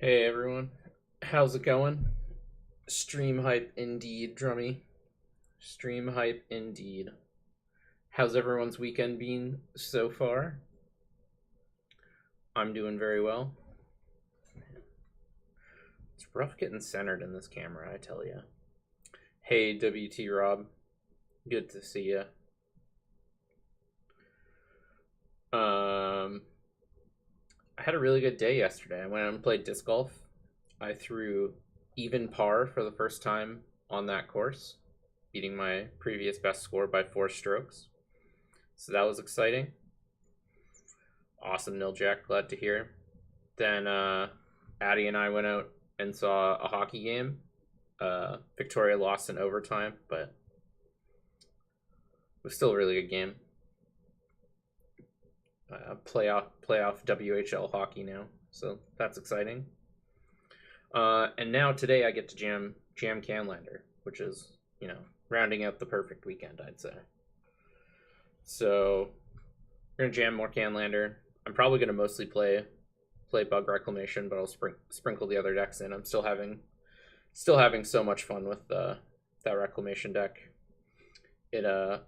Hey everyone, how's it going? Stream hype indeed, Drummy. Stream hype indeed. How's everyone's weekend been so far? I'm doing very well. It's rough getting centered in this camera, I tell ya. Hey WT Rob, good to see ya. I had a really good day yesterday. I went out and played disc golf. I threw even par for the first time on that course, beating my previous best score by 4 strokes. So that was exciting. Awesome, Nil Jack. Glad to hear. Then Addie and I went out and saw a hockey game. Victoria lost in overtime, but it was still a really good game. Playoff WHL hockey now, so that's exciting. And now today I get to jam CanLander, which is rounding out the perfect weekend, I'd say. So we're gonna jam more CanLander. I'm probably gonna mostly play bug reclamation, but I'll sprinkle the other decks in. I'm still having so much fun with that reclamation deck. It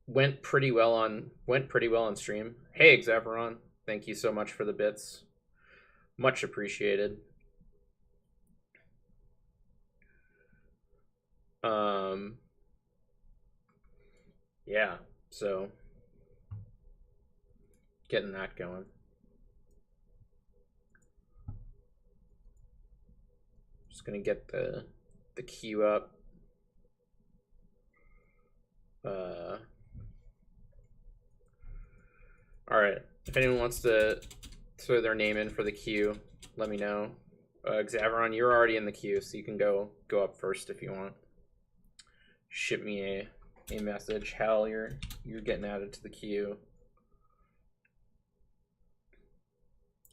went pretty well on stream. Hey Xaveron, thank you so much for the bits. Much appreciated. Yeah, so getting that going. Just gonna get the queue up. All right. If anyone wants to throw their name in for the queue, let me know. Xaveron, you're already in the queue, so you can go up first if you want. Ship me a message. Hal, you're getting added to the queue.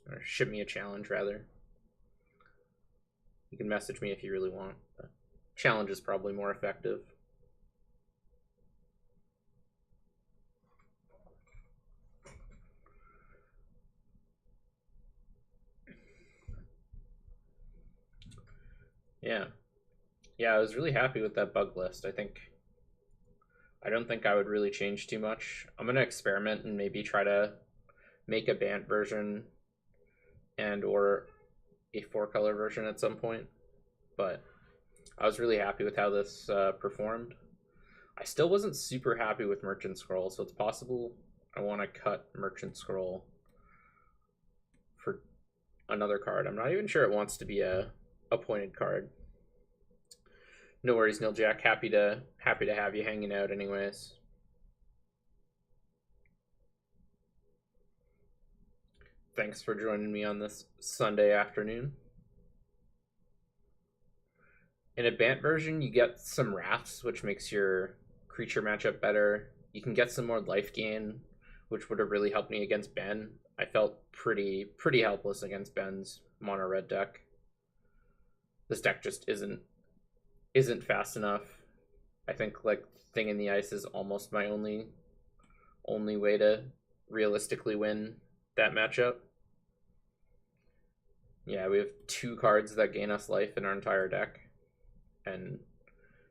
Or ship me a challenge, rather. You can message me if you really want. But challenge is probably more effective. Yeah, I was really happy with that bug list. I don't think I would really change too much. I'm gonna experiment and maybe try to make a banned version and or a 4-color version at some point. But I was really happy with how this performed. I still wasn't super happy with Merchant Scroll, so it's possible I want to cut Merchant Scroll for another card. I'm not even sure it wants to be a pointed card. No worries, Nil Jack. Happy to have you hanging out anyways. Thanks for joining me on this Sunday afternoon. In a Bant version, you get some Wraths, which makes your creature matchup better. You can get some more life gain, which would have really helped me against Ben. I felt pretty helpless against Ben's mono red deck. This deck just isn't fast enough. I think like Thing in the Ice is almost my only way to realistically win that matchup. Yeah, we have 2 cards that gain us life in our entire deck, and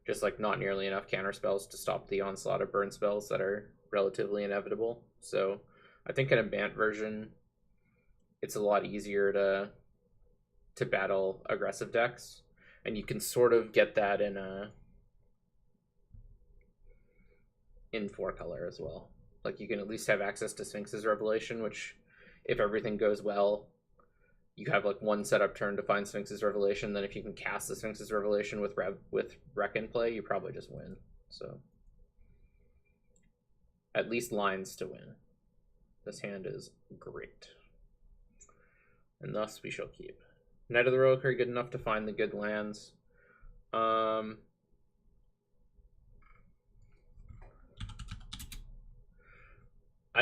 just like not nearly enough counter spells to stop the onslaught of burn spells that are relatively inevitable. So I think in a Bant version, it's a lot easier to battle aggressive decks, and you can sort of get that in 4-color as well. Like you can at least have access to Sphinx's Revelation, which if everything goes well, you have like 1 setup turn to find Sphinx's Revelation. Then if you can cast the Sphinx's Revelation with Wreck in play, you probably just win. So at least lines to win. This hand is great. And thus we shall keep. Knight of the Reliquary, good enough to find the good lands. I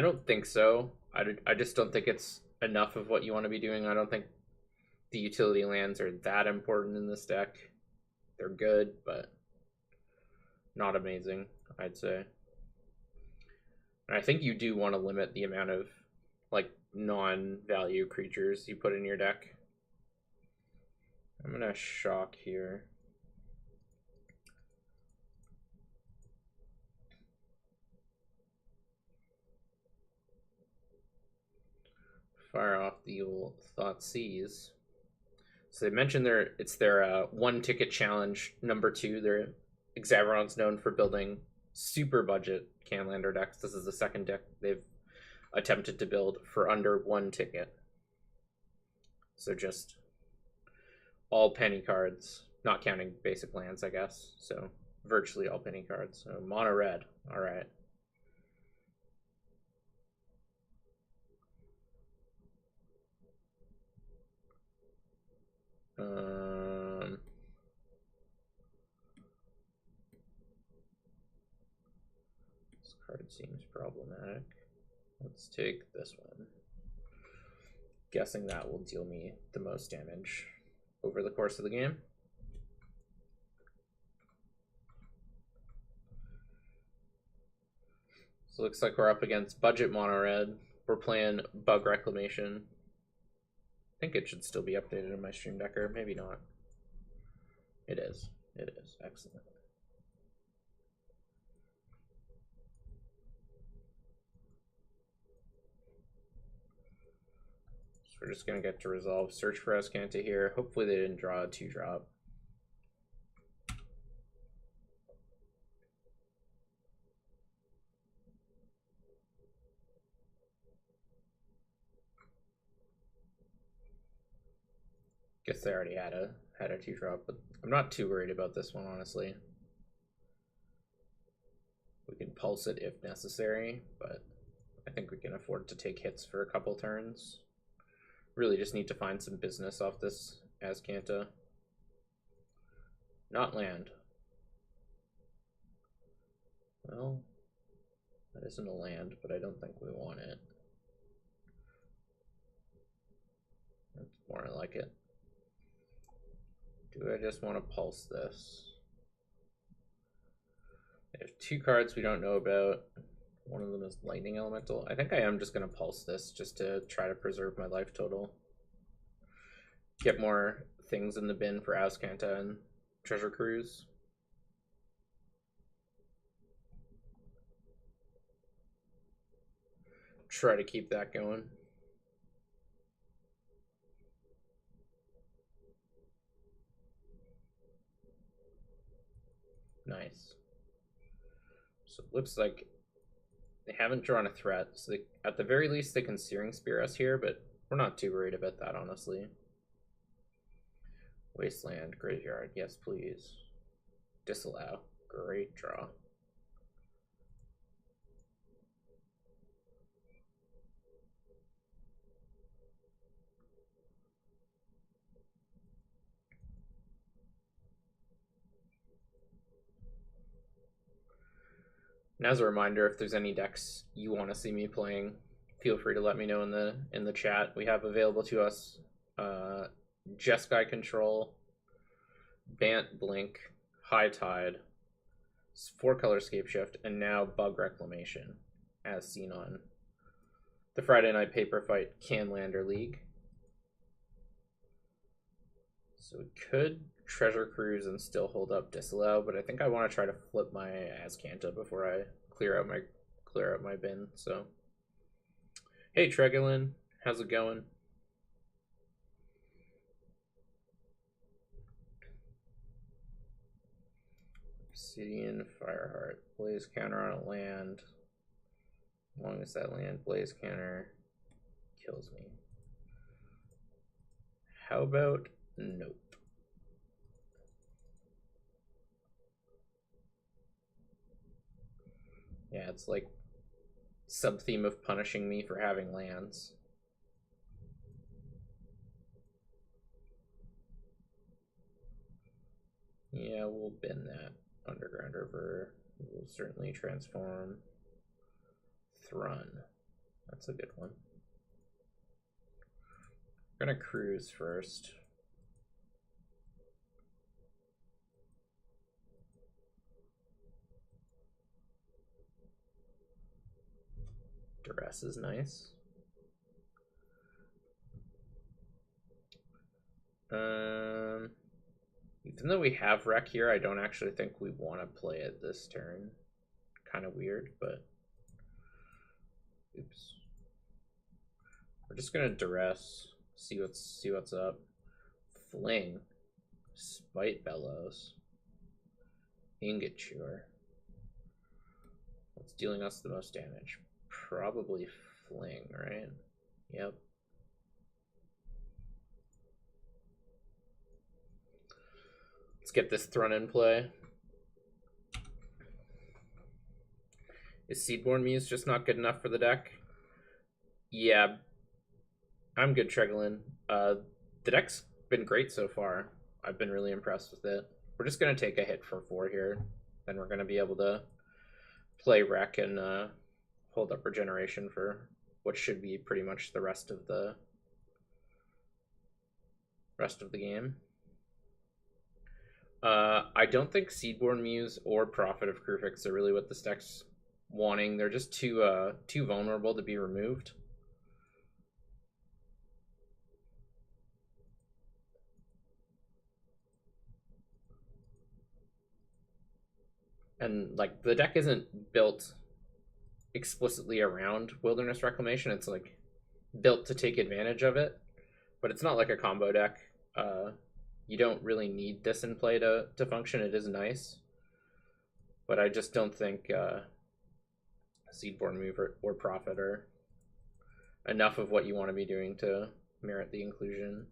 don't think so. I just don't think it's enough of what you want to be doing. I don't think the utility lands are that important in this deck. They're good, but not amazing, I'd say. And I think you do want to limit the amount of like non-value creatures you put in your deck. I'm gonna shock here. Fire off the old Thoughtseize. So they mentioned it's their one ticket challenge #2. Their Exaveron's known for building super budget CanLander decks. This is the second deck they've attempted to build for under 1 ticket. So just all penny cards, not counting basic lands, I guess. So virtually all penny cards. So mono red. All right. This card seems problematic. Let's take this one. Guessing that will deal me the most damage over the course of the game. So it looks like we're up against budget mono red. We're playing Bug Reclamation. I think it should still be updated in my stream decker. Maybe not. It is. It is. Excellent. So we're just going to get to resolve. Search for Azcanta here. Hopefully they didn't draw a 2-drop. Guess they already had a 2-drop, but I'm not too worried about this one, honestly. We can pulse it if necessary, but I think we can afford to take hits for a couple turns. Really just need to find some business off this Azcanta. Not land. Well, that isn't a land, but I don't think we want it. That's more like it. Do I just want to pulse this? I have 2 cards we don't know about. One of them is Lightning Elemental. I think I am just going to pulse this just to try to preserve my life total. Get more things in the bin for Azcanta and Treasure Cruise. Try to keep that going. Nice. So it looks like they haven't drawn a threat, so they, at the very least they can Searing Spear us here, but we're not too worried about that, honestly. Wasteland, Graveyard, yes please. Disallow, great draw. And as a reminder, if there's any decks you want to see me playing, feel free to let me know in the chat. We have available to us Jeskai Control, Bant Blink, High Tide, 4-color Scape Shift, and now Bug Reclamation, as seen on the Friday Night Paper Fight CanLander League. So we could Treasure Cruise and still hold up Disallow, but I think I want to try to flip my Azcanta before I clear out my bin. So, hey Tregolin, how's it going? Obsidian, Fireheart, Blaze Counter on a land. As long as that land Blaze Counter kills me. How about nope? Yeah, it's like sub-theme of punishing me for having lands. Yeah, we'll bin that Underground River. We'll certainly transform Thrun. That's a good one. We're gonna cruise first. Duress is nice. Even though we have wreck here, I don't actually think we want to play it this turn. Kind of weird, but oops. We're just gonna duress, see what's up. Fling, Spite Bellows, Ingot Chewer. What's dealing us the most damage? Probably Fling, right? Yep. Let's get this Thrun in play. Is Seedborn Muse just not good enough for the deck? Yeah, I'm good, Tregelin. The deck's been great so far. I've been really impressed with it. We're just going to take a hit for 4 here. Then we're going to be able to play Wreck and hold up Regeneration for what should be pretty much the rest of the game. I don't think Seedborn Muse or Prophet of Krufix are really what this deck's wanting. They're just too vulnerable to be removed. And like the deck isn't built explicitly around Wilderness Reclamation. It's like built to take advantage of it, but it's not like a combo deck. You don't really need this in play to function. It is nice, but I just don't think Seedborn Move or Prophet are enough of what you want to be doing to merit the inclusion.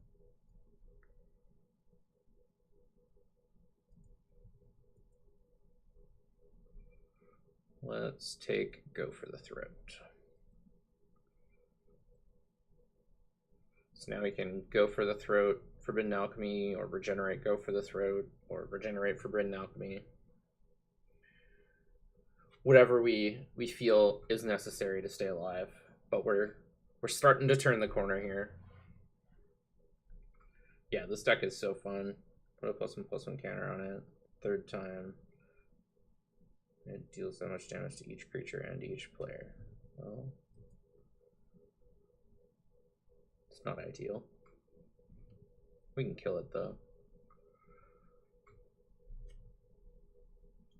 Let's take Go for the Throat. So now we can Go for the Throat, Forbidden Alchemy, or Regenerate, Go for the Throat, or Regenerate, Forbidden Alchemy. Whatever we feel is necessary to stay alive. But we're starting to turn the corner here. Yeah, this deck is so fun. Put a +1/+1 counter on it. 3rd time. It deals so much damage to each creature and each player. Well, it's not ideal. We can kill it though.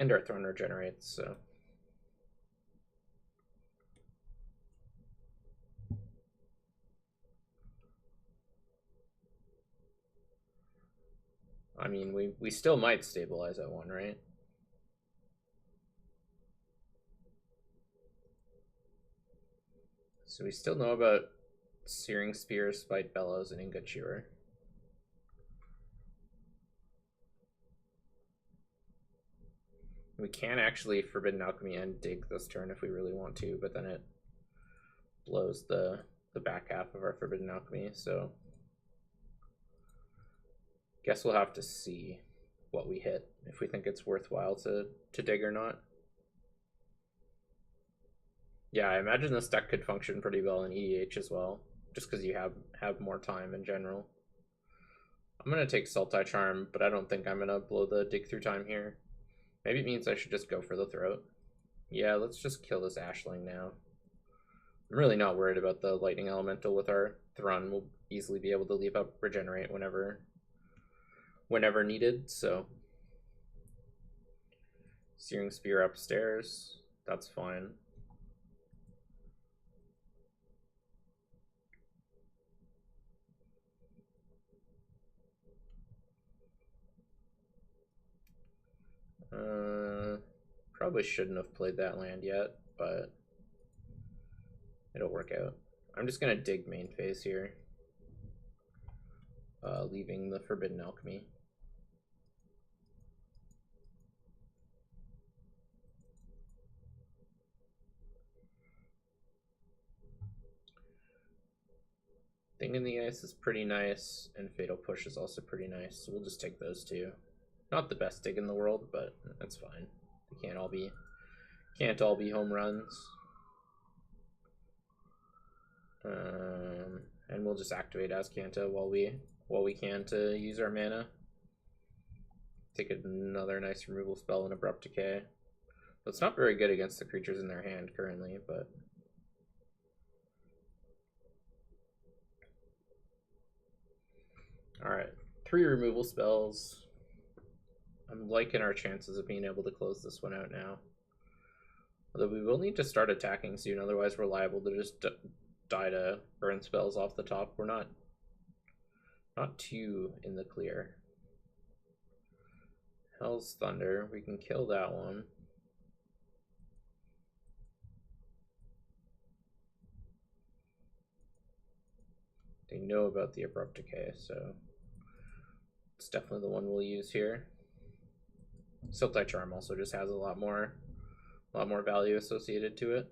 And our Throne regenerates, so. I mean, we still might stabilize at 1, right? So we still know about Searing Spear, Spite Bellows, and Ingot Chewer. We can actually Forbidden Alchemy and Dig this turn if we really want to, but then it blows the back half of our Forbidden Alchemy, so guess we'll have to see what we hit, if we think it's worthwhile to dig or not. Yeah, I imagine this deck could function pretty well in EDH as well, just because you have more time in general. I'm going to take Sultai Charm, but I don't think I'm going to blow the dig through time here. Maybe it means I should just go for the Throat. Yeah, let's just kill this Ashling now. I'm really not worried about the Lightning Elemental with our Thrun. We'll easily be able to leave up Regenerate whenever needed, so. Searing Spear upstairs, that's fine. Probably shouldn't have played that land yet, but it'll work out. I'm just gonna dig main phase here, leaving the Forbidden Alchemy. Thing in the Ice is pretty nice, and Fatal Push is also pretty nice, so we'll just take those two. Not the best dig in the world, but that's fine. They can't all be home runs. And we'll just activate Azcanta while we can to use our mana. Take another nice removal spell and Abrupt Decay. It's not very good against the creatures in their hand currently, but alright. 3 removal spells. I'm liking our chances of being able to close this one out now. Although we will need to start attacking soon, otherwise we're liable to just die to burn spells off the top. We're not too in the clear. Hell's Thunder, we can kill that one. They know about the Abrupt Decay, so it's definitely the one we'll use here. Siltai Charm also just has a lot more value associated to it.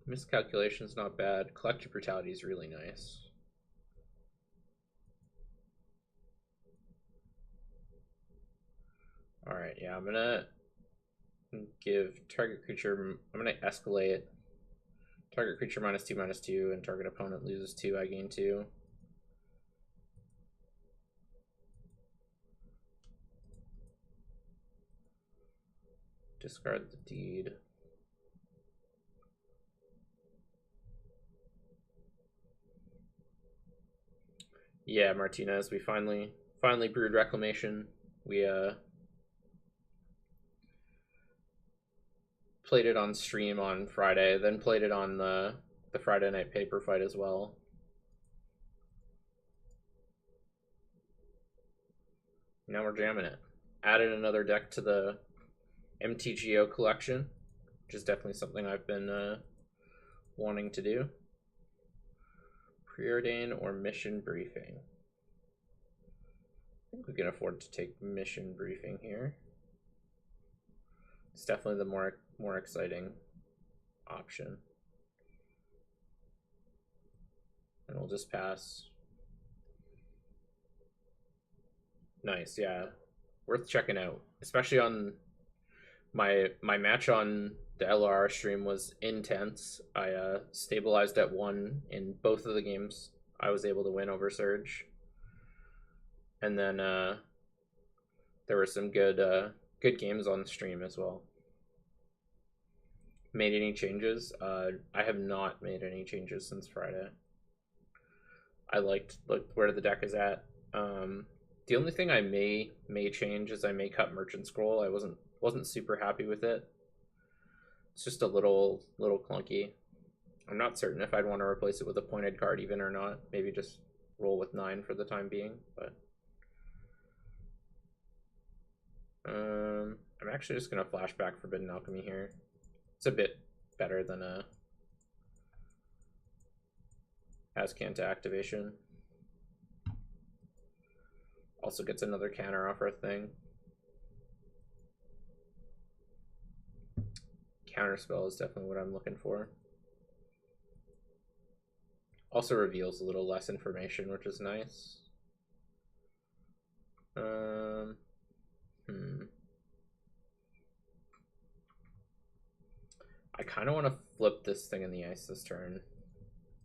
Miscalculation's not bad. Collective Brutality is really nice. Alright, yeah, I'm gonna give target creature, I'm gonna escalate. Target creature -2/-2, and target opponent loses 2, I gain 2. Discard the deed. Yeah, Martinez, we finally brewed Reclamation. We played it on stream on Friday, then played it on the Friday night paper fight as well. Now we're jamming it. Added another deck to the MTGO collection, which is definitely something I've been wanting to do. Preordain or Mission Briefing. I think we can afford to take Mission Briefing here. It's definitely the more exciting option. And we'll just pass. Nice, yeah. Worth checking out. Especially on my match on the LR stream was intense. I stabilized at 1 in both of the games. I was able to win over Surge. And then there were some good games on the stream as well. Made any changes? I have not made any changes since Friday. I liked where the deck is at. The only thing I may change is I may cut Merchant Scroll. I wasn't super happy with it. It's just a little clunky. I'm not certain if I'd want to replace it with a pointed card even or not. Maybe just roll with 9 for the time being, but I'm actually just gonna flashback Forbidden Alchemy here. It's a bit better than a Azcanta activation. Also gets another counter off our thing. Counterspell is definitely what I'm looking for. Also reveals a little less information, which is nice. I kind of want to flip this thing in the ice this turn,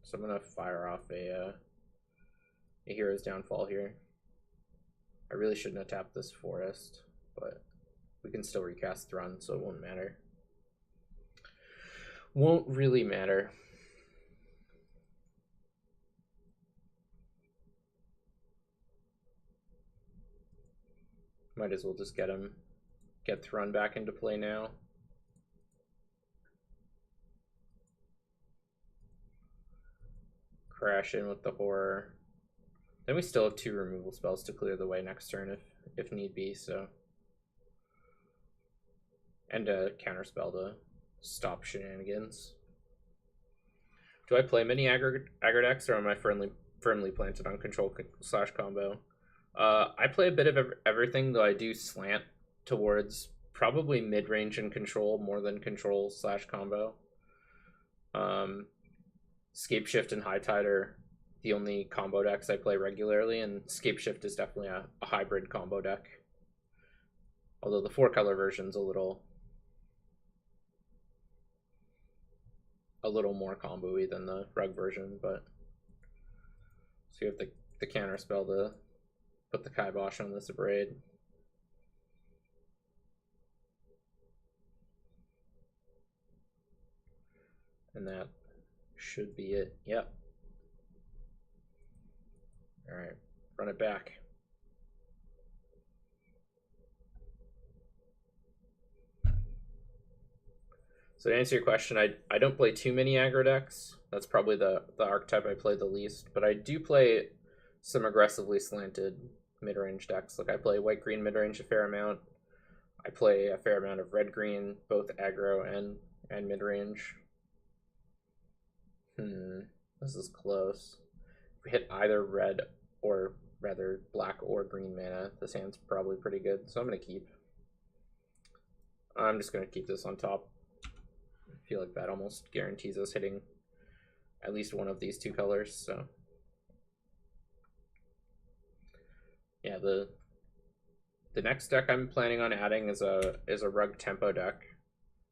so I'm gonna fire off a Hero's Downfall here. I really shouldn't have tapped this Forest, but we can still recast Thrun, so it won't matter. Won't really matter. Might as well just get Thrun back into play now. Crash in with the Horror. Then we still have 2 removal spells to clear the way next turn if need be, so. And a counterspell to stop shenanigans. Do I play many aggro decks, or am I firmly planted on control/combo? I play a bit of everything, though I do slant towards probably mid-range and control more than control/combo. Scapeshift and High Tide are the only combo decks I play regularly, and Scapeshift is definitely a hybrid combo deck. Although the 4-color version's a little more combo-y than the rug version, but so you have the counter spell to put the kibosh on this Abrade. And that should be it. Yep. Alright, run it back. So to answer your question, I don't play too many aggro decks. That's probably the archetype I play the least. But I do play some aggressively slanted mid-range decks. Like I play white-green mid-range a fair amount. I play a fair amount of red-green, both aggro and mid-range. This is close. If we hit either red or rather black or green mana, this hand's probably pretty good. So I'm going to keep. I'm just going to keep this on top. I feel like that almost guarantees us hitting at least one of these two colors. So yeah, the next deck I'm planning on adding is a rug tempo deck,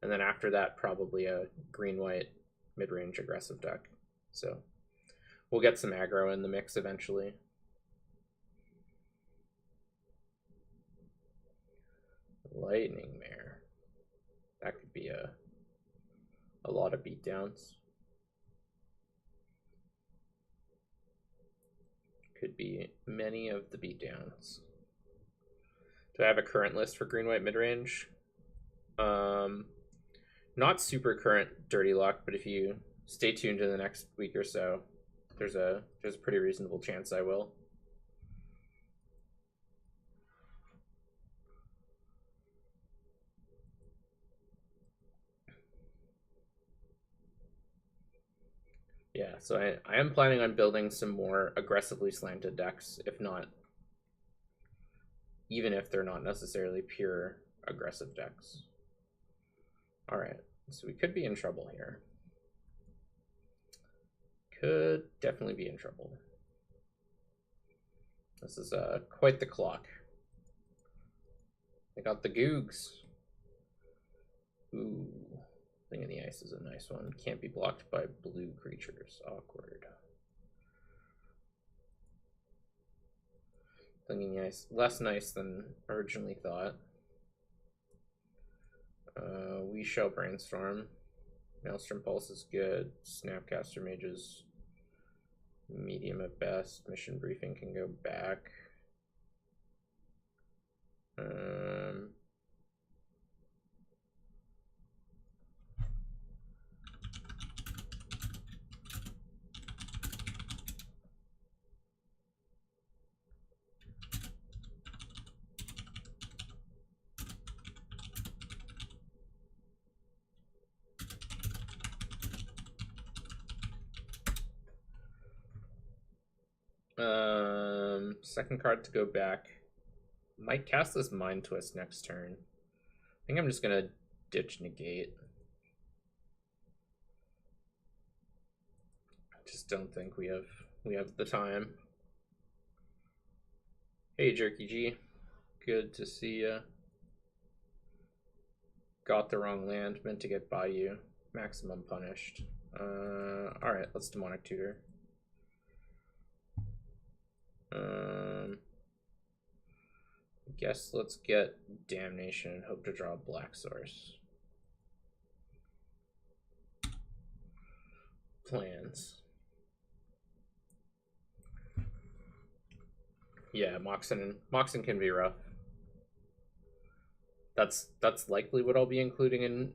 and then after that probably a green-white mid-range aggressive deck. So we'll get some aggro in the mix eventually. Lightning Mare. That could be a lot of beatdowns. Could be many of the beatdowns. Do I have a current list for green-white mid-range? Not super current Dirty Luck, but if you stay tuned in the next week or so, there's a pretty reasonable chance I will. Yeah, so I am planning on building some more aggressively slanted decks, even if they're not necessarily pure aggressive decks. Alright, so we could be in trouble here. Could definitely be in trouble. This is quite the clock. I got the Googs. Ooh. Thing in the Ice is a nice one. Can't be blocked by blue creatures. Awkward. Thing in the Ice. Less nice than originally thought. We shall brainstorm. Maelstrom Pulse is good. Snapcaster Mage is medium at best. Mission Briefing can go back. Second card to go back. Might cast this Mind Twist next turn. I think I'm just gonna ditch Negate. I just don't think we have the time. Hey Jerky G, good to see ya. Got the wrong land, meant to get by you. Maximum punished. Alright, let's Demonic Tutor. Guess let's get Damnation and hope to draw a black source. Plans. Yeah, Moxen can be rough. That's likely what I'll be including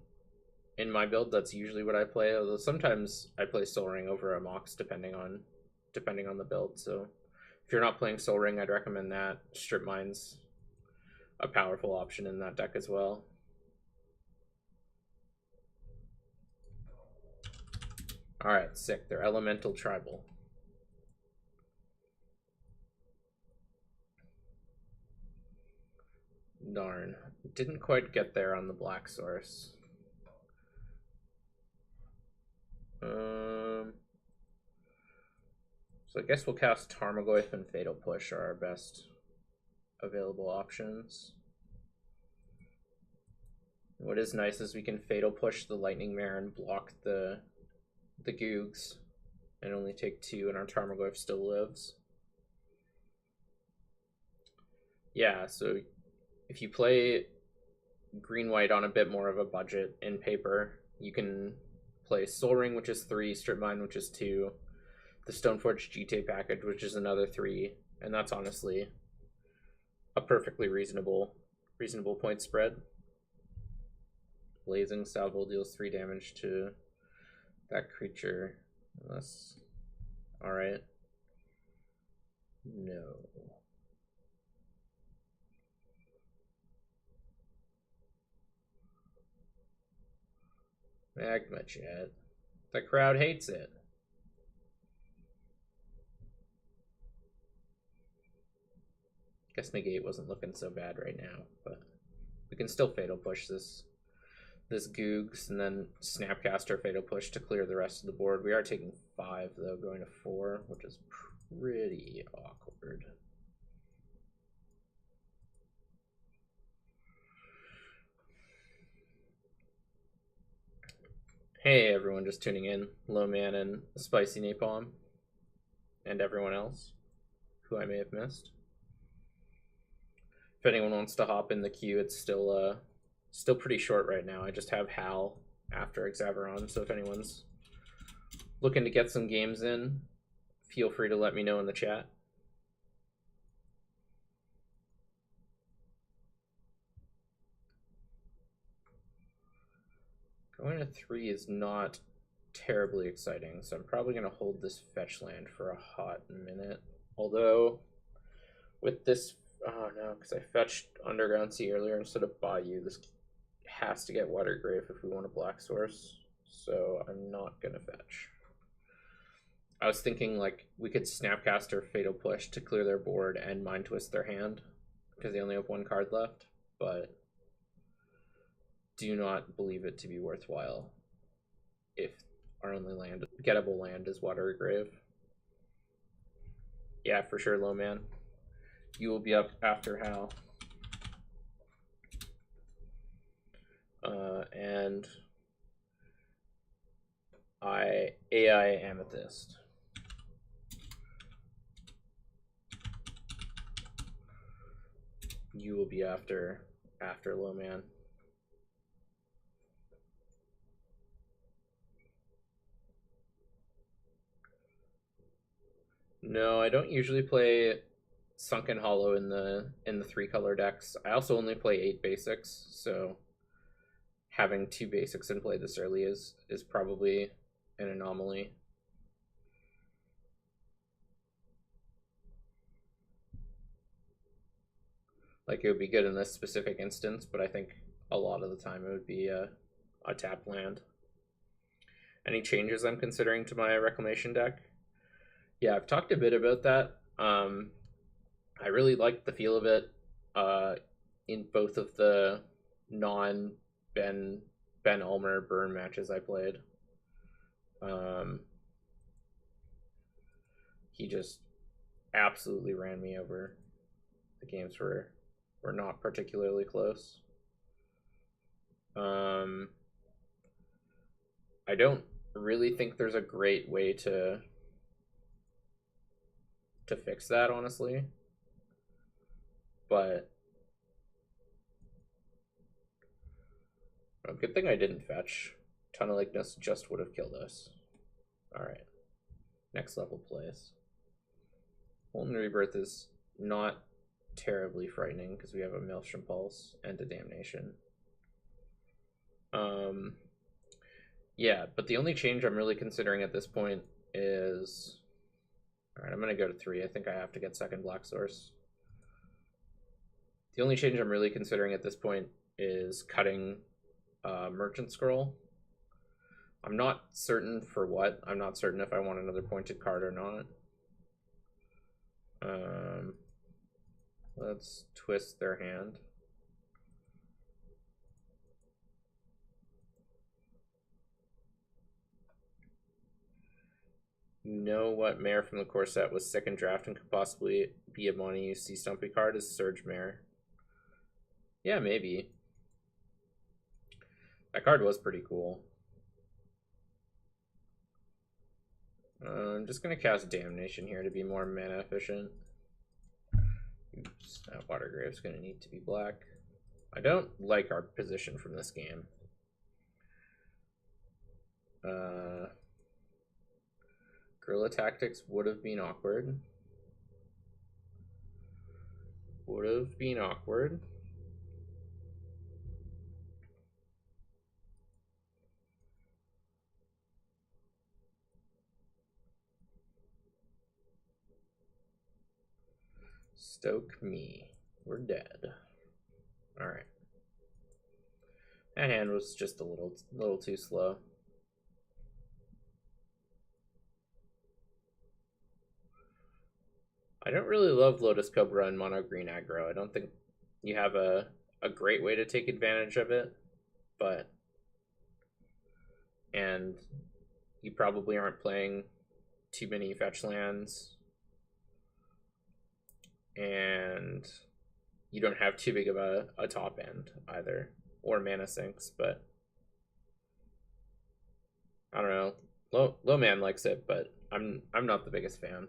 in my build. That's usually what I play, although sometimes I play Soul Ring over a Mox depending on the build. So if you're not playing Soul Ring, I'd recommend that. Strip Mine's a powerful option in that deck as well. Alright, sick. They're Elemental Tribal. Darn. Didn't quite get there on the black source. So I guess we'll cast Tarmogoyf and Fatal Push are our best available options. What is nice is we can Fatal Push the Lightning Mare and block the Googs and only take 2, and our Tarmogoyf still lives. Yeah, so if you play green-white on a bit more of a budget in paper, you can play Soul Ring, which is 3, Strip Mine, which is 2, the Stoneforge GT package, which is another 3, and that's honestly a perfectly reasonable point spread. Blazing Salvo deals 3 damage to that creature. Unless... Alright. No. Magma Jet. The crowd hates it. Guess Negate wasn't looking so bad right now, but we can still Fatal Push this Googs and then Snapcaster Fatal Push to clear the rest of the board. We are taking 5 though, going to 4, which is pretty awkward. Hey everyone just tuning in, Low Man and Spicy Napalm, and everyone else who I may have missed. If anyone wants to hop in the queue, it's still pretty short right now. I just have Hal after Exaveron, so if anyone's looking to get some games in, feel free to let me know in the chat. Going to 3 is not terribly exciting, so I'm probably going to hold this fetch land for a hot minute. Although, with this... Oh no, because I fetched Underground Sea earlier instead of Bayou. This has to get Watergrave if we want a black source, so I'm not going to fetch. I was thinking like we could Snapcaster Fatal Push to clear their board and Mind Twist their hand, because they only have 1 card left, but do not believe it to be worthwhile if our only gettable land is Watergrave. Yeah, for sure, Low Man. You will be up after Hal. And AI Amethyst. You will be after Low Man. No, I don't usually play Sunken Hollow in the 3-color decks. I also only play 8 basics, so having 2 basics in play this early is probably an anomaly. Like, it would be good in this specific instance, but I think a lot of the time it would be a tap land. Any changes I'm considering to my Reclamation deck? Yeah, I've talked a bit about that. I really liked the feel of it in both of the non-Ben Ulmer burn matches I played. He just absolutely ran me over. The games were not particularly close. I don't really think there's a great way to fix that, honestly. But a good thing I didn't fetch. Tunnel Ignis just would have killed us. Alright. Next level plays. Molten Rebirth is not terribly frightening because we have a Maelstrom Pulse and a Damnation. Yeah, but the only change I'm really considering at this point is... Alright, I'm going to go to 3. I think I have to get second black source. The only change I'm really considering at this point is cutting Merchant Scroll. I'm not certain for what. I'm not certain if I want another pointed card or not. Let's twist their hand. You know what Mare from the core set was sick in draft and could possibly be a money Sea Stumpy card is Surge Mare. Yeah, maybe. That card was pretty cool. I'm just going to cast Damnation here to be more mana efficient. Oops, that water grave's gonna need to be black. I don't like our position from this game. Guerrilla tactics would have been awkward. Would have been awkward. Stoke me. We're dead. Alright. That hand was just a little too slow. I don't really love Lotus Cobra and mono green aggro. I don't think you have a great way to take advantage of it, but and you probably aren't playing too many fetch lands, and you don't have too big of a top end either, or mana sinks, but I don't know. Low man likes it, but I'm not the biggest fan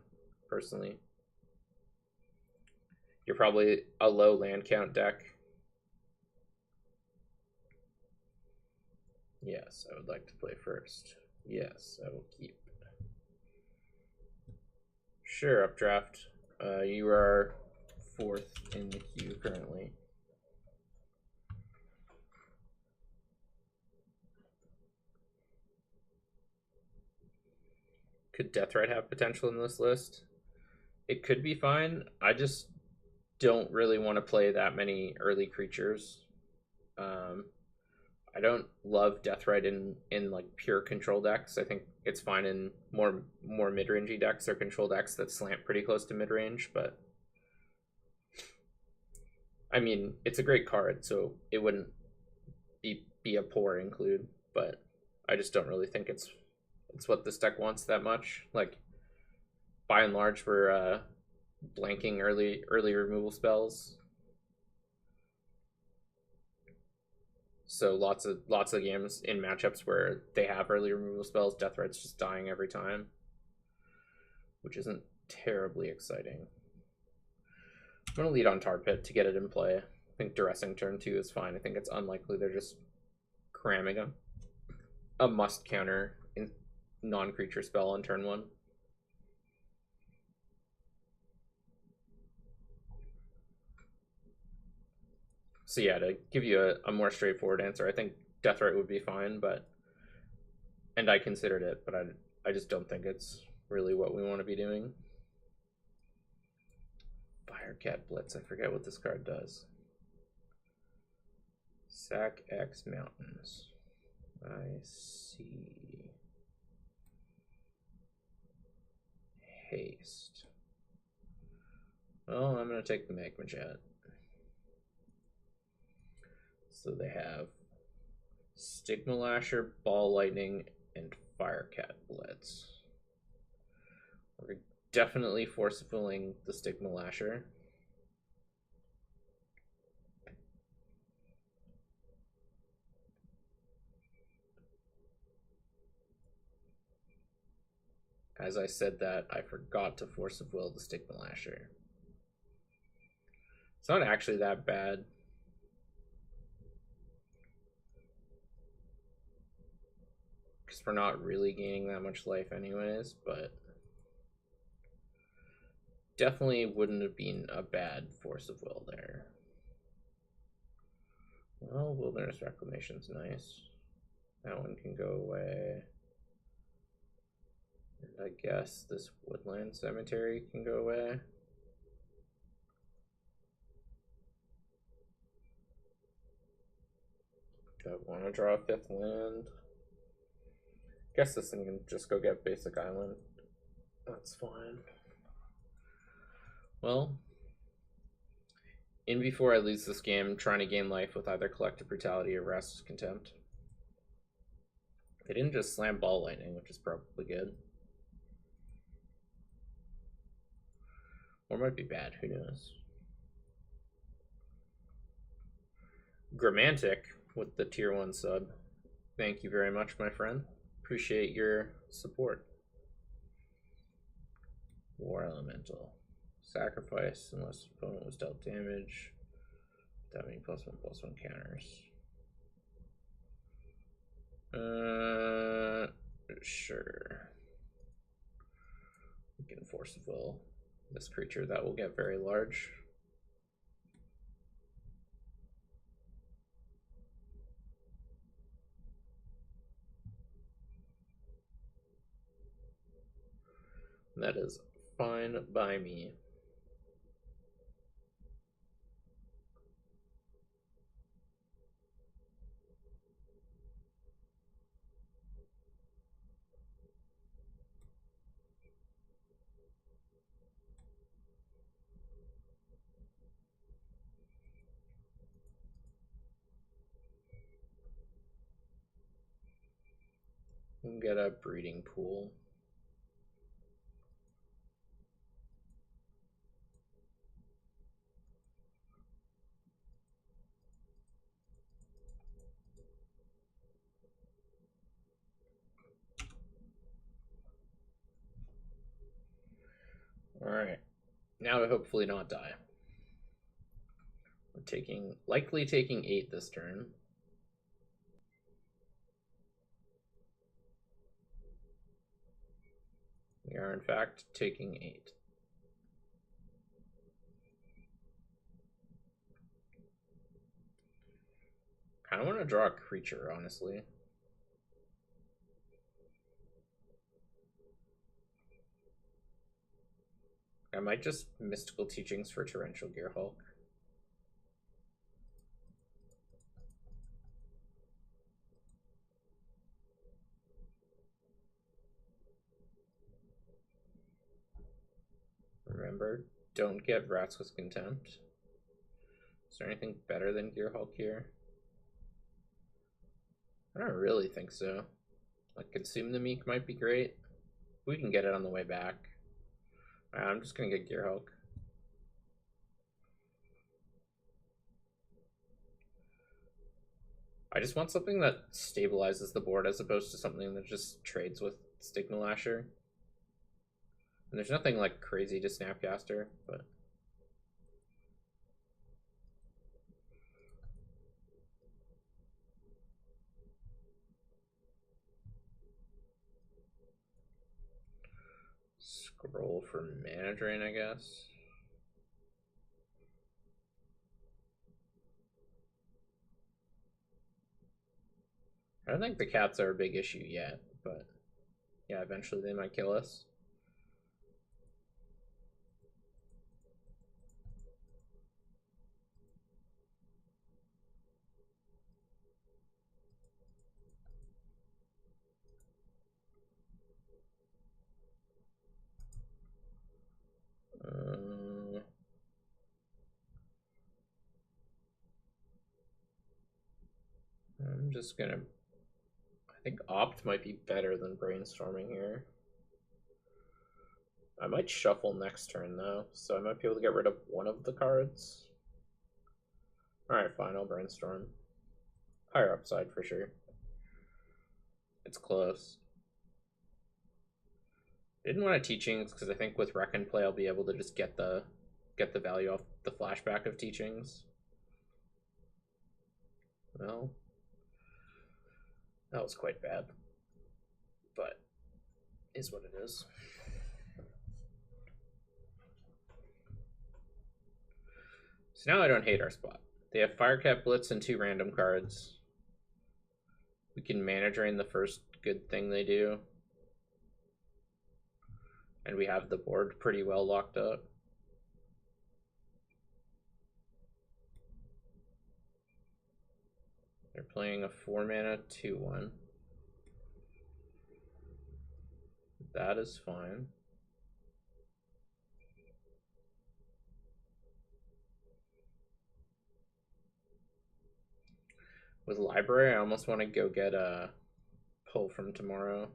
personally. You're probably a low land count deck. Yes, I would like to play first. Yes, I will keep. Sure, updraft. You are 4th in the queue currently. Could Deathrite have potential in this list? It could be fine. I just don't really want to play that many early creatures. I don't love Deathrite in like pure control decks. I think it's fine in more mid-rangey decks or control decks that slant pretty close to mid-range, but I mean, it's a great card, so it wouldn't be a poor include, but I just don't really think it's what this deck wants that much. Like, by and large, we're blanking early removal spells. So lots of games in matchups where they have early removal spells, Deathrite's just dying every time, which isn't terribly exciting. I'm going to lead on Tar Pit to get it in play. I think Duressing turn 2 is fine. I think it's unlikely they're just cramming a must counter in non-creature spell on turn 1. So yeah, to give you a more straightforward answer, I think Deathrite would be fine, and I considered it, but I just don't think it's really what we want to be doing. Firecat Blitz, I forget what this card does. Sack X Mountains. I see. Haste. Well, I'm going to take the Magma Jet. So they have Stigma Lasher, Ball Lightning, and Firecat Blitz. We're definitely force-filling the Stigma Lasher. As I said that, I forgot to Force of Will the Stigma Lasher. It's not actually that bad. Because we're not really gaining that much life anyways, but definitely wouldn't have been a bad Force of Will there. Well, Wilderness Reclamation's nice. That one can go away. And I guess this Woodland Cemetery can go away. Don't want to draw a 5th land. Guess this thing can just go get basic island. That's fine. Well, in before I lose this game, trying to gain life with either Collective Brutality or Restless Contempt. They didn't just slam Ball Lightning, which is probably good. Or might be bad, who knows. Grammantic with the tier 1 sub. Thank you very much, my friend. Appreciate your support. War Elemental. Sacrifice unless opponent was dealt damage. That means +1/+1 counters. Sure. We can force of will this creature. That will get very large. That is fine by me. We'll get a breeding pool. Alright. Now to hopefully not die. We're likely taking 8 this turn. We are in fact taking 8. I don't want to draw a creature, honestly. I might just Mystical Teachings for Torrential Gearhulk. Remember, don't get Rats with Contempt. Is there anything better than Gearhulk here? I don't really think so. Like, Consume the Meek might be great. We can get it on the way back. I'm just gonna get Gearhulk. I just want something that stabilizes the board as opposed to something that just trades with Stigma Lasher. And there's nothing like crazy to Snapcaster, but scroll for Mana Drain, I guess. I don't think the cats are a big issue yet, but yeah, eventually they might kill us. I'm just gonna... I think Opt might be better than Brainstorming here. I might shuffle next turn, though, so I might be able to get rid of one of the cards. Alright, fine, I'll Brainstorm. Higher upside, for sure. It's close. I didn't want to Teachings, because I think with Wreck and Play I'll be able to just get the value off the flashback of Teachings. Well, that was quite bad. But, is what it is. So now I don't hate our spot. They have Firecat Blitz and 2 random cards. We can Mana Drain the first good thing they do. And we have the board pretty well locked up. They're playing a 4-mana 2/1. That is fine. With Library, I almost want to go get a Pull from Tomorrow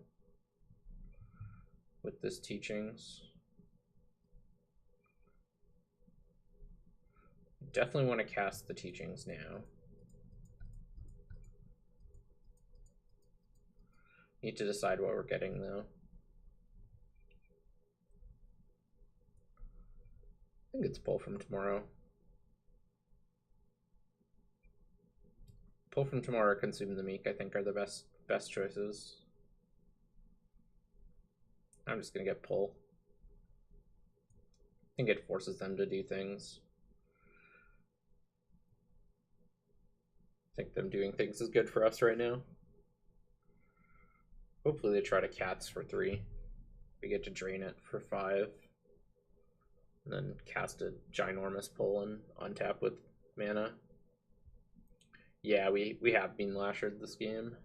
with this Teachings. Definitely want to cast the Teachings now. Need to decide what we're getting, though. think it's pull from tomorrow. Pull from tomorrow or consume the meek, I think, are the best choices. I'm just gonna get pull. I think it forces them to do things. I think them doing things is good for us right now. Hopefully they try to cats for 3. We get to drain it for 5. And then cast a ginormous pull and untap with mana. Yeah, we have been lashered this game.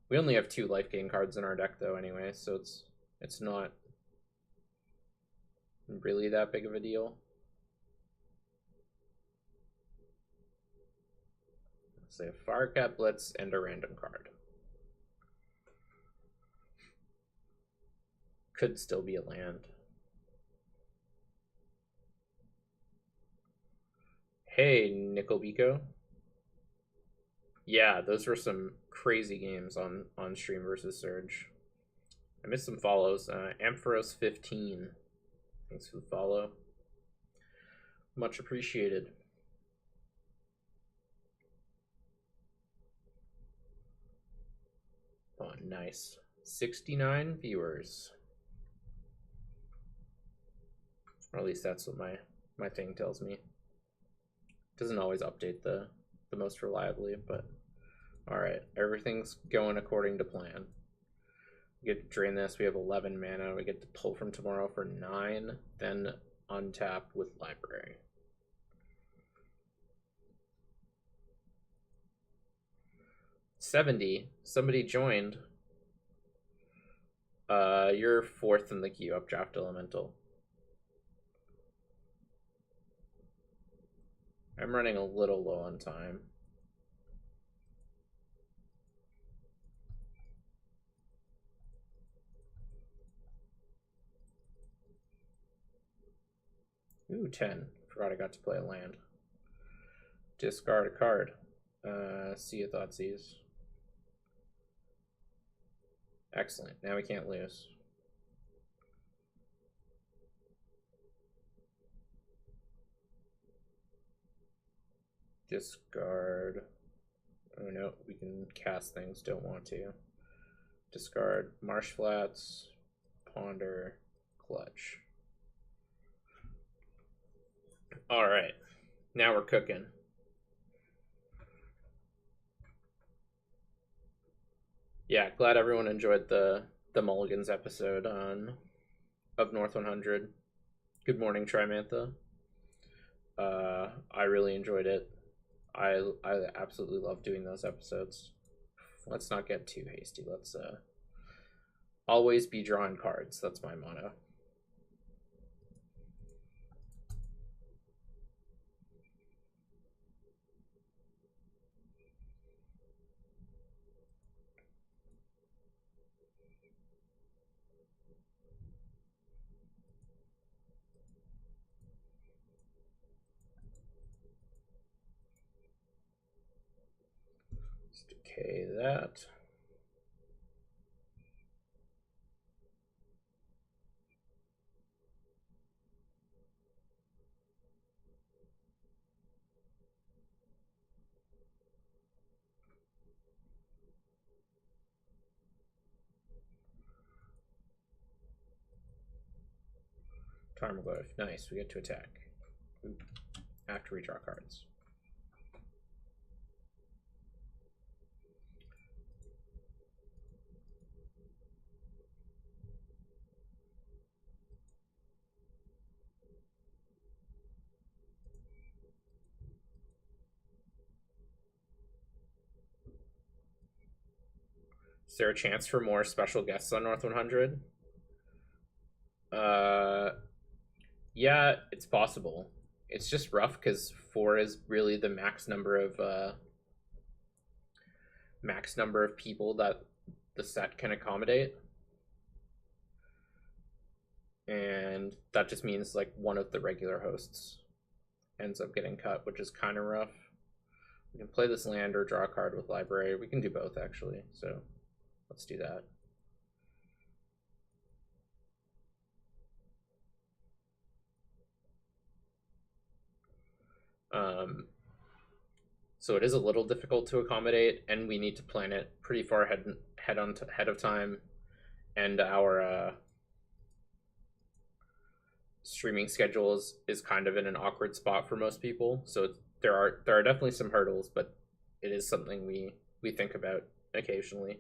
We only have 2 life gain cards in our deck though anyway, so it's not really that big of a deal. Say a Firecat Blitz and a random card. Could still be a land. Hey, Nickelbeco. Yeah, those were some crazy games on stream versus Surge. I missed some follows. Ampharos15. Thanks for the follow. Much appreciated. Oh, nice. 69 viewers. Or at least that's what my thing tells me. Doesn't always update the most reliably, but alright, everything's going according to plan. We get to drain this, we have 11 mana, we get to pull from tomorrow for 9, then untap with library. Somebody joined. You're 4th in the queue, Updraft Elemental. I'm running a little low on time. Ooh, 10. Forgot I got to play a land. Discard a card. See a Thoughtseize. Excellent. Now we can't lose. Discard. Oh no, we can cast things, don't want to. Discard Marsh Flats, Ponder, Clutch. Alright, now we're cooking. Yeah, glad everyone enjoyed the Mulligans episode of North 100. Good morning, Trimantha. I really enjoyed it. I absolutely love doing those episodes. Let's not get too hasty. Let's always be drawing cards. That's my motto. Let's decay that. Tarmogoyf. Nice, we get to attack. After we draw cards. Is there a chance for more special guests on North 100? Yeah, it's possible. It's just rough because 4 is really the max number of people that the set can accommodate. And that just means like one of the regular hosts ends up getting cut, which is kind of rough. We can play this land or draw a card with library. We can do both actually, so let's do that. So it is a little difficult to accommodate, and we need to plan it pretty far ahead of time. And our streaming schedule is kind of in an awkward spot for most people. So there are definitely some hurdles, but it is something we think about occasionally.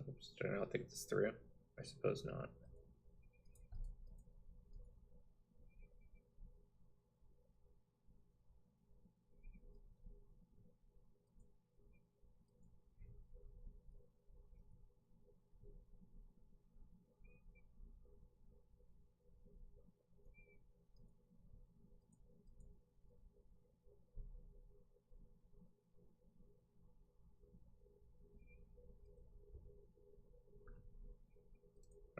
Oops, do I not think this through? I suppose not.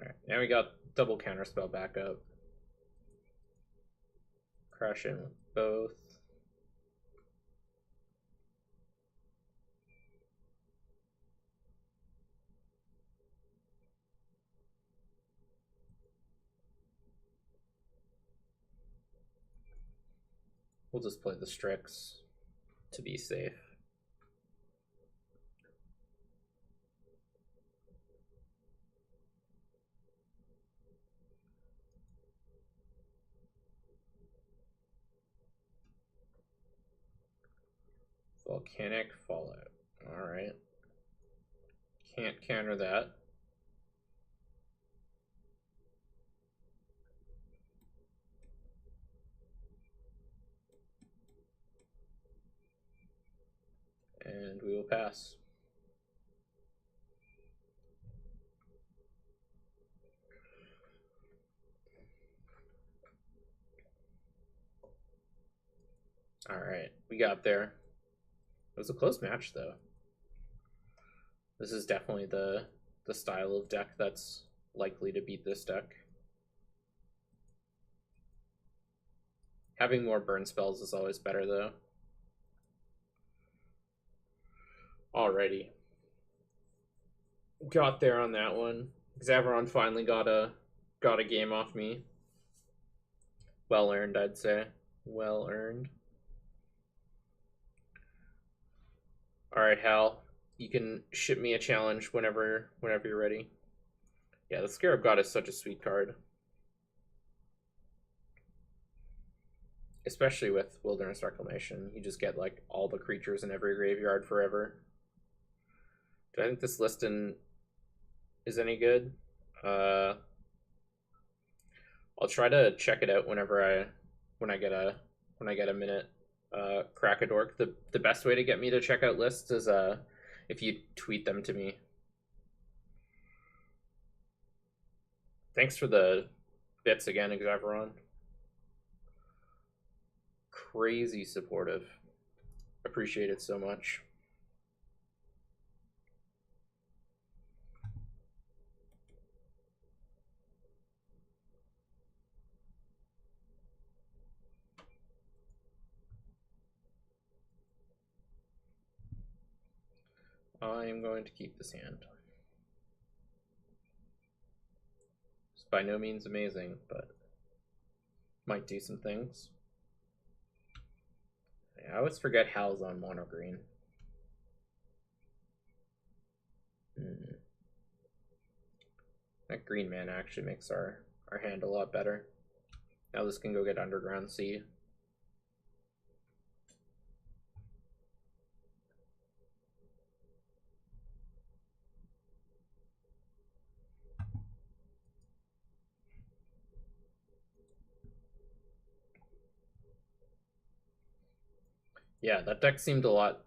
Alright, now we got double counterspell back up. Crash in with both. We'll just play the Strix to be safe. Volcanic Fallout. Alright. Can't counter that. And we will pass. Alright, we got there. It was a close match, though. This is definitely the style of deck that's likely to beat this deck. Having more burn spells is always better, though. Alrighty. Got there on that one. Xavaron finally got a game off me. Well earned, I'd say. Well earned. Alright, Hal. You can ship me a challenge whenever you're ready. Yeah, the Scarab God is such a sweet card. Especially with Wilderness Reclamation. You just get like all the creatures in every graveyard forever. Do I think this listing is any good? I'll try to check it out when I get a minute. Krakadork. The best way to get me to check out lists is if you tweet them to me. Thanks for the bits again, Xavaron. Crazy supportive. Appreciate it so much. I am going to keep this hand. It's by no means amazing, but might do some things. I always forget Hal's on mono green. That green mana actually makes our hand a lot better. Now this can go get Underground Sea. Yeah, that deck seemed a lot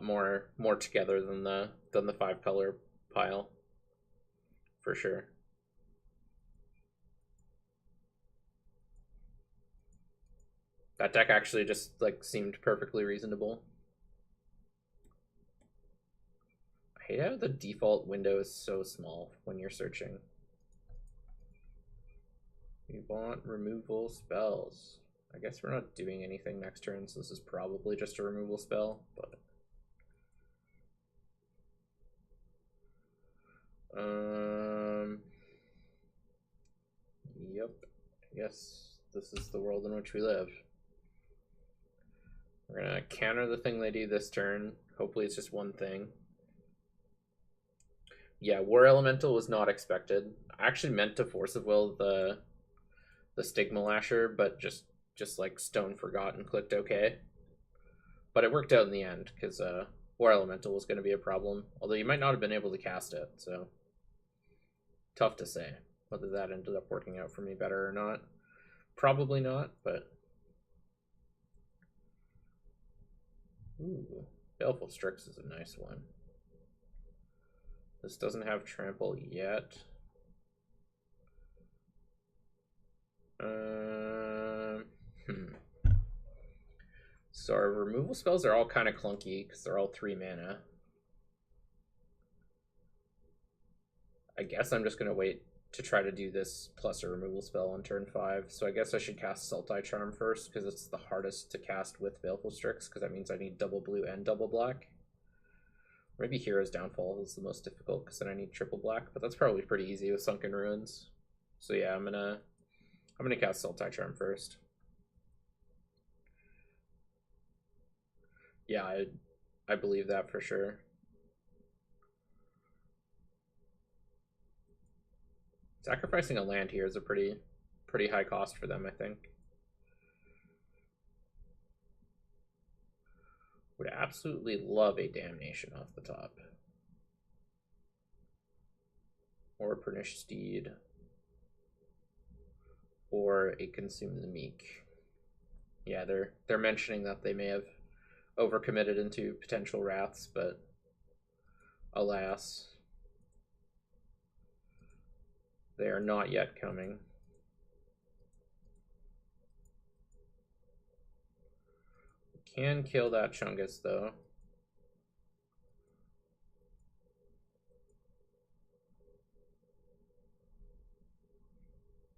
more together than the 5-color pile. For sure. That deck actually just like seemed perfectly reasonable. hate how the default window is so small when you're searching. We want removal spells. I guess we're not doing anything next turn, so this is probably just a removal spell, but yep. I guess this is the world in which we live. We're gonna counter the thing they do this turn. Hopefully it's just one thing. Yeah, War Elemental was not expected. I actually meant to Force of Will the Stigma Lasher, but just like Stone forgot and clicked OK. But it worked out in the end, because War Elemental was going to be a problem. Although you might not have been able to cast it, so tough to say whether that ended up working out for me better or not. Probably not, but... Ooh, Baleful Strix is a nice one. This doesn't have trample yet. So our removal spells are all kind of clunky because they're all 3 mana. I guess I'm just going to wait to try to do this plus a removal spell on turn 5. So I guess I should cast Sultai Charm first because it's the hardest to cast with Baleful Strix, because that means I need double blue and double black. Maybe Hero's Downfall is the most difficult because then I need triple black, but that's probably pretty easy with Sunken Ruins. So yeah, I'm gonna cast Sultai Charm first. Yeah, I believe that for sure. Sacrificing a land here is a pretty high cost for them, I think. Would absolutely love a Damnation off the top. Or a Pernicious Deed. Or a Consume the Meek. Yeah, they're mentioning that they may have overcommitted into potential wraths, but alas, they are not yet coming. We can kill that Chungus though.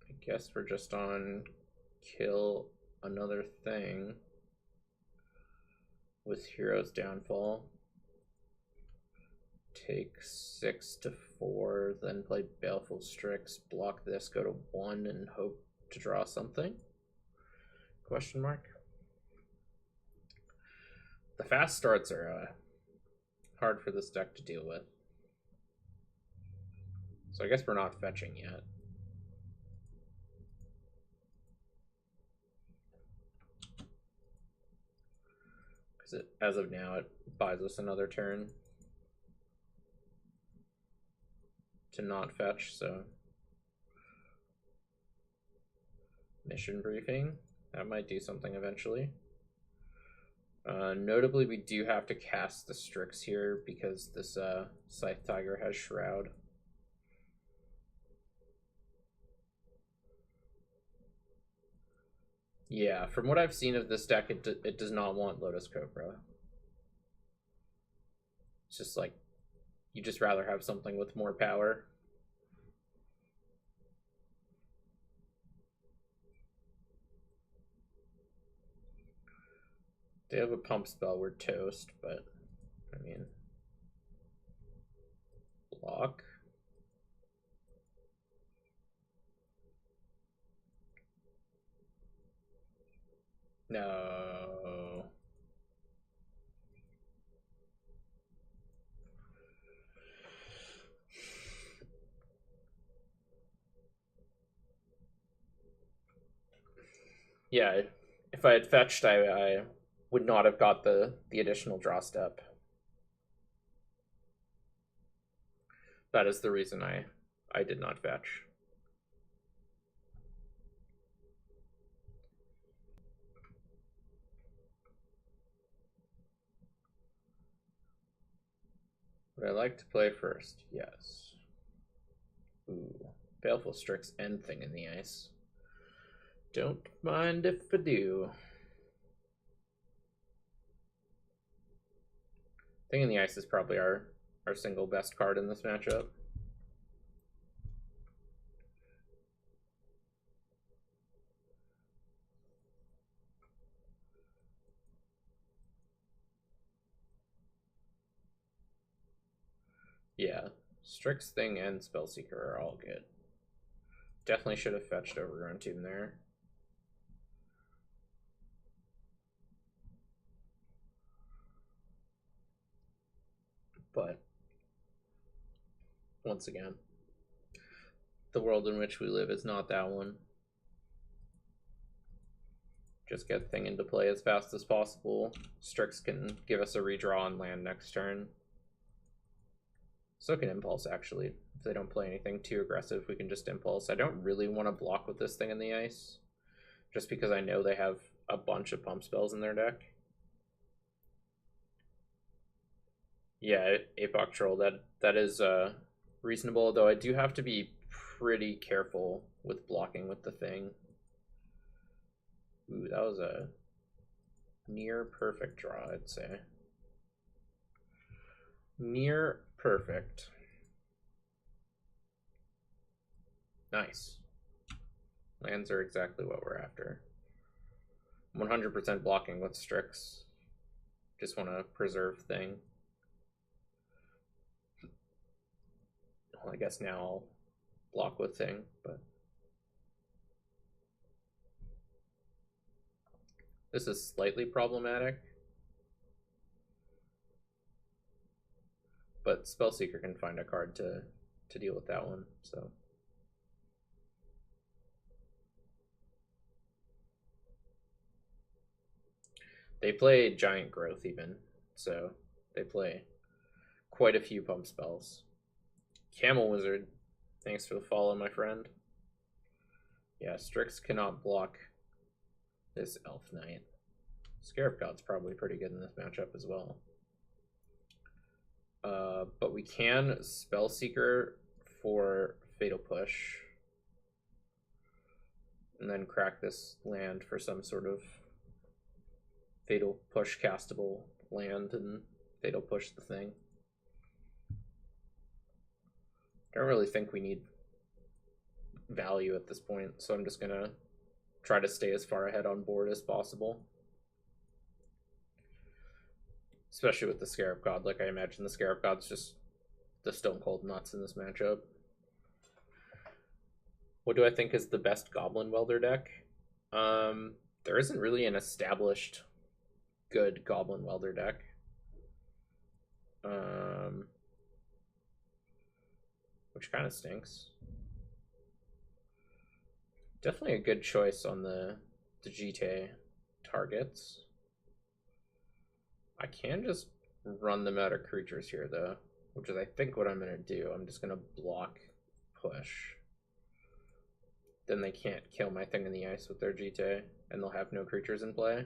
I guess we're just on kill another thing with Hero's Downfall. Take 6 to 4, then play Baleful Strix, block this, go to 1, and hope to draw something? Question mark. The fast starts are hard for this deck to deal with. So I guess we're not fetching yet. Because as of now, it buys us another turn to not fetch, so... Mission Briefing. That might do something eventually. Notably, we do have to cast the Strix here because this Scythe Tiger has Shroud. Yeah, from what I've seen of this deck, it does not want Lotus Cobra. It's just like, you just rather have something with more power. They have a pump spell, we're toast, but I mean, block. No. Yeah, if I had fetched, I would not have got the additional draw step. That is the reason I did not fetch. Would I like to play first? Yes. Ooh, Baleful Strix and Thing in the Ice. Don't mind if I do. Thing in the Ice is probably our our single best card in this matchup. Yeah, Strix Thing and Spellseeker are all good. Definitely should have fetched Overgrown Tomb there. But once again, the world in which we live is not that one. Just get Thing into play as fast as possible. Strix can give us a redraw on land next turn. So can Impulse, actually. If they don't play anything too aggressive, we can just Impulse. I don't really want to block with this thing in the ice, just because I know they have a bunch of pump spells in their deck. Yeah, Apoc Troll, that is reasonable, though I do have to be pretty careful with blocking with the thing. Ooh, that was a near perfect draw, I'd say. Near perfect. Nice. Lands are exactly what we're after. 100% blocking with Strix. Just want to preserve Thing. Well, I guess now I'll block with Thing, but this is slightly problematic. But Spellseeker can find a card to deal with that one, so. They play Giant Growth even, so they play quite a few pump spells. Camel Wizard, thanks for the follow, my friend. Yeah, Strix cannot block this Elf Knight. Scarab God's probably pretty good in this matchup as well. But we can Spellseeker for Fatal Push. And then crack this land for some sort of Fatal Push castable land and Fatal Push the thing. I don't really think we need value at this point, so I'm just gonna try to stay as far ahead on board as possible. Especially with the Scarab God. Like, I imagine the Scarab God's just the stone cold nuts in this matchup. What do I think is the best Goblin Welder deck? There isn't really an established good Goblin Welder deck. Which kind of stinks. Definitely a good choice on the GT targets. I can just run them out of creatures here, though, which is, I think, what I'm going to do. I'm just going to block push. Then they can't kill my thing in the ice with their GT, and they'll have no creatures in play.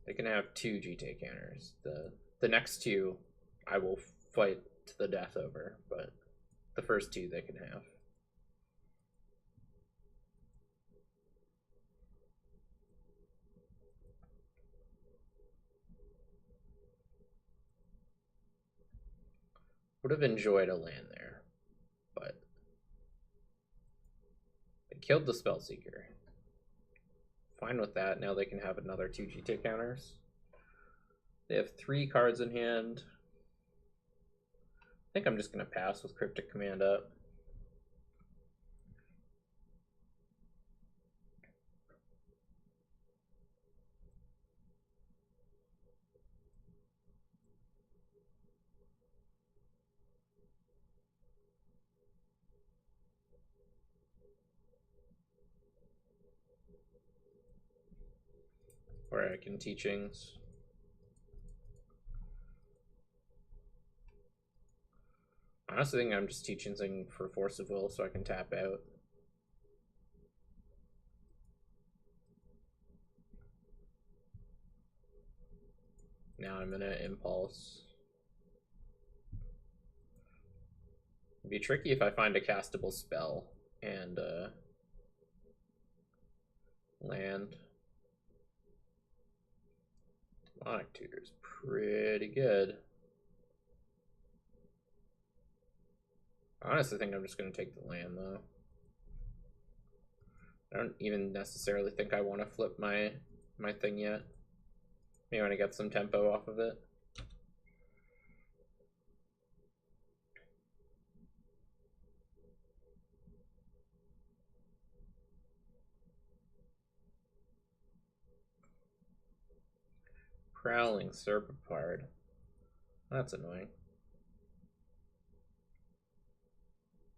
They can have 2 GT counters. The next 2 I will fight to the death over, but the first 2 they can have. Would have enjoyed a land there, but they killed the Spellseeker. Fine with that. Now they can have another 2 GT counters. They have 3 cards in hand. I think I'm just going to pass with Cryptic Command up. Or I can Teachings. Honestly, I think I'm just Teaching for Force of Will so I can tap out. Now I'm gonna Impulse. It'd be tricky if I find a castable spell and Land. Demonic Tutor's pretty good. I honestly think I'm just going to take the land, though. I don't even necessarily think I want to flip my thing yet. Maybe want to get some tempo off of it. Prowling Serpapard. That's annoying.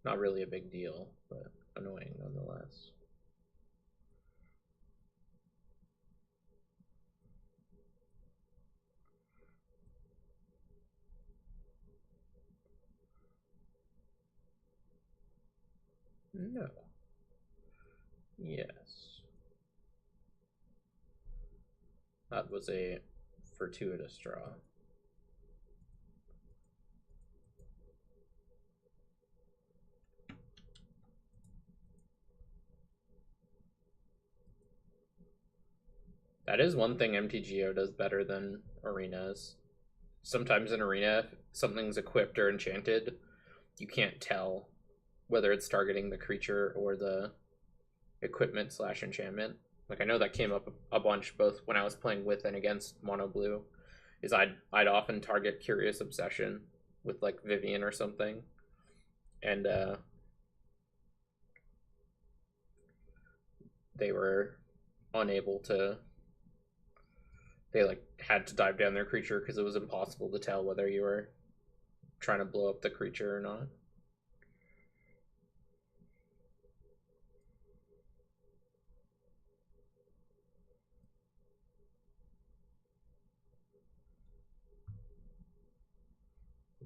Not really a big deal, but annoying nonetheless. No. Yes. That was a fortuitous draw. That is one thing MTGO does better than Arenas. Sometimes in Arena, if something's equipped or enchanted, you can't tell whether it's targeting the creature or the equipment / enchantment. Like, I know that came up a bunch both when I was playing with and against Mono Blue, is I'd often target Curious Obsession with like Vivian or something, and they were unable to, they like had to dive down their creature because it was impossible to tell whether you were trying to blow up the creature or not.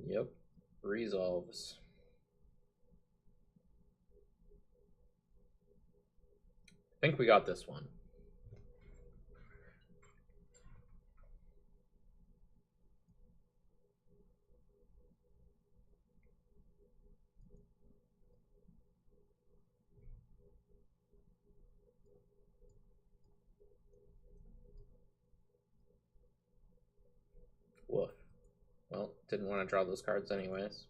Yep. Resolves. I think we got this one. Woof. Well, didn't want to draw those cards anyways.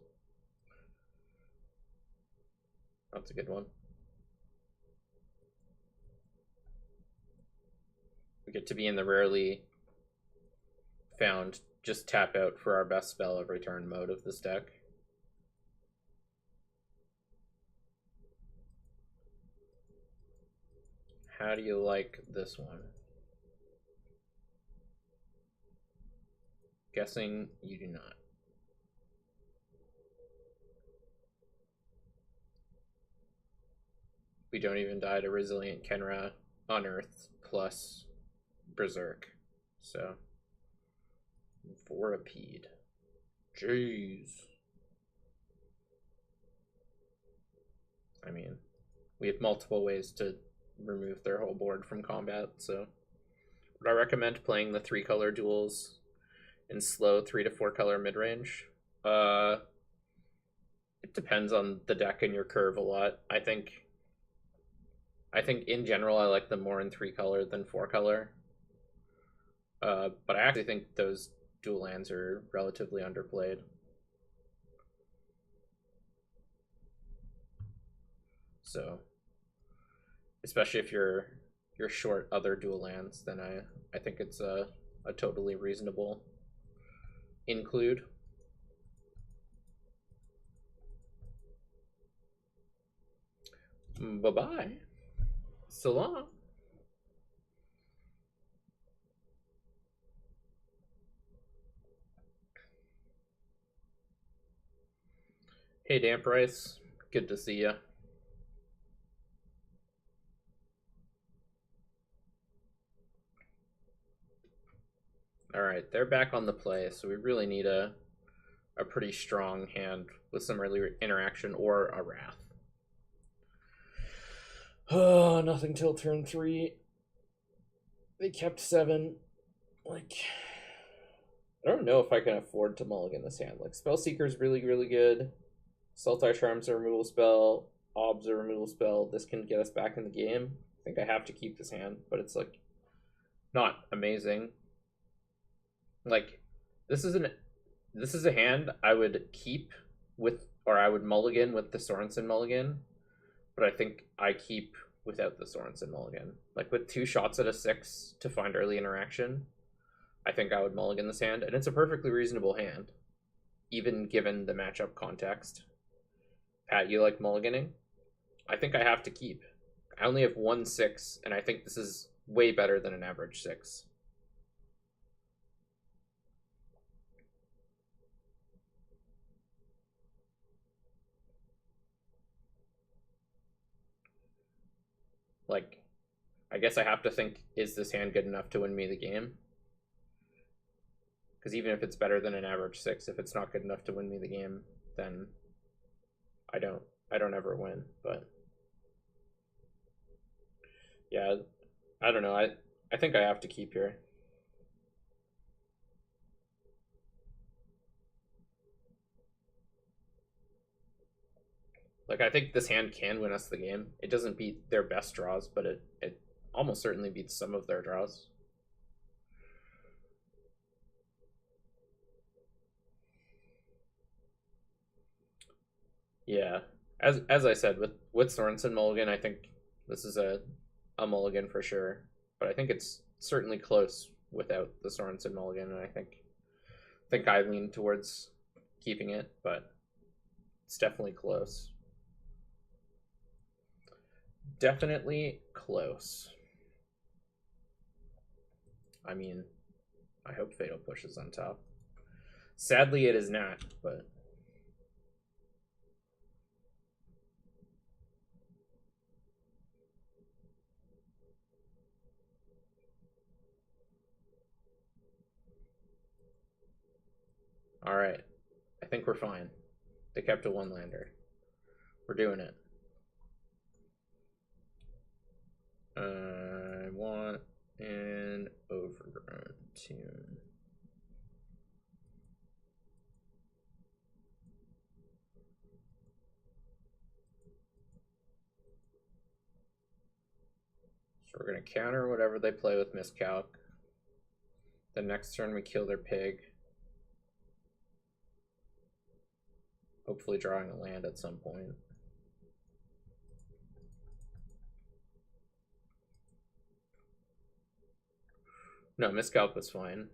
That's a good one. We get to be in the rarely found just tap out for our best spell every turn mode of this deck. How do you like this one? Guessing you do not. We don't even die to Resilient Kenra Unearthed plus Berserk. So, Vorapede. Jeez. I mean, we have multiple ways to remove their whole board from combat, so would I recommend playing the 3-color duels in slow 3 to 4 color mid-range? It depends on the deck and your curve a lot. I think in general I like them more in 3-color than 4-color. But I actually think those dual lands are relatively underplayed. So, especially if you're short other dual lands, then I think it's a totally reasonable include. Bye-bye. So long. Hey, Damp Rice. Good to see you. Alright, they're back on the play, so we really need a pretty strong hand with some early interaction or a Wrath. Oh, nothing till turn 3. They kept 7. Like, I don't know if I can afford to mulligan this hand. Like, Spellseeker's really, really good. Sultai Charm's a removal spell. Ob's a removal spell. This can get us back in the game. think I have to keep this hand, but it's like not amazing. Like this is a hand I would keep with, or I would mulligan with the Sorensen mulligan, but I think I keep without the Sorensen mulligan. Like with 2 shots at a 6 to find early interaction, I think I would mulligan this hand, and it's a perfectly reasonable hand, even given the matchup context. Pat, you like mulliganing? I think I have to keep. I only have 1 6, and I think this is way better than an average 6. Like, I guess I have to think, is this hand good enough to win me the game? Because even if it's better than an average 6, if it's not good enough to win me the game, then I don't ever win. But yeah, I don't know. I think I have to keep here. Like, I think this hand can win us the game. It doesn't beat their best draws, but it almost certainly beats some of their draws. Yeah. As I said, with Sorensen mulligan, I think this is a mulligan for sure. But I think it's certainly close without the Sorensen mulligan, and I think I lean towards keeping it, but it's definitely close. Definitely close. I mean, I hope Fatal Push is on top. Sadly, it is not, but all right. I think we're fine. They kept a 1-lander. We're doing it. I want an overgrown tune. So we're going to counter whatever they play with Miscalc. The next turn we kill their pig. Hopefully drawing a land at some point. No, Miscalc was fine.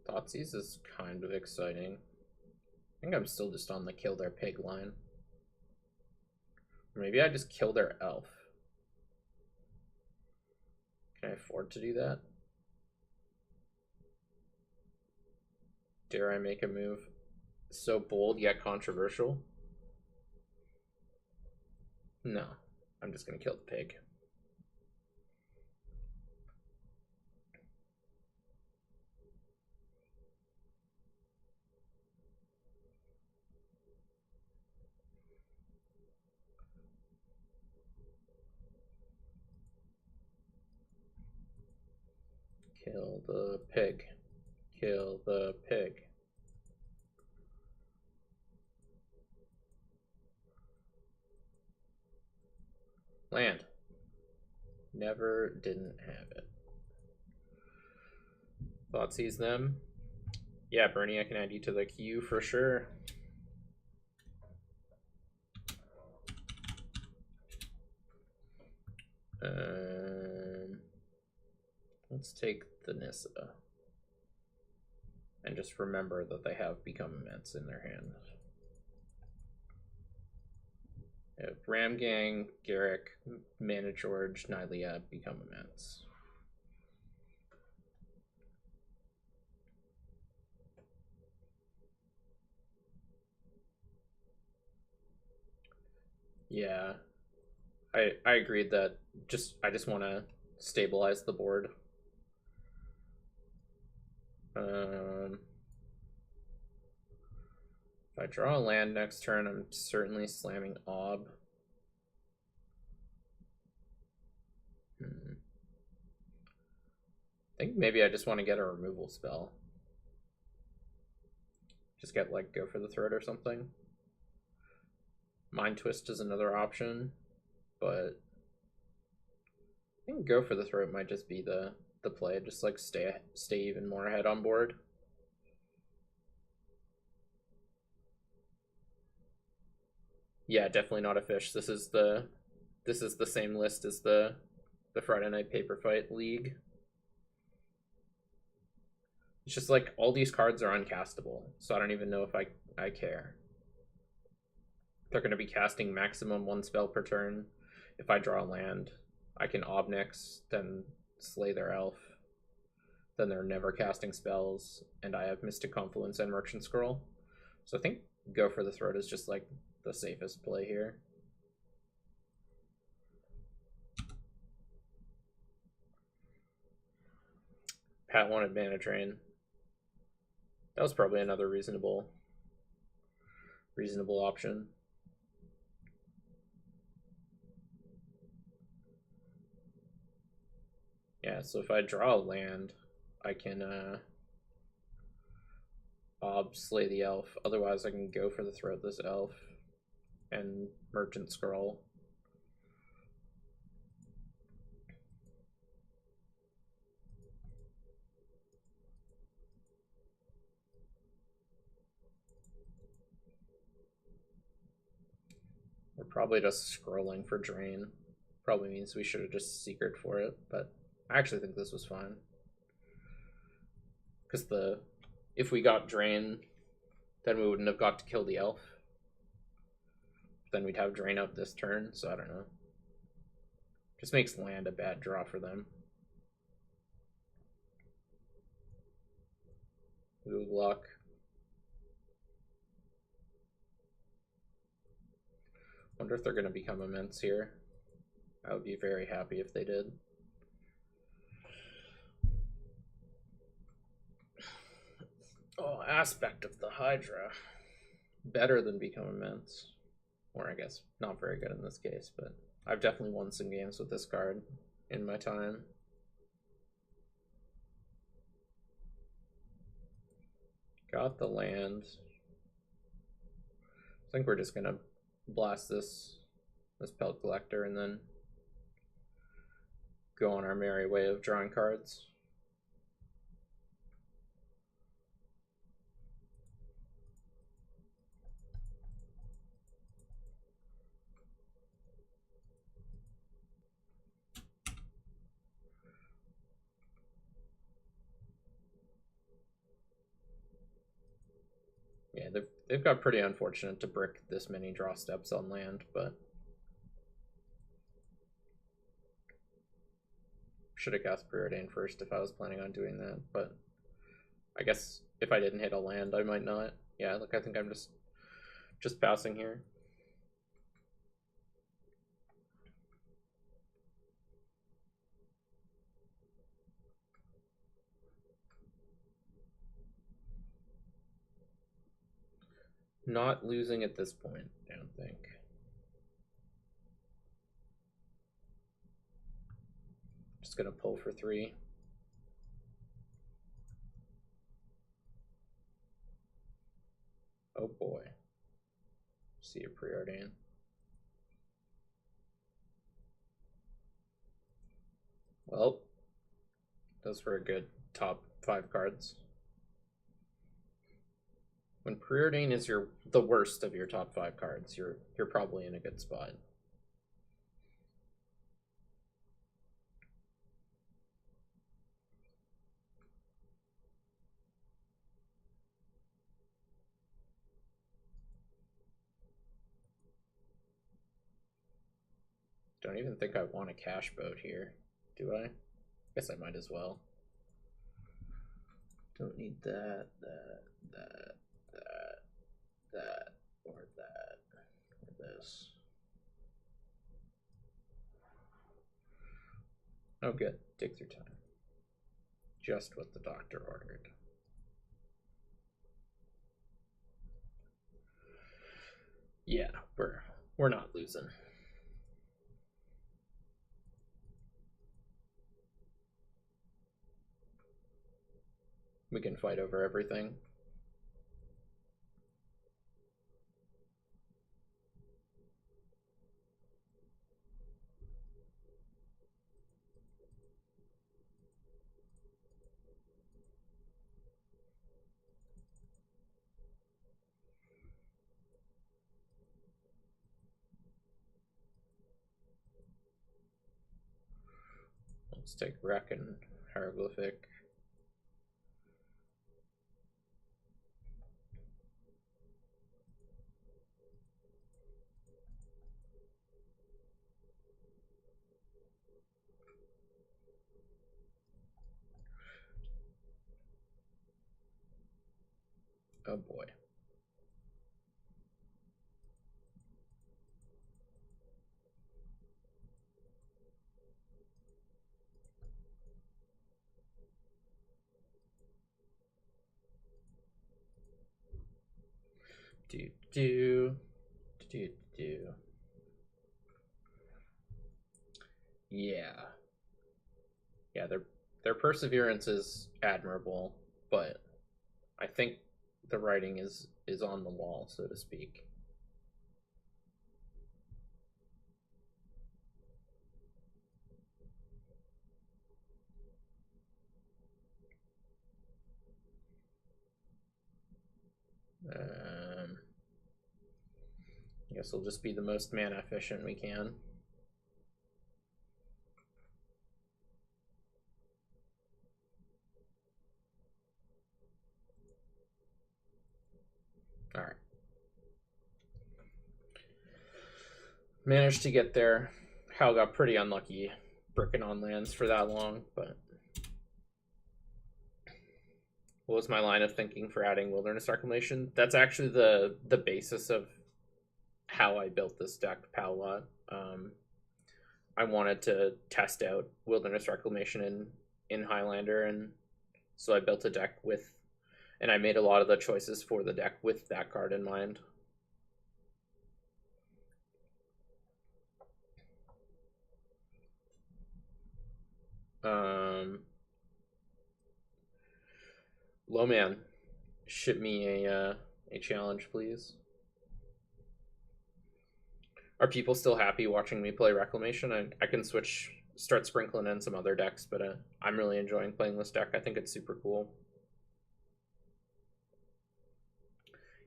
Thoughtseize is kind of exciting. I think I'm still just on the kill their pig line. Or maybe I just kill their elf. Can I afford to do that? Dare I make a move so bold yet controversial? No, I'm just gonna kill the pig. Kill the pig. Kill the pig. Land. Never didn't have it. Thoughtseize them. Yeah, Bernie, I can add you to the queue for sure. Let's take the Nissa. And just remember that they have Become Immense in their hand. They have Ram Gang, Garrick, Mana George, Nylea, Become Immense. Yeah. I agreed that I just want to stabilize the board. If I draw a land next turn, I'm certainly slamming Ob. I think maybe I just want to get a removal spell. Just get like Go for the Throat or something. Mind Twist is another option, but I think Go for the Throat might just be the play. Just like stay even more ahead on board. Yeah, definitely not a fish. This is the same list as the Friday Night Paper Fight League. It's just like all these cards are uncastable, so I don't even know if I care. They're going to be casting maximum 1 spell per turn. If I draw a land, I can Obnix, then slay their elf. Then they're never casting spells, and I have Mystic Confluence and Merchant Scroll. So I think Go for the Throat is just like the safest play here. Pat wanted Mana Drain. That was probably another reasonable option. Yeah, so if I draw a land, I can slay the elf. Otherwise, I can Go for the Throat this elf and Merchant Scroll. We're probably just scrolling for Drain. Probably means we should have just Secret for it, but I actually think this was fine. Because if we got Drain, then we wouldn't have got to kill the elf. Then we'd have Drain out this turn, so I don't know. Just makes land a bad draw for them. Ooh, luck. Wonder if they're going to become immense here. I would be very happy if they did. Oh, Aspect of the Hydra. Better than become immense. Or I guess not very good in this case, but I've definitely won some games with this card in my time. Got the land. I think we're just gonna blast this Pelt Collector and then go on our merry way of drawing cards. Yeah, they've got pretty unfortunate to brick this many draw steps on land, but should have cast Preordain first if I was planning on doing that, but I guess if I didn't hit a land, I might not. Yeah, look, I think I'm just passing here. Not losing at this point, I don't think. Just gonna pull for 3. Oh boy. See a Preordain. Well, those were a good top 5 cards. When Preordain is the worst of your top 5 cards, you're probably in a good spot. Don't even think I want a cash boat here, do I? Guess I might as well. Don't need that, or this. Oh, good. Take your time. Just what the doctor ordered. Yeah, we're not losing. We can fight over everything. Let's take Wreck and Hieroglyphic. Oh boy. Do. Yeah. Yeah, their perseverance is admirable, but I think the writing is on the wall, so to speak. I guess we'll just be the most mana efficient we can. Alright. Managed to get there. Hal got pretty unlucky bricking on lands for that long, but what was my line of thinking for adding Wilderness Reclamation? That's actually the basis of how I built this deck, Palwa. I wanted to test out Wilderness Reclamation in Highlander, and so I built a deck with, and I made a lot of the choices for the deck with that card in mind. Lowman, ship me a challenge, please. Are people still happy watching me play Reclamation? I can start sprinkling in some other decks, but I'm really enjoying playing this deck. I think it's super cool.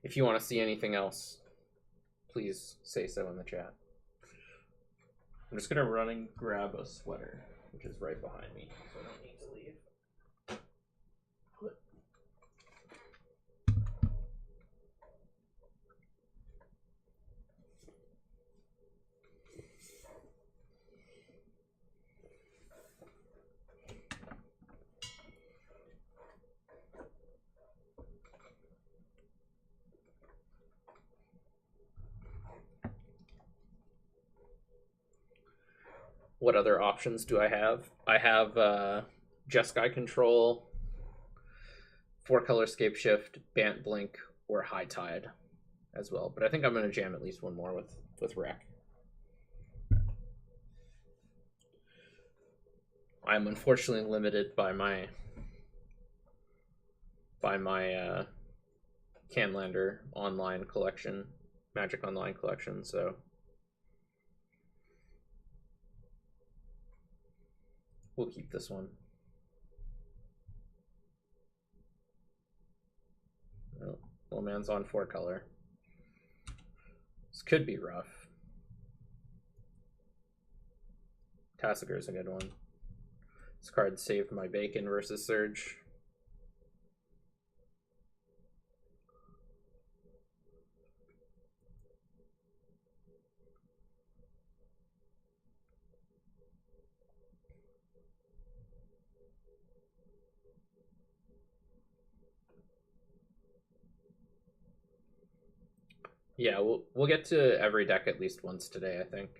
If you want to see anything else, please say so in the chat. I'm just going to run and grab a sweater, which is right behind me, so I don't need to leave. What other options do I have? I have Jeskai Control, 4-color Scape Shift, Bant Blink, or High Tide as well. But I think I'm going to jam at least one more with Wreck. I'm unfortunately limited by my CanLander online collection, Magic Online collection, so we'll keep this one. Oh, well, man's on 4-color. This could be rough. Tassiger's a good one. This card saved my bacon versus Surge. Yeah, we'll get to every deck at least once today, I think.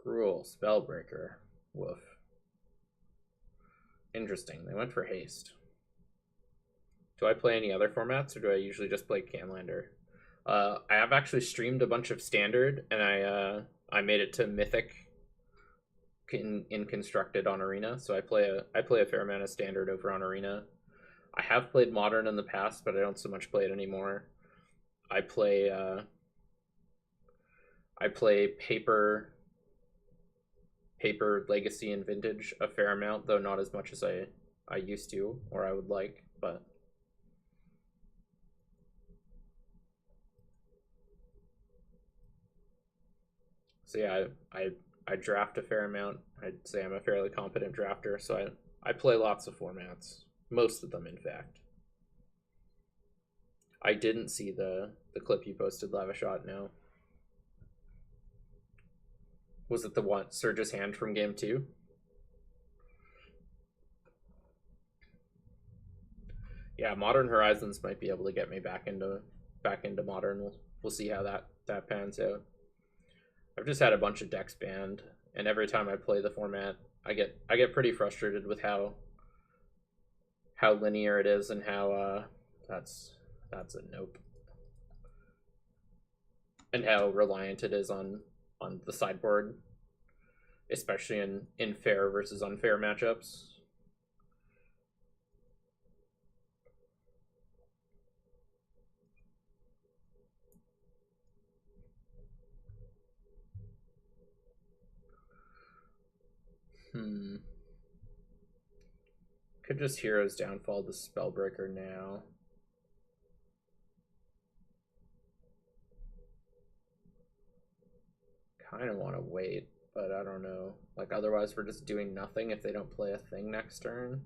Gruul, Spellbreaker, woof. Interesting, they went for haste. Do I play any other formats, or do I usually just play CanLander? I have actually streamed a bunch of Standard, and I made it to Mythic in Constructed on Arena, so I play a fair amount of Standard over on Arena. I have played Modern in the past, but I don't so much play it anymore. I play paper Legacy and Vintage a fair amount, though not as much as I used to or I would like, but so yeah, I draft a fair amount. I'd say I'm a fairly competent drafter, so I play lots of formats, most of them in fact. I didn't see the clip you posted, Lava Shot. No, was it the one Surge's hand from game 2? Yeah, Modern Horizons might be able to get me back into Modern. We'll see how that pans out. I've just had a bunch of decks banned, and every time I play the format, I get pretty frustrated with how linear it is and how that's a nope, and how reliant it is on the sideboard, especially in fair versus unfair matchups. Could just Hero's Downfall the Spellbreaker now. Kind of want to wait, but I don't know. Like, otherwise we're just doing nothing if they don't play a thing next turn.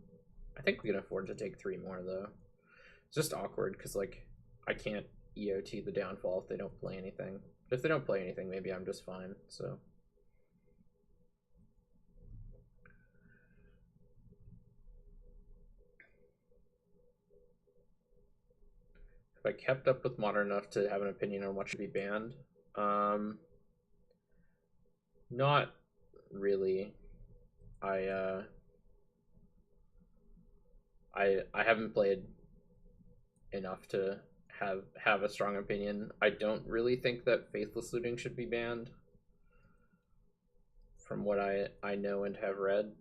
I think we can afford to take 3 more, though. It's just awkward, because, like, I can't EOT the Downfall if they don't play anything. But if they don't play anything, maybe I'm just fine, so... If I kept up with Modern enough to have an opinion on what should be banned, not really. I haven't played enough to have a strong opinion. I don't really think that Faithless Looting should be banned, from what I know and have read.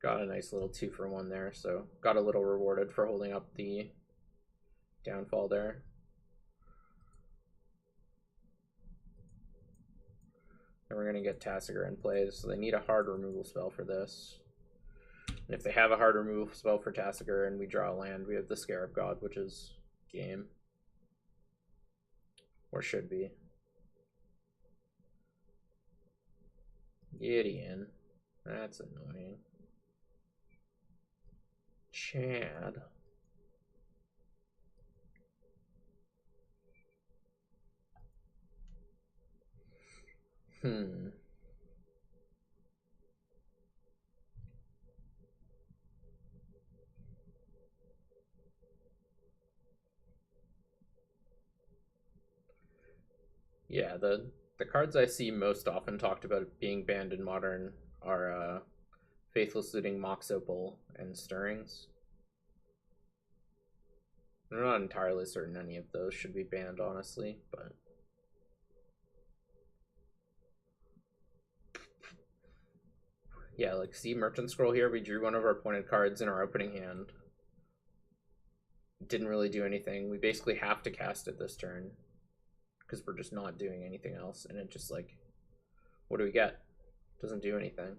Got a nice little 2-for-1 there, so got a little rewarded for holding up the Downfall there. And we're going to get Tasigur in play, so they need a hard removal spell for this. And if they have a hard removal spell for Tasigur and we draw a land, we have the Scarab God, which is game. Or should be. Gideon. That's annoying. Chad. Yeah, the cards I see most often talked about being banned in Modern are Faithless Looting, Mox Opal, and Stirrings. I'm not entirely certain any of those should be banned, honestly, but... Yeah, like, see Merchant Scroll here, we drew one of our pointed cards in our opening hand. Didn't really do anything. We basically have to cast it this turn, because we're just not doing anything else, and it just, like, what do we get? Doesn't do anything.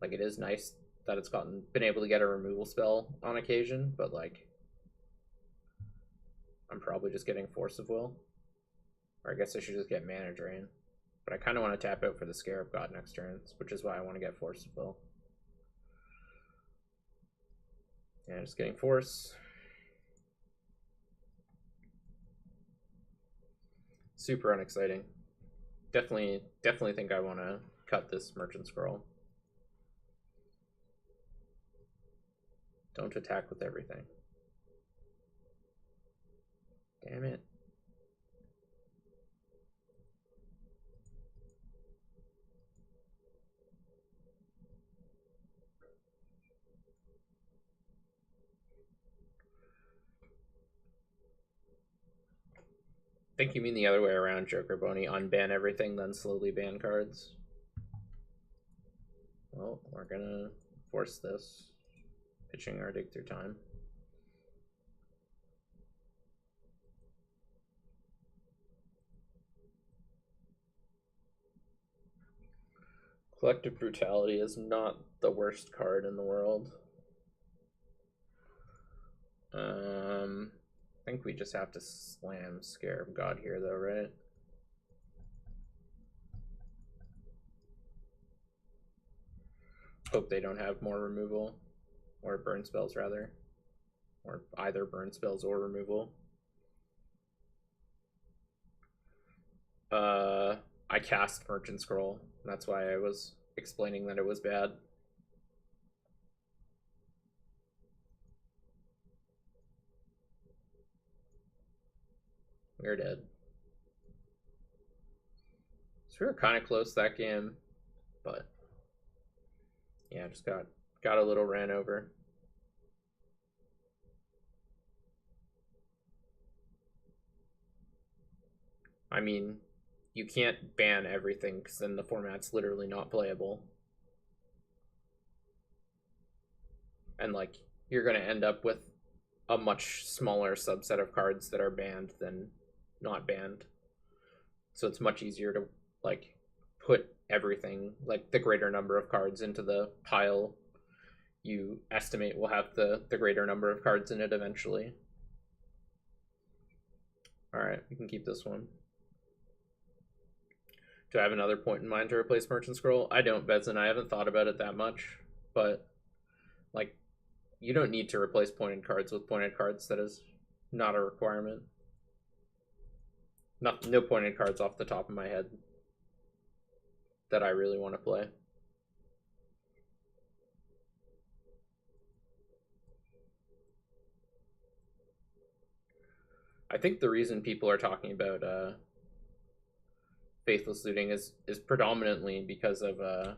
Like, it is nice that it's been able to get a removal spell on occasion, but, like, I'm probably just getting Force of Will. Or I guess I should just get Mana Drain. But I kind of want to tap out for the Scarab God next turn, which is why I want to get Force of Will. Yeah, just getting Force. Super unexciting. Definitely think I want to cut this Merchant Scroll. Don't attack with everything. Damn it. think you mean the other way around, Joker Boney. Unban everything, then slowly ban cards. Well, we're gonna force this. Pitching our dig through time. Collective Brutality is not the worst card in the world. I think we just have to slam Scarab God here, though, right? Hope they don't have more removal. Or burn spells, rather. Or either burn spells or removal. I cast Merchant Scroll. That's why I was explaining that it was bad. We're dead. So we were kind of close that game, but yeah, just got a little ran over. I mean, you can't ban everything because then the format's literally not playable. And like, you're gonna end up with a much smaller subset of cards that are banned than not banned. So it's much easier to like put everything, like the greater number of cards, into the pile you estimate will have the greater number of cards in it eventually. Alright, we can keep this one. Do I have another point in mind to replace Merchant Scroll? I don't, Bezin. I haven't thought about it that much, but like, you don't need to replace pointed cards with pointed cards. That is not a requirement. No pointed cards off the top of my head that I really want to play. I think the reason people are talking about Faithless Looting is predominantly because of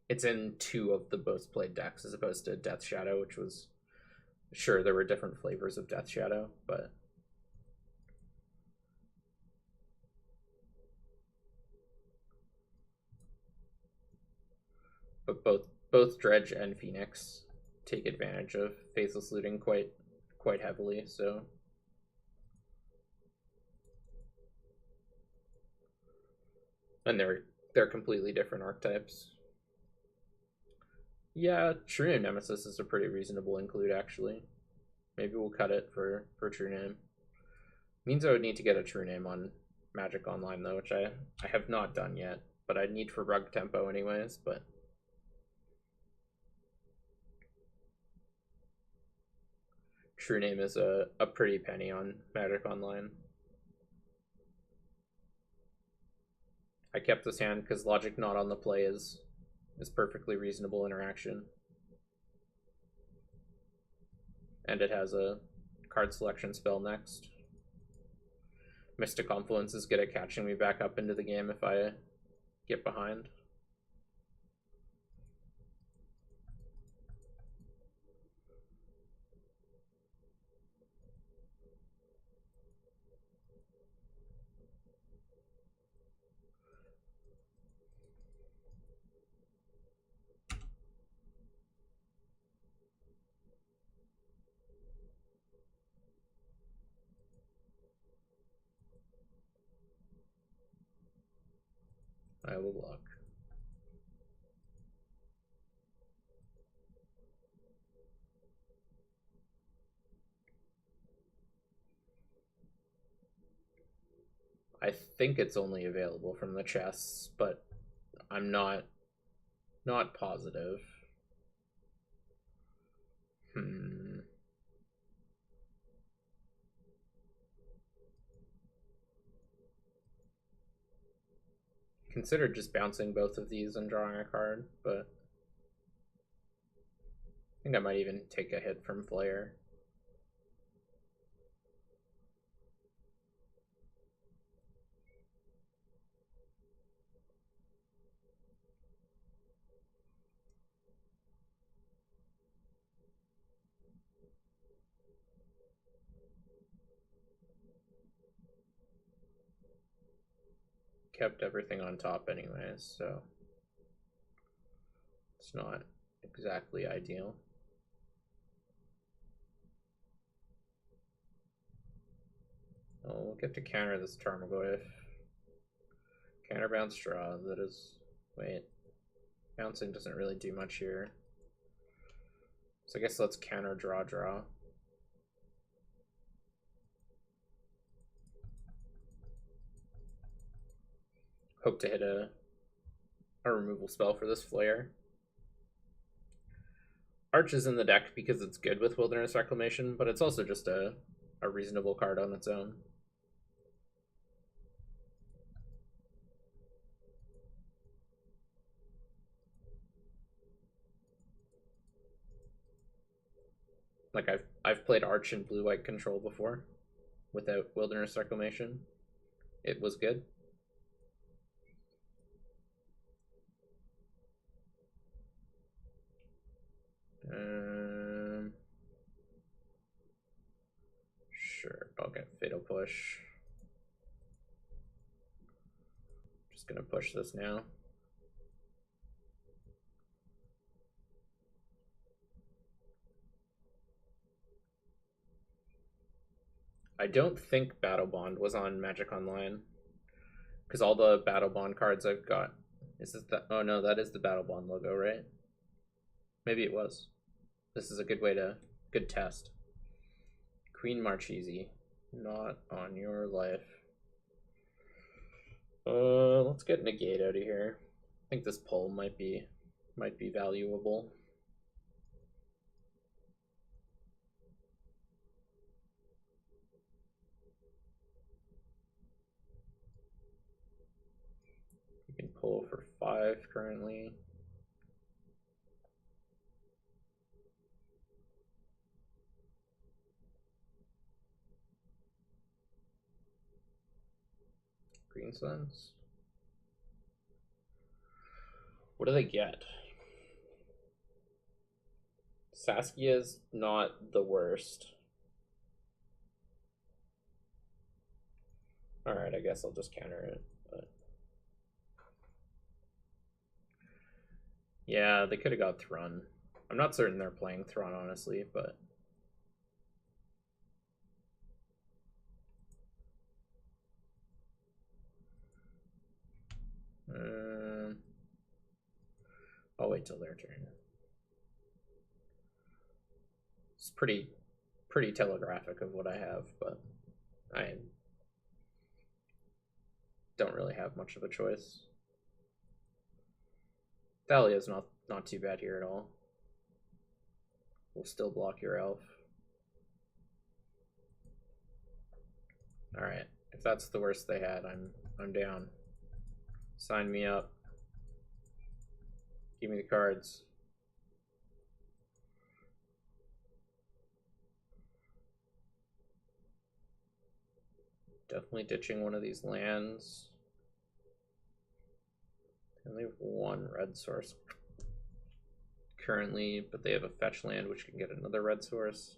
it's in 2 of the most played decks as opposed to Death Shadow, which was, sure, there were different flavors of Death Shadow, but both Dredge and Phoenix take advantage of Faithless Looting quite heavily, so and they're completely different archetypes. Yeah, True Name Nemesis is a pretty reasonable include, actually. Maybe we'll cut it for True Name. Means I would need to get a True Name on Magic Online, though, which I have not done yet, but I'd need for Rug Tempo anyways, but True Name is a pretty penny on Magic Online. I kept this hand because Logic not on the play is perfectly reasonable interaction. And it has a card selection spell next. Mystic Confluence is good at catching me back up into the game if I get behind. I will block. I think it's only available from the chests, but I'm not positive. Consider just bouncing both of these and drawing a card, but I think I might even take a hit from Flare. kept everything on top anyways, so it's not exactly ideal. Oh, we'll get to counter this Tarmogoyf. Counterbounce draw, that is... Wait. Bouncing doesn't really do much here. So I guess let's counter draw. Hope to hit a removal spell for this flare. Arch is in the deck because it's good with Wilderness Reclamation, but it's also just a reasonable card on its own. Like I've played Arch in blue-white control before without Wilderness Reclamation. It was good. Sure, I'll get Fatal Push. Just gonna push this now. I don't think Battle Bond was on Magic Online, because all the Battle Bond cards I've got. Is this the? Oh no, that is the Battle Bond logo, right? Maybe it was. This is a good way to good test. Queen Marchese, not on your life. Let's get Negate out of here. I think this pull might be valuable. You can pull for 5 currently. Green Suns. What do they get? Saskia's not the worst. Alright, I guess I'll just counter it. But... yeah, they could have got Thrun. I'm not certain they're playing Thrun, honestly, but... I'll wait till their turn. It's pretty telegraphic of what I have, but I don't really have much of a choice. Thalia's not too bad here at all. We'll still block your elf. Alright, if that's the worst they had, I'm down. Sign me up. Give me the cards. Definitely ditching one of these lands. And they have 1 red source currently, but they have a fetch land which can get another red source.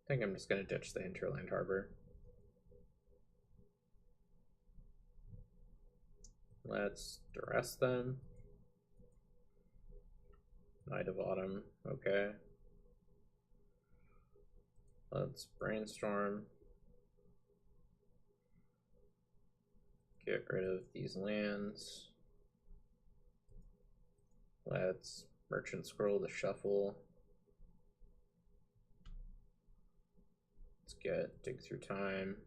I think I'm just going to ditch the Hinterland Harbor. Let's duress them. Night of Autumn, okay. Let's brainstorm. Get rid of these lands. Let's Merchant Scroll the shuffle. Let's get Dig Through Time.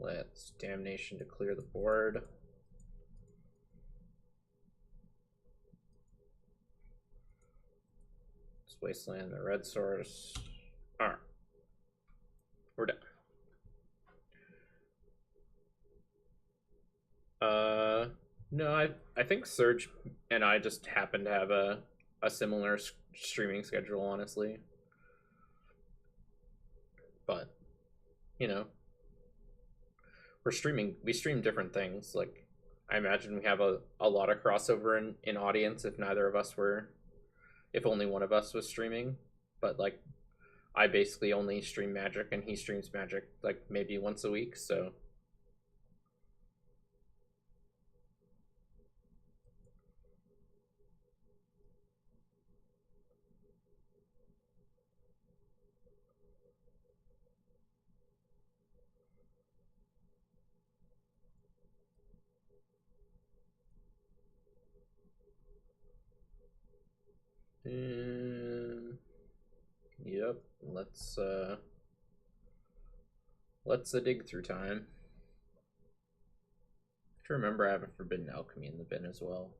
Let's Damnation to clear the board. Let's Wasteland the red source. Alright. We're done. No, I think Surge and I just happen to have a similar streaming schedule, honestly. But, you know, we stream different things. Like, I imagine we have a lot of crossover in audience if neither of us were, if only one of us was streaming. But, like, I basically only stream Magic, and he streams Magic like maybe once a week, so. Yep, let's dig through time. I have to remember I have a Forbidden Alchemy in the bin as well.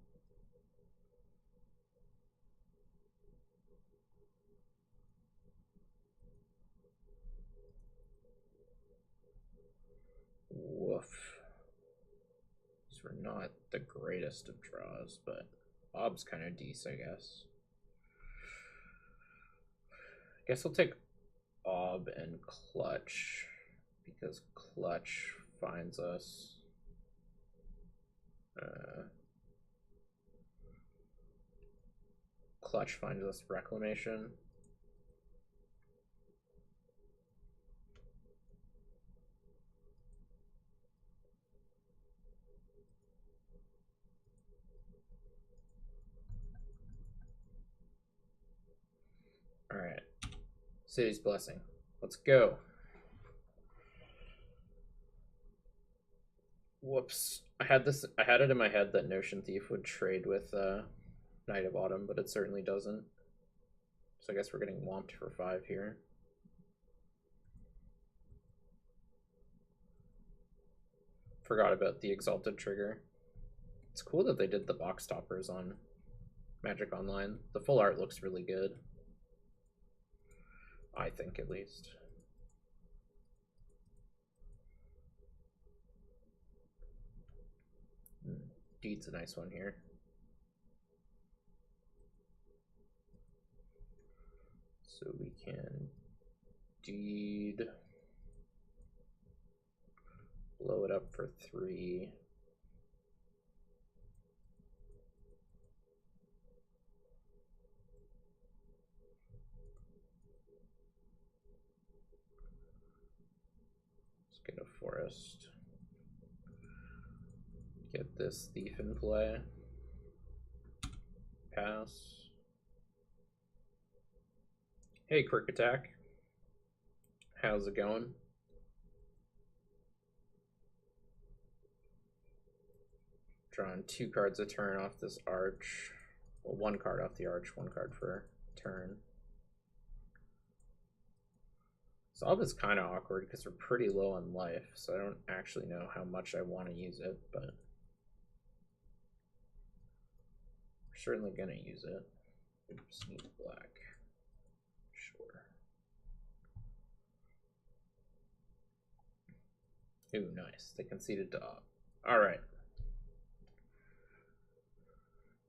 Woof. These were not the greatest of draws, but Ob's kind of decent, I guess. I guess I'll take Ob and Clutch, because Clutch finds us. Clutch finds us Reclamation. Alright. City's Blessing. Let's go. Whoops. I had it in my head that Notion Thief would trade with Knight of Autumn, but it certainly doesn't. So I guess we're getting Whomped for 5 here. Forgot about the Exalted trigger. It's cool that they did the box toppers on Magic Online. The full art looks really good. I think, at least. Deed's a nice one here. So we can Deed, blow it up for 3. Let's get a forest. Get this thief in play. Pass. Hey, Quick Attack. How's it going? Drawing 2 cards a turn off this arch. Well, 1 card off the arch, 1 card for turn. Zob is kind of awkward because we're pretty low on life, so I don't actually know how much I want to use it, but we're certainly going to use it. Oops, need black. Sure. Ooh, nice. They conceded to Ob. All right.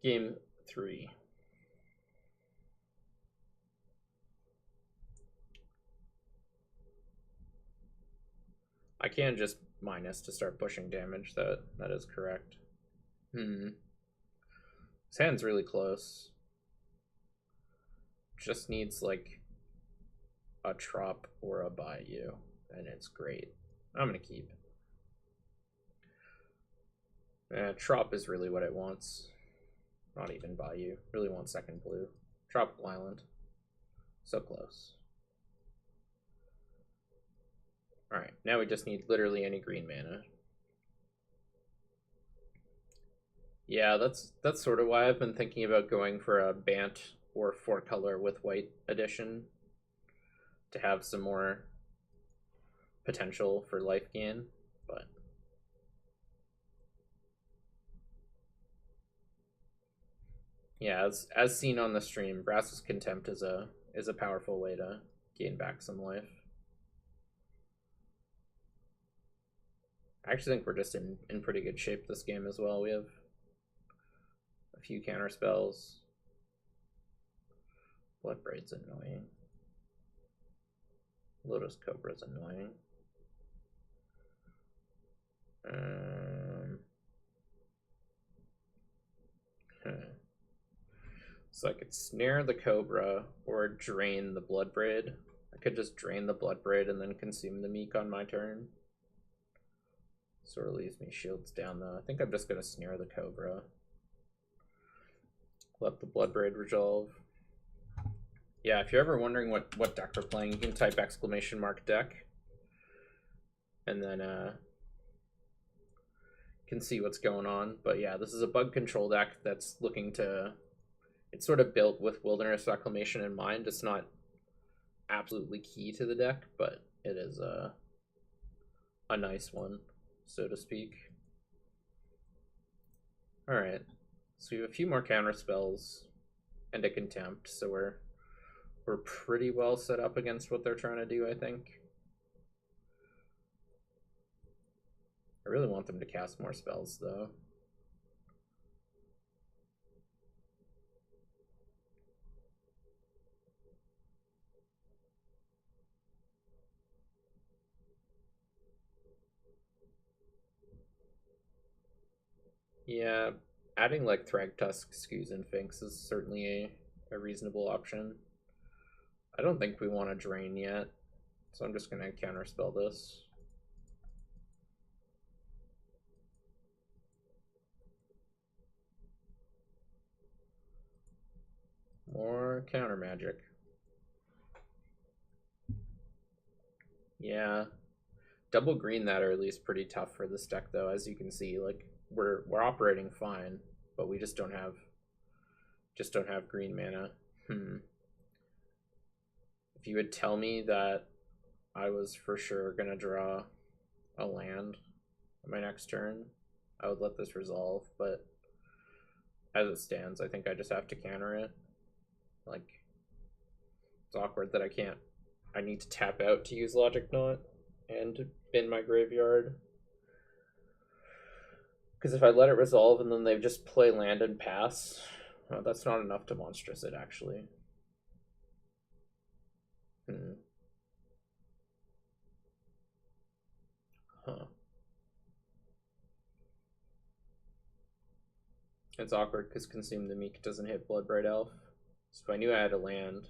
Game 3. I can just minus to start pushing damage. That is correct. His hand's really close. Just needs like a Trop or a Bayou, and it's great. I'm gonna keep. Trop is really what it wants. Not even Bayou. Really want second blue. Tropical Island. So close. Alright, now we just need literally any green mana. Yeah, that's sort of why I've been thinking about going for a Bant or 4-color with white edition to have some more potential for life gain, but yeah, as seen on the stream, Brass's Contempt is a powerful way to gain back some life. I actually think we're just in pretty good shape this game as well. We have a few counter spells. Bloodbraid's annoying. Lotus Cobra's annoying. So I could snare the Cobra or drain the Bloodbraid. I could just drain the Bloodbraid and then consume the Meek on my turn. Sort of leaves me shields down though. I think I'm just gonna snare the Cobra. Let the Bloodbraid resolve. Yeah, if you're ever wondering what deck we're playing, you can type !deck. And then can see what's going on. But yeah, this is a bug control deck that's looking to... It's sort of built with Wilderness Reclamation in mind. It's not absolutely key to the deck, but it is a nice one, so to speak. Alright, so we have a few more counter spells and a Contempt, so we're pretty well set up against what they're trying to do, I think. I really want them to cast more spells, though. Yeah, adding like Thragtusk, Skews, and Finks is certainly a reasonable option. I don't think we want to drain yet, so I'm just going to counterspell this. More counter magic. Yeah, double green that are at least pretty tough for this deck though. As you can see, like we're operating fine, but we just don't have green mana. If you would tell me that I was for sure gonna draw a land on my next turn, I would let this resolve, but as it stands, I think I just have to counter it. Like, it's awkward that I need to tap out to use Logic Knot and bin my graveyard. Because if I let it resolve and then they just play land and pass, well, that's not enough to monstrous it, actually. Huh. It's awkward because Consume the Meek doesn't hit Bloodbright Elf. So if I knew I had a land,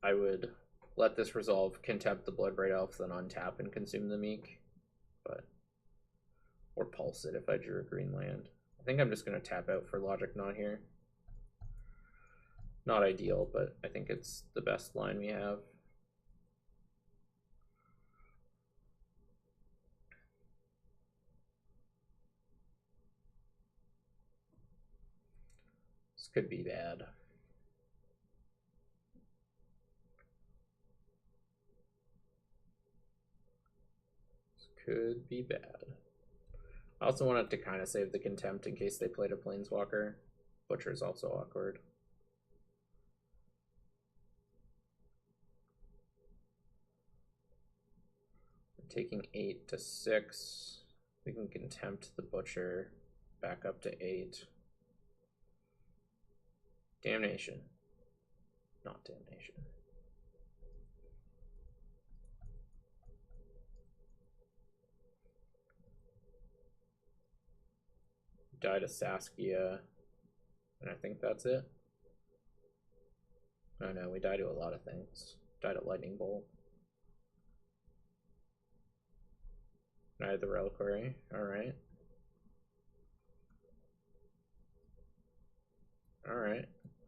I would let this resolve, Contempt the Bloodbright Elf, then untap and Consume the Meek. But or Pulse it if I drew a green land. I think I'm just going to tap out for Logic Knot here. Not ideal, but I think it's the best line we have. This could be bad. This could be bad. I also wanted to kind of save the Contempt in case they played a Planeswalker. Butcher is also awkward. Taking 8 to 6. We can Contempt the Butcher back up to 8. Damnation. Not Damnation. Die to Saskia, and I think that's it. Oh no, we die to a lot of things. Die to Lightning Bolt. Die to the Reliquary, alright. Alright,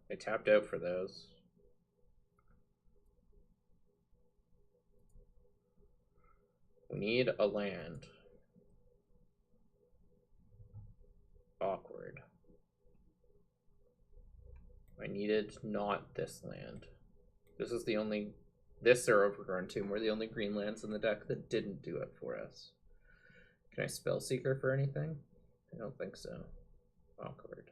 they tapped out for those. We need a land. Awkward. I needed not this land. This is the only... This or Overgrown Tomb were the only green lands in the deck that didn't do it for us. Can I Spell Seeker for anything? I don't think so. Awkward.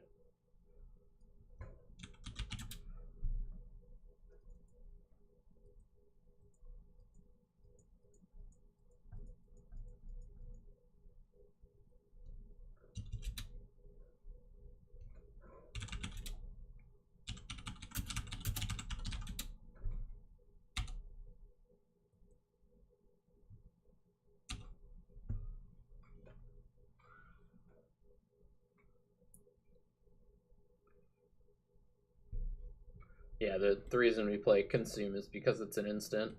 Yeah, the reason we play Consume is because it's an instant.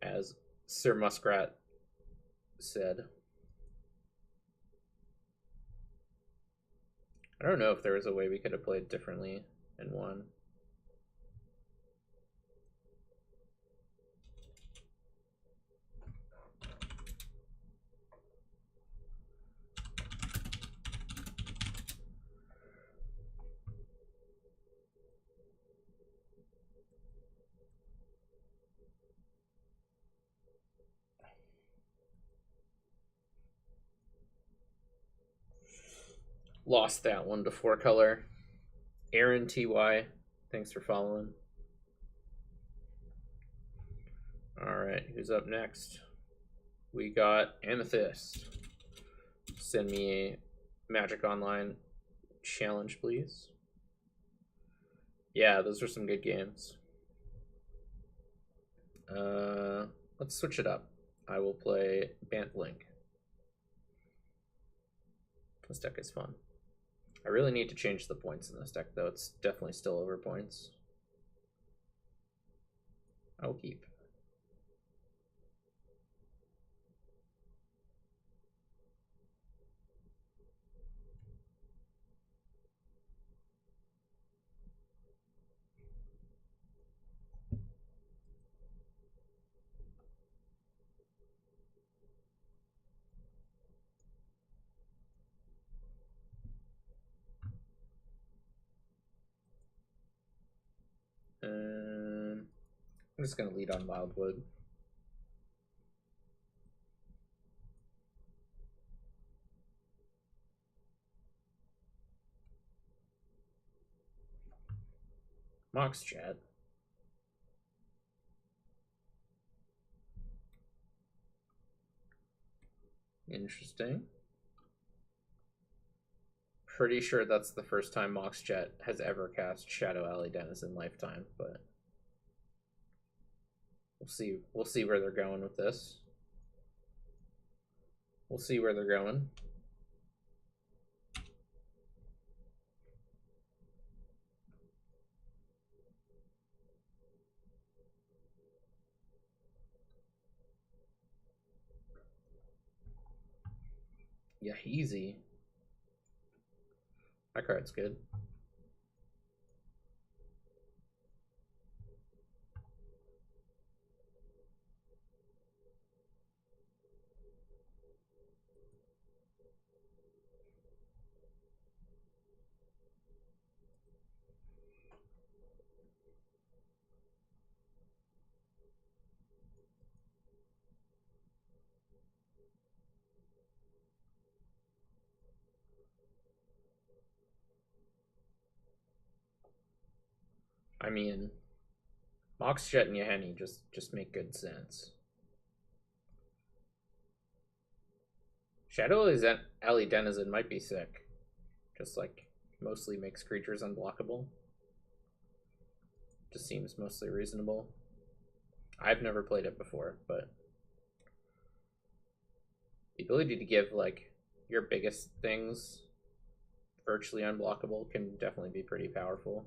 As Sir Muskrat said. I don't know if there was a way we could have played differently in one. Lost that one to 4-color. Aaron TY, thanks for following. Alright, who's up next? We got Amethyst. Send me a Magic Online challenge, please. Yeah, those are some good games. Let's switch it up. I will play Bant Link. This deck is fun. I really need to change the points in this deck, though. It's definitely still over points. I'll keep. I'm just going to lead on Wildwood. Mox Chat. Interesting. Pretty sure that's the first time Mox Chat has ever cast Shadow Alley Denizen Lifetime, but we'll see where they're going with this. We'll see where they're going. Yeah, easy. That card's good. I mean, Mox Jet and Yahenni just make good sense. Shadow Alley Denizen might be sick. Just like mostly makes creatures unblockable. Just seems mostly reasonable. I've never played it before, but the ability to give like your biggest things virtually unblockable can definitely be pretty powerful.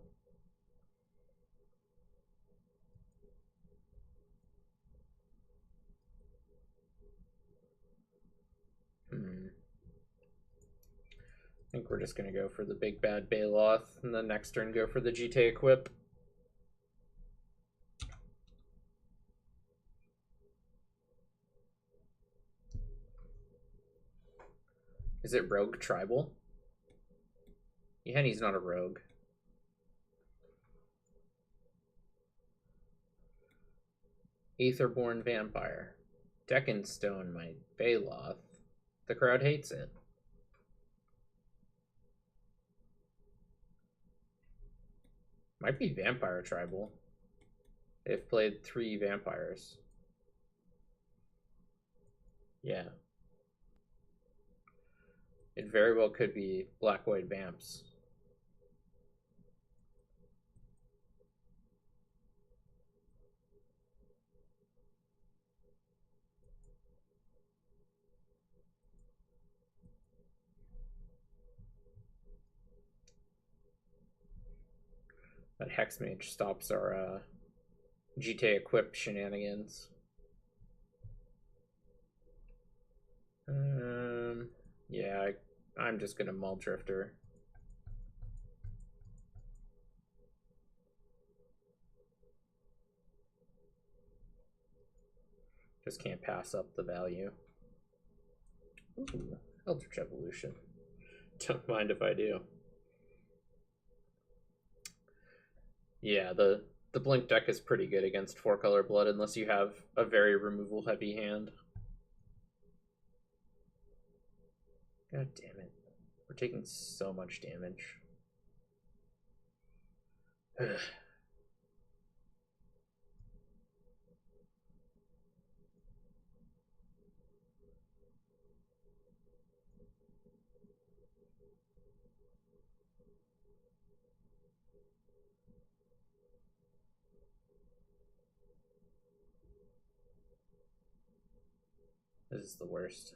I think we're just going to go for the big bad Baloth, and the next turn go for the GT equip. Is it Rogue Tribal? Yahenni's not a rogue. Aetherborn Vampire. Deckenstone my Baloth. The crowd hates it. Might be Vampire Tribal. They've played 3 vampires. Yeah. It very well could be Black-White Vamps. That Hex Mage stops our GTA equip shenanigans. Yeah, I'm just gonna Maul Drifter. Just can't pass up the value. Ooh, Eldritch Evolution. Don't mind if I do. Yeah, the Blink deck is pretty good against 4-color blood unless you have a very removal heavy hand. God damn it. We're taking so much damage. This is the worst.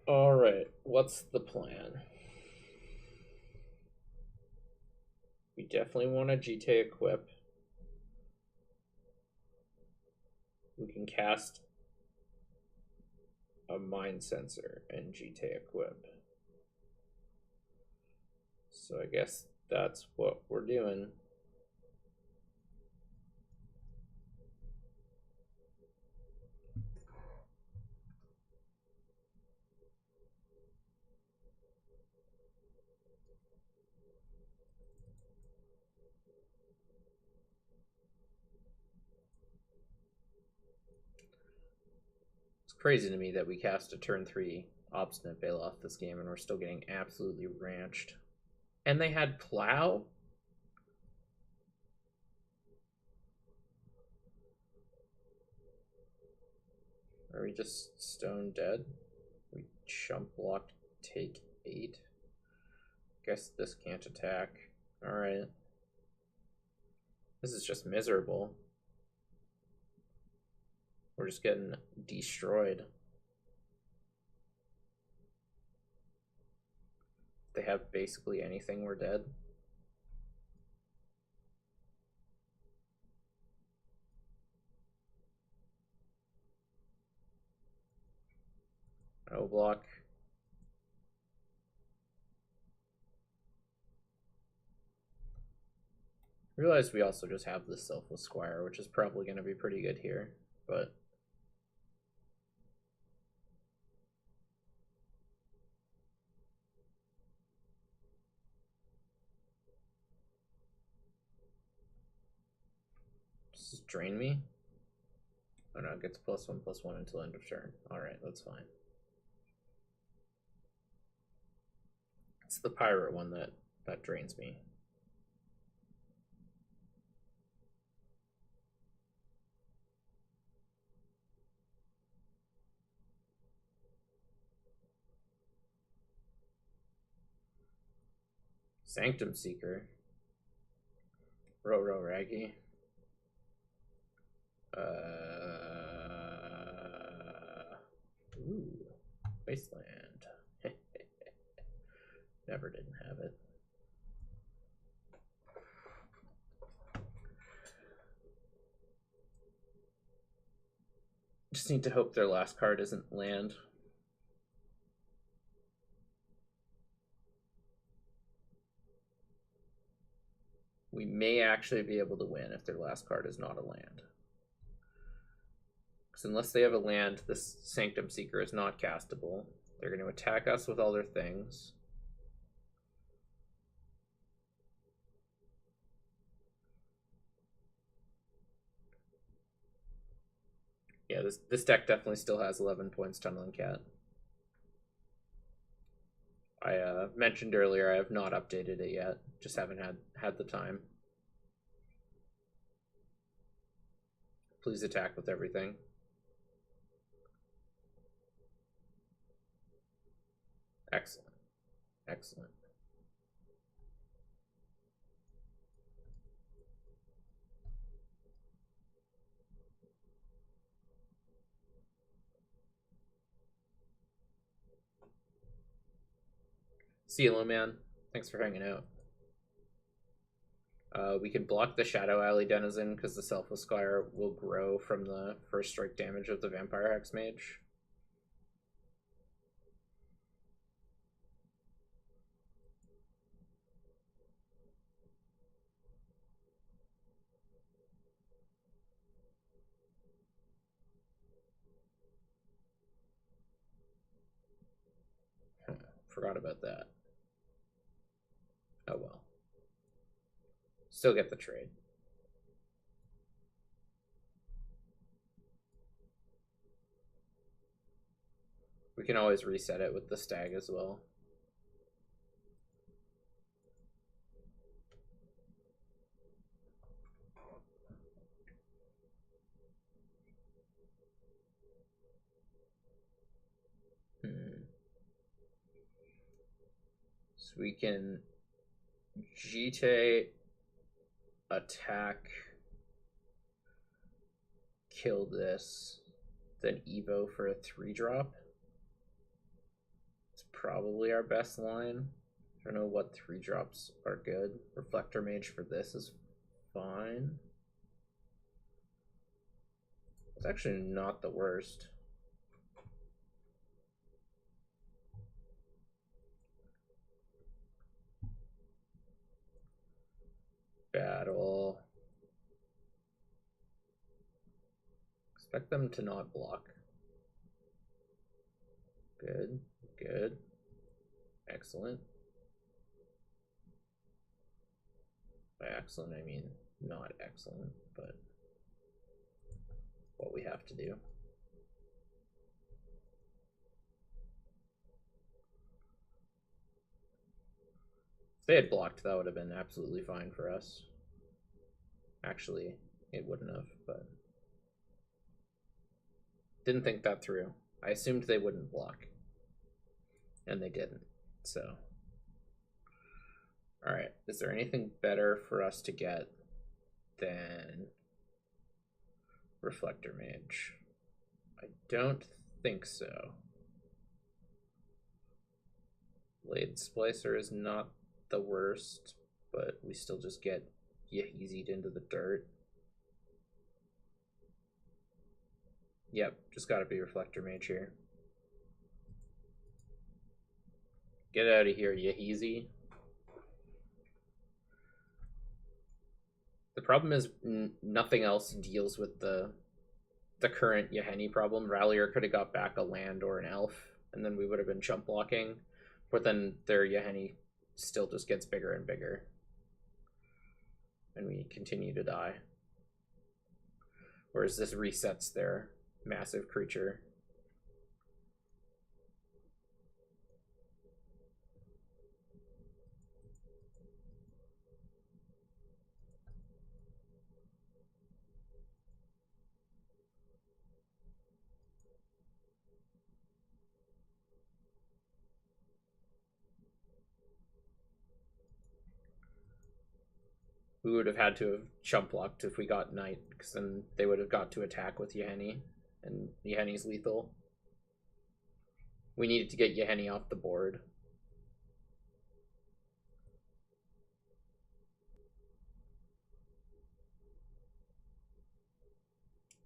Alright, what's the plan? We definitely want a GTA equip. We can cast a Mind Sensor and GTA equip. So I guess that's what we're doing. It's crazy to me that we cast a turn 3 Obstinate Veil off this game and we're still getting absolutely ranched. And they had Plow? Are we just stone dead? We chump block, take 8. Guess this can't attack. Alright. This is just miserable. We're just getting destroyed. If they have basically anything, we're dead. O block. Realize we also just have the Selfless Squire, which is probably going to be pretty good here, but does this drain me? Oh no, it gets +1/+1 until end of turn. Alright, that's fine. It's the pirate one that drains me. Sanctum Seeker. Row Raggy. Ooh, Wasteland. Never didn't have it. Just need to hope their last card isn't land. We may actually be able to win if their last card is not a land. Because unless they have a land, this Sanctum Seeker is not castable. They're going to attack us with all their things. Yeah, this deck definitely still has 11 points Tunneling Cat. I mentioned earlier I have not updated it yet. Just haven't had the time. Please attack with everything. Excellent. Excellent. See you, man. Thanks for hanging out. We can block the Shadow Alley Denizen because the Selfless Squire will grow from the first strike damage of the Vampire Hex Mage. Forgot about that. Oh well. Still get the trade. We can always reset it with the stag as well. So we can Jite attack, kill this, then Evo for a 3-drop. It's probably our best line. I don't know what 3-drops are good. Reflector Mage for this is fine. It's actually not the worst. Battle. Expect them to not block. Good, good. Excellent. By excellent, I mean not excellent, but what we have to do. If they had blocked, that would have been absolutely fine for us. Actually, it wouldn't have, but didn't think that through. I assumed they wouldn't block, and they didn't, so. Alright, is there anything better for us to get than Reflector Mage? I don't think so. Blade Splicer is not the worst, but we still just get Yaheezi'd into the dirt. Yep, just gotta be Reflector Mage here. Get out of here, Yaheezi. The problem is nothing else deals with the current Yahenni problem. Rallier could have got back a land or an elf, and then we would have been chump blocking. But then their Yahenni still just gets bigger and bigger. And we continue to die. Whereas this resets their massive creature. We would have had to have chump blocked if we got Knight, because then they would have got to attack with Yahenni, and Yahenni's lethal. We needed to get Yahenni off the board.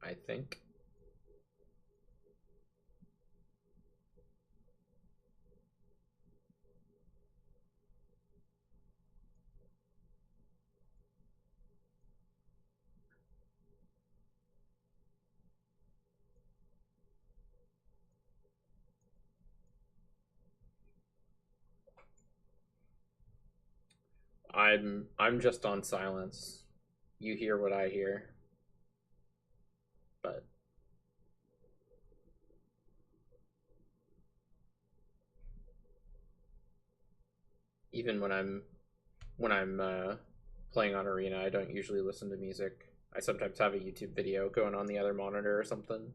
I think. I'm just on silence. You hear what I hear. But even when I'm playing on Arena, I don't usually listen to music. I sometimes have a YouTube video going on the other monitor or something.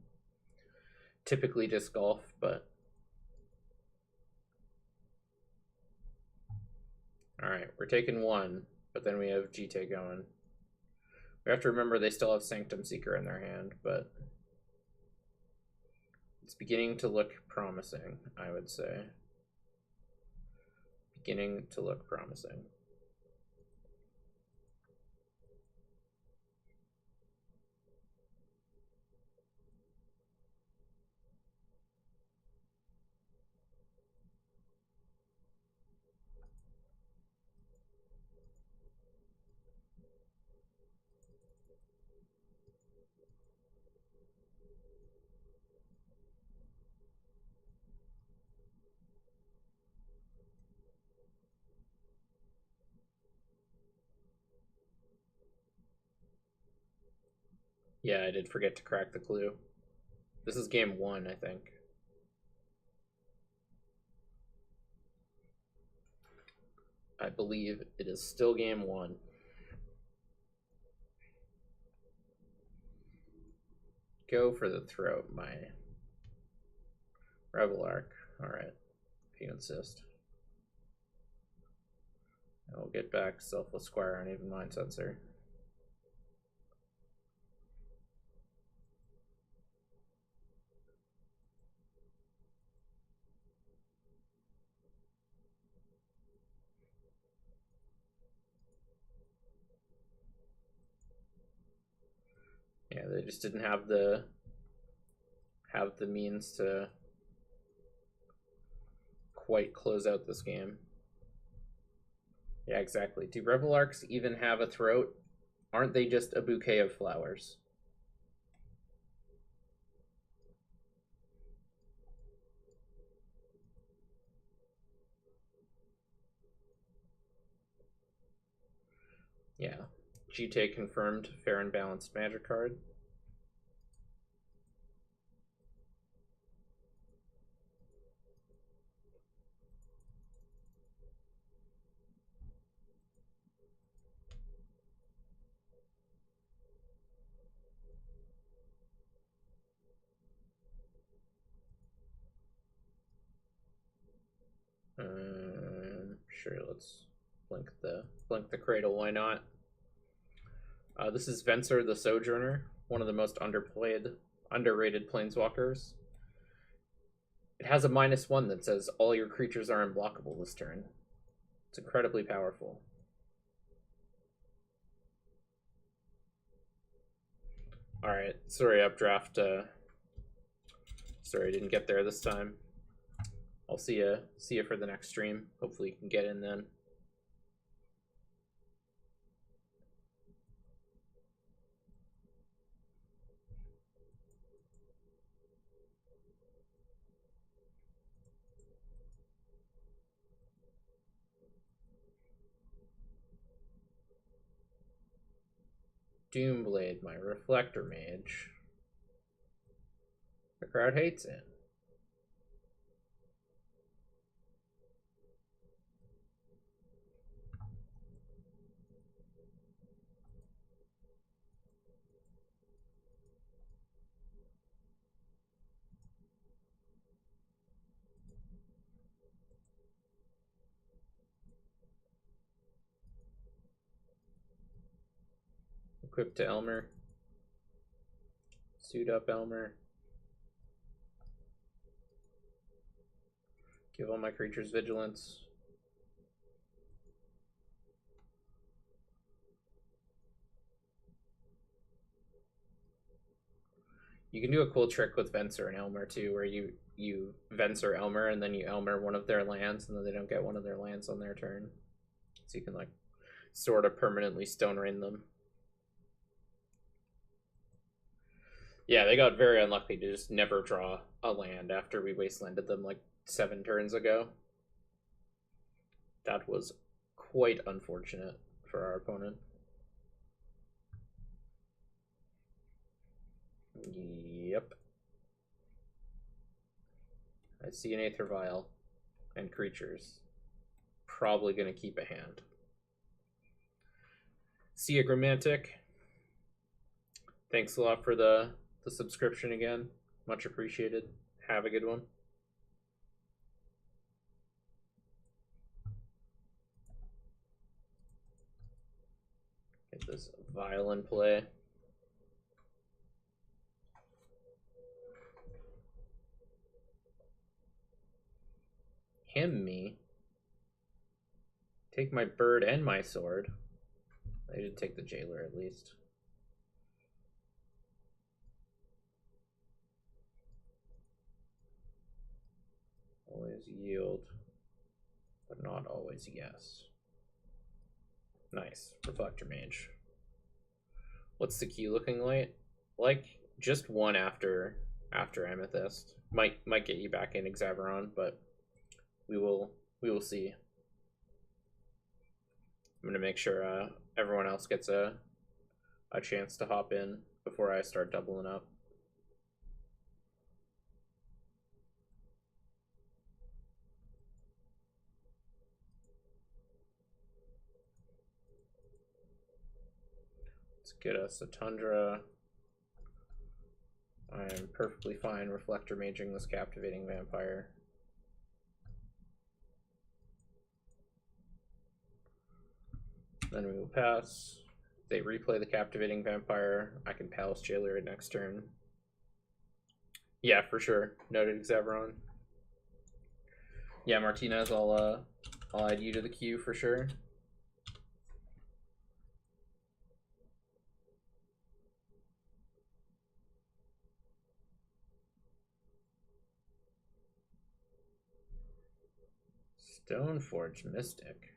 Typically disc golf, but alright, we're taking one, but then we have GT going. We have to remember they still have Sanctum Seeker in their hand, but it's beginning to look promising, I would say. Beginning to look promising. Yeah, I did forget to crack the clue. This is game 1, I think. I believe it is still game 1. Go for the throat, my Rebel Arc. Alright, if you insist. I'll get back Selfless Squire on Even Mind Sensor. Yeah, they just didn't have the means to quite close out this game. Yeah, exactly. Do Rebel Arcs even have a throat? Aren't they just a bouquet of flowers? Yeah. GT confirmed, fair and balanced magic card. Sure, let's blink the cradle. Why not? This is Venser the Sojourner, one of the most underrated planeswalkers. It has a -1 that says all your creatures are unblockable this turn. It's incredibly powerful. All right, sorry, Updraft. Sorry, I didn't get there this time. I'll see you for the next stream. Hopefully, you can get in then. Doomblade, my Reflector Mage. The crowd hates it. Equip to Elmer. Suit up Elmer. Give all my creatures vigilance. You can do a cool trick with Venser and Elmer too, where you Venser Elmer and then you Elmer one of their lands, and then they don't get one of their lands on their turn. So you can like sort of permanently Stone Rain them. Yeah, they got very unlucky to just never draw a land after we wastelanded them like 7 turns ago. That was quite unfortunate for our opponent. Yep. I see an Aether Vial and creatures. Probably going to keep a hand. See ya, Grammantic. Thanks a lot for the subscription again. Much appreciated. Have a good one. Get this Vial in play. Me? Take my bird and my sword. I did take the jailer at least. Always yield, but not always yes. Nice. Reflector Mage. What's the queue looking like? Just one after Amethyst. Might get you back in Exaveron, but we will see. I'm gonna make sure everyone else gets a chance to hop in before I start doubling up. Let's get us a Tundra. I'm perfectly fine Reflector Maging this Captivating Vampire. Then we will pass. If they replay the Captivating Vampire, I can Palace Jailer it next turn. Yeah, for sure. Noted, Xavron. Yeah, Martinez, I'll add you to the queue for sure. Stoneforge Mystic.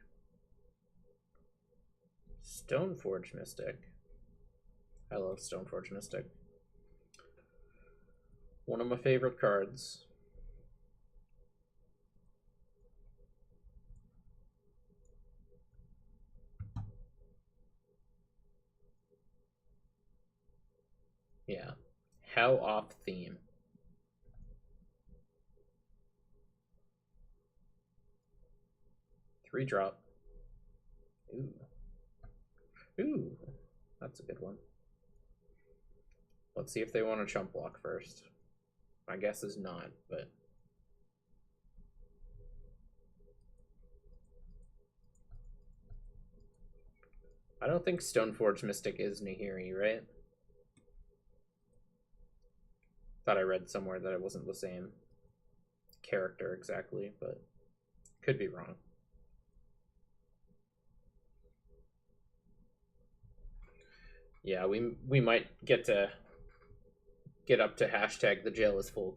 Stoneforge Mystic. I love Stoneforge Mystic. One of my favorite cards. Yeah. How off theme. Three drop. Ooh. Ooh. That's a good one. Let's see if they want to chump block first. My guess is not, but I don't think Stoneforge Mystic is Nahiri, right? Thought I read somewhere that it wasn't the same character exactly, but could be wrong. Yeah, we might get up to hashtag the jail is full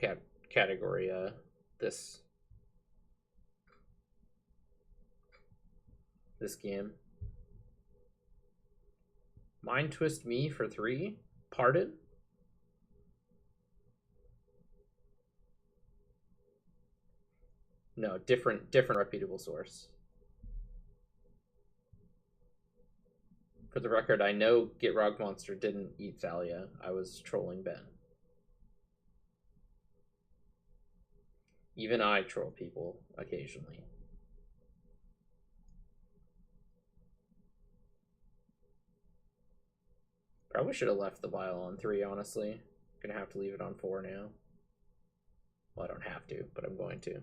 category this game. Mind Twist me for 3? Pardon? No, different reputable source. For the record, I know Gitrog Monster didn't eat Thalia. I was trolling Ben. Even I troll people occasionally. Probably should have left the vial on 3, honestly. Gonna have to leave it on 4 now. Well, I don't have to, but I'm going to.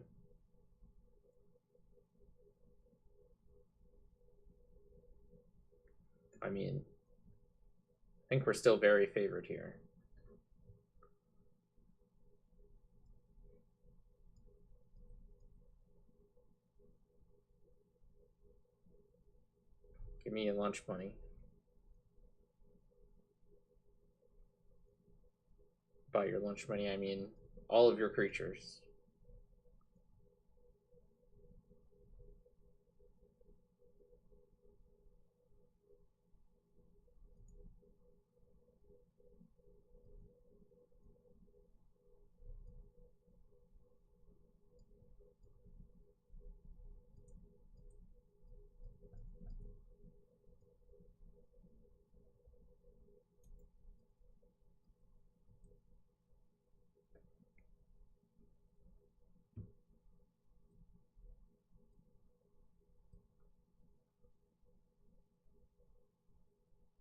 I mean, I think we're still very favored here. Give me your lunch money. By your lunch money, I mean all of your creatures.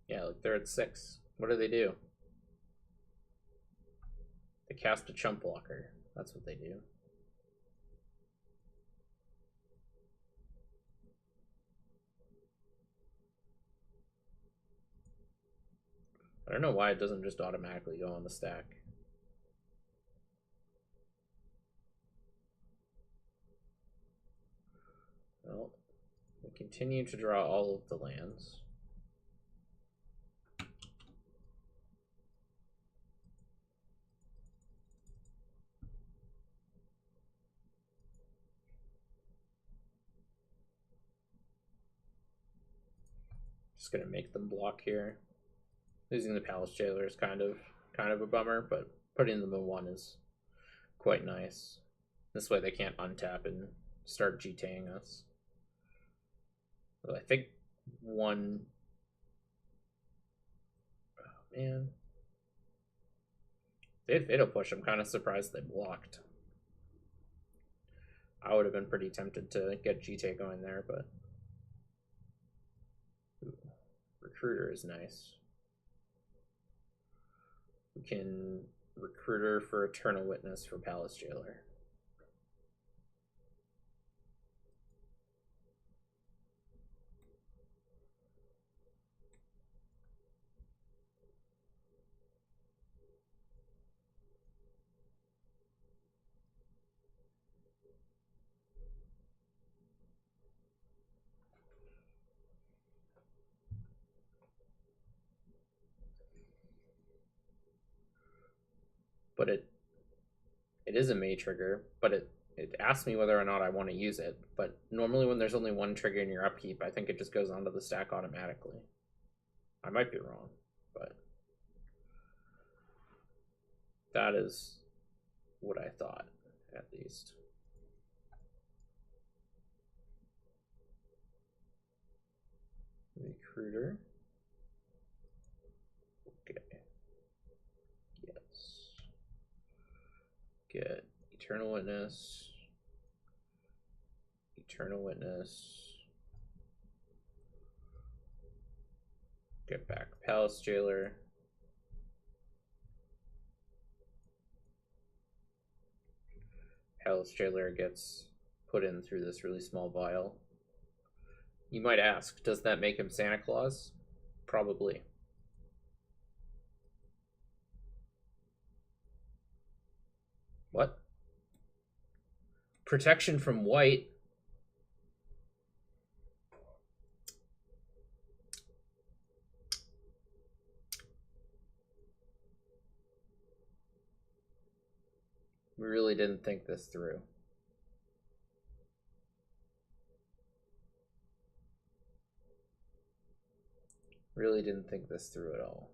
Yeah, like they're at 6. What do? They cast a chump blocker. That's what they do. I don't know why it doesn't just automatically go on the stack. Well, We continue to draw all of the lands. Just gonna make them block here. Losing the Palace Jailer is kind of a bummer, but putting them in 1 is quite nice. This way they can't untap and start GTing us. Well, I think 1... Oh, man. They had Fatal Push. I'm kind of surprised they blocked. I would have been pretty tempted to get GT going there, but... Ooh, Recruiter is nice. We can Recruiter for Eternal Witness for Palace Jailer. But it is a May trigger, but it asks me whether or not I want to use it. But normally when there's only 1 trigger in your upkeep, I think it just goes onto the stack automatically. I might be wrong, but that is what I thought, at least. Recruiter. Okay. Yes. Get Eternal Witness. Eternal Witness. Get back Palace Jailer. Palace Jailer gets put in through this really small vial. You might ask, does that make him Santa Claus? Probably. What? Protection from white? We really didn't think this through. Really didn't think this through at all.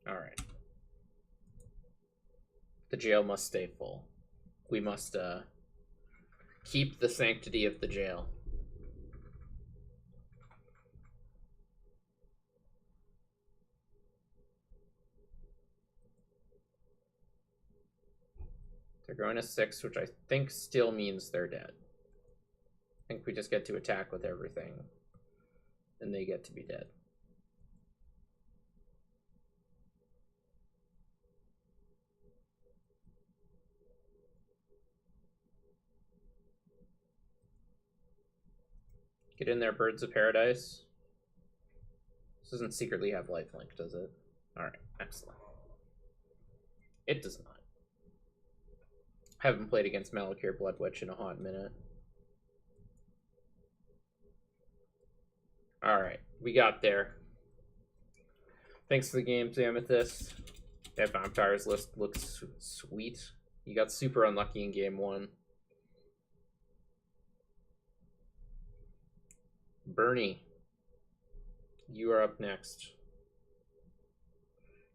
All right. The jail must stay full. We must keep the sanctity of the jail. They're going to 6, which I think still means they're dead. I think we just get to attack with everything, and they get to be dead. Get in there, Birds of Paradise. This doesn't secretly have lifelink, does it? Alright, excellent. It does not. I haven't played against Malakir Blood Witch in a hot minute. Alright, we got there. Thanks for the game, Amethyst. That Vampires list looks sweet. You got super unlucky in game 1. Bernie, you are up next.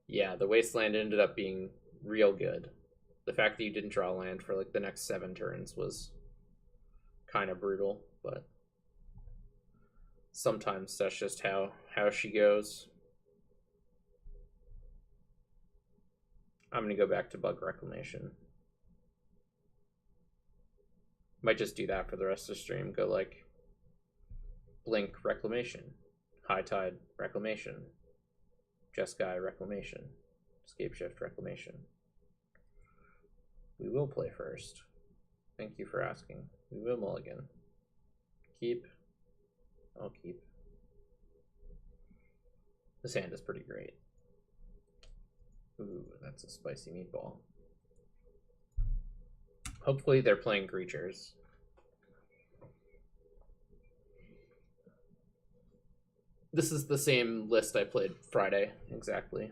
Yeah, the Wasteland ended up being real good. The fact that you didn't draw land for like the next 7 turns was kind of brutal, but sometimes that's just how she goes. I'm gonna go back to Bug Reclamation. Might just do that for the rest of the stream. Go like Blink Reclamation, High Tide Reclamation, Jeskai Reclamation, Escape Shift Reclamation. We will play first. Thank you for asking. We will mulligan. Keep. I'll keep. This hand is pretty great. Ooh, that's a spicy meatball. Hopefully they're playing creatures. This is the same list I played Friday, exactly.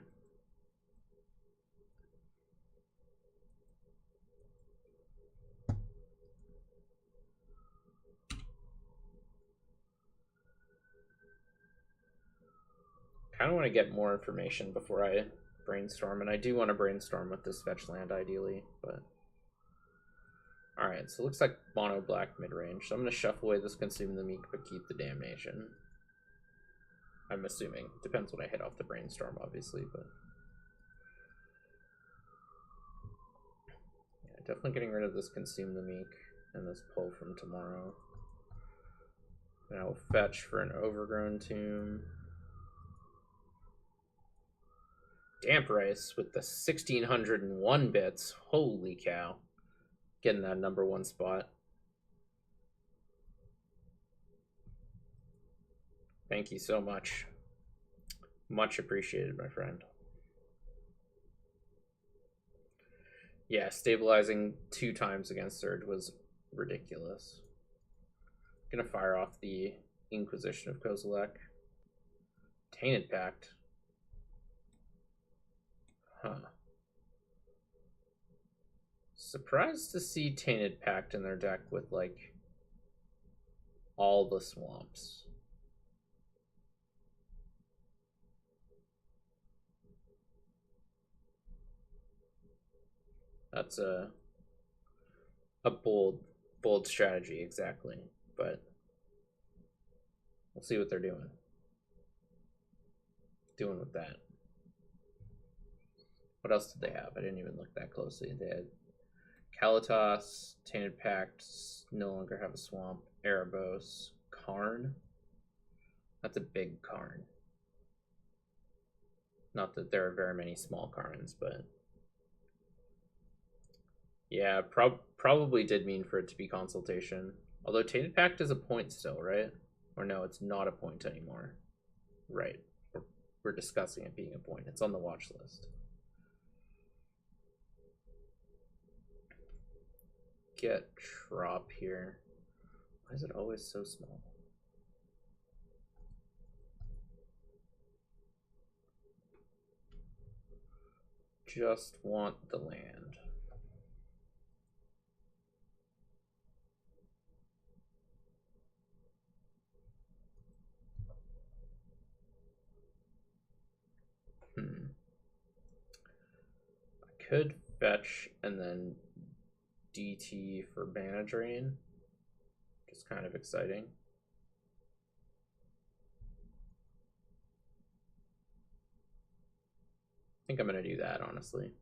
Kind of want to get more information before I brainstorm, and I do want to brainstorm with this fetch land ideally, but alright, so it looks like mono black mid-range. So I'm going to shuffle away this Consume the Meek, but keep the Damnation. I'm assuming. Depends when I hit off the brainstorm, obviously, but yeah, definitely getting rid of this Consume the Meek and this pull from tomorrow. And I will fetch for an Overgrown Tomb. Damp Rice with the 1601 bits. Holy cow. Getting that #1 spot. Thank you so much. Much appreciated, my friend. Yeah, stabilizing 2 times against Surge was ridiculous. Gonna fire off the Inquisition of Kozilek. Tainted Pact. Huh. Surprised to see Tainted Pact in their deck with, like, all the swamps. That's a bold strategy, exactly. But we'll see what they're doing with that. What else did they have? I didn't even look that closely. They had Kalitas, Tainted Pact, no longer have a swamp, Erebos, Karn. That's a big Karn. Not that there are very many small Karns, but yeah, probably did mean for it to be Consultation. Although Tainted Pact is a point still, right? Or no, it's not a point anymore. Right. We're discussing it being a point. It's on the watch list. Get Trop here. Why is it always so small? Just want the land. I could fetch and then DT for Mana Drain, which is kind of exciting. I think I'm going to do that, honestly.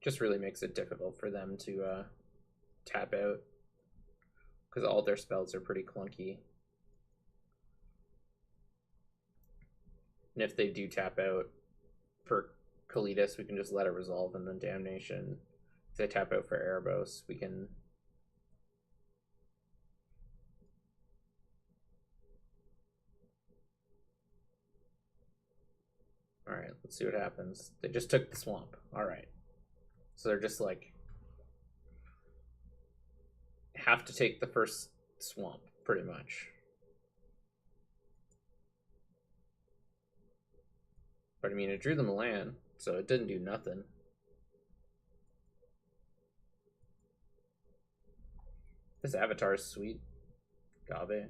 Just really makes it difficult for them to tap out, because all their spells are pretty clunky. And if they do tap out for Kalitas, we can just let it resolve, and then Damnation. If they tap out for Erebos, we can... Alright, let's see what happens. They just took the swamp. Alright. So they're just like... have to take the first swamp, pretty much. But I mean, it drew them a land, so it didn't do nothing. This avatar is sweet. Gave.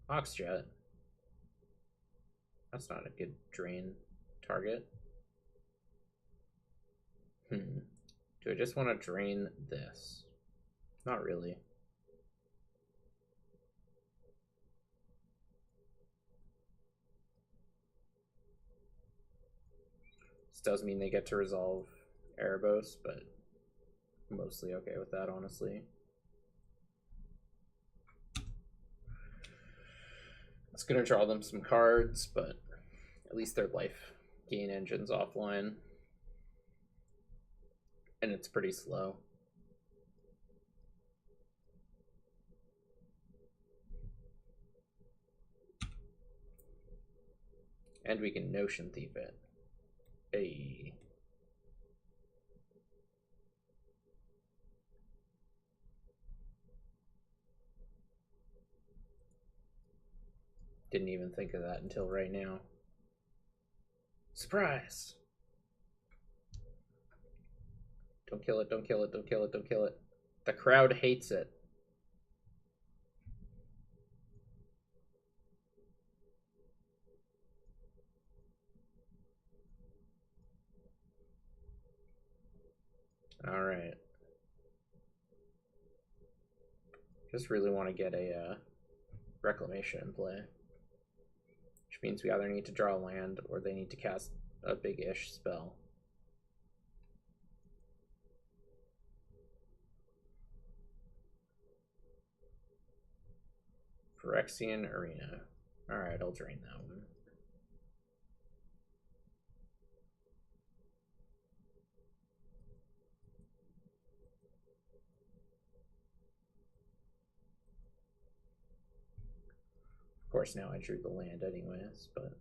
Oxjet. That's not a good drain target. Do I just want to drain this? Not really. This does mean they get to resolve Erebos, but I'm mostly okay with that, honestly. It's going to draw them some cards, but at least their life gain engine's offline. And it's pretty slow. And we can Notion Thief it. Hey. Didn't even think of that until right now. Surprise! Don't kill it, don't kill it, don't kill it, don't kill it. The crowd hates it. Alright. Just really want to get a Reclamation in play. Which means we either need to draw land or they need to cast a big-ish spell. Phyrexian Arena. Alright, I'll drain that one. Of course, now I drew the land anyways, but...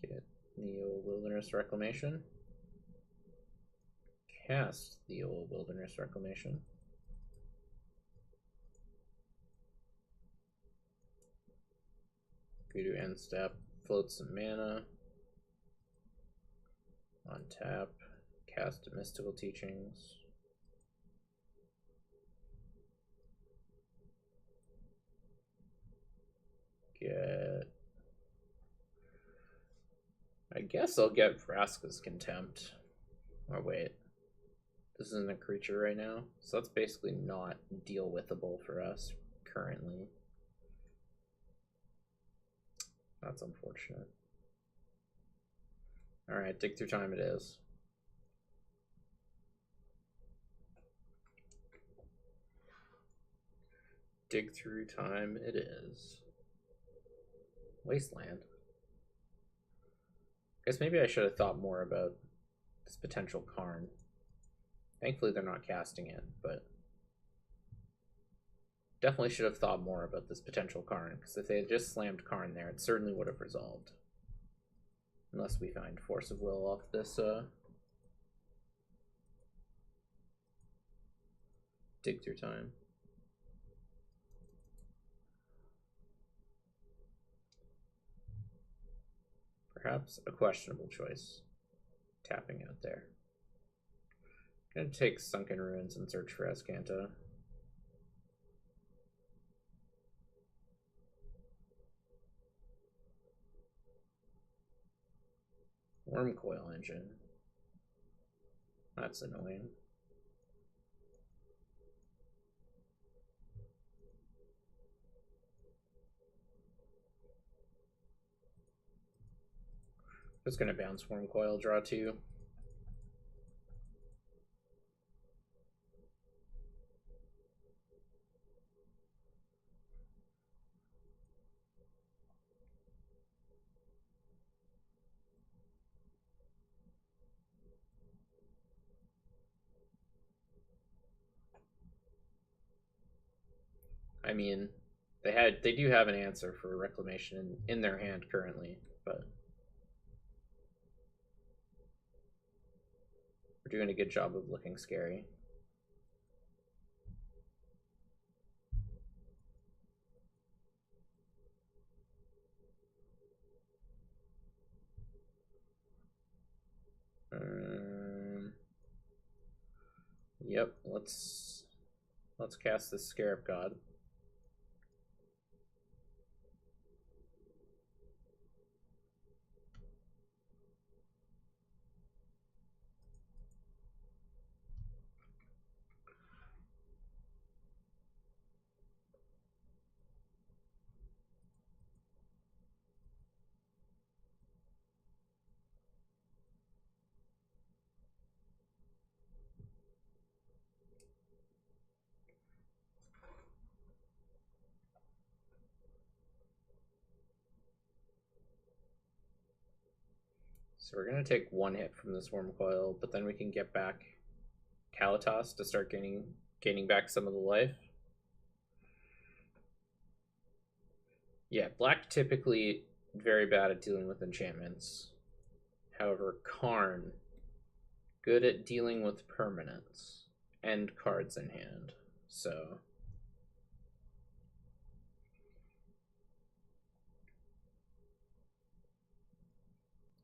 Get Neo Wilderness Reclamation. Cast the Old Wilderness Reclamation. Go to end step, float some mana. On tap, cast Mystical Teachings. Get... I guess I'll get Vraska's Contempt. Oh wait, this isn't a creature right now, so that's basically not deal-withable for us currently. That's unfortunate. Alright, dig through time it is. Dig through time it is. Wasteland. Guess maybe I should have thought more about this potential Karn. Thankfully they're not casting it, but definitely should have thought more about this potential Karn, because if they had just slammed Karn there, it certainly would have resolved. Unless we find Force of Will off this dig through time. Perhaps a questionable choice. Tapping out there. Gonna take Sunken Ruins and search for Azcanta. Worm Coil Engine. That's annoying. Just gonna bounce Worm Coil, draw 2. I mean, they do have an answer for Reclamation in their hand currently, but we're doing a good job of looking scary. Yep, let's cast this Scarab God. So we're gonna take one hit from this Worm Coil, but then we can get back Kalatas to start gaining back some of the life. Yeah, black typically very bad at dealing with enchantments. However, Karn, good at dealing with permanents and cards in hand. So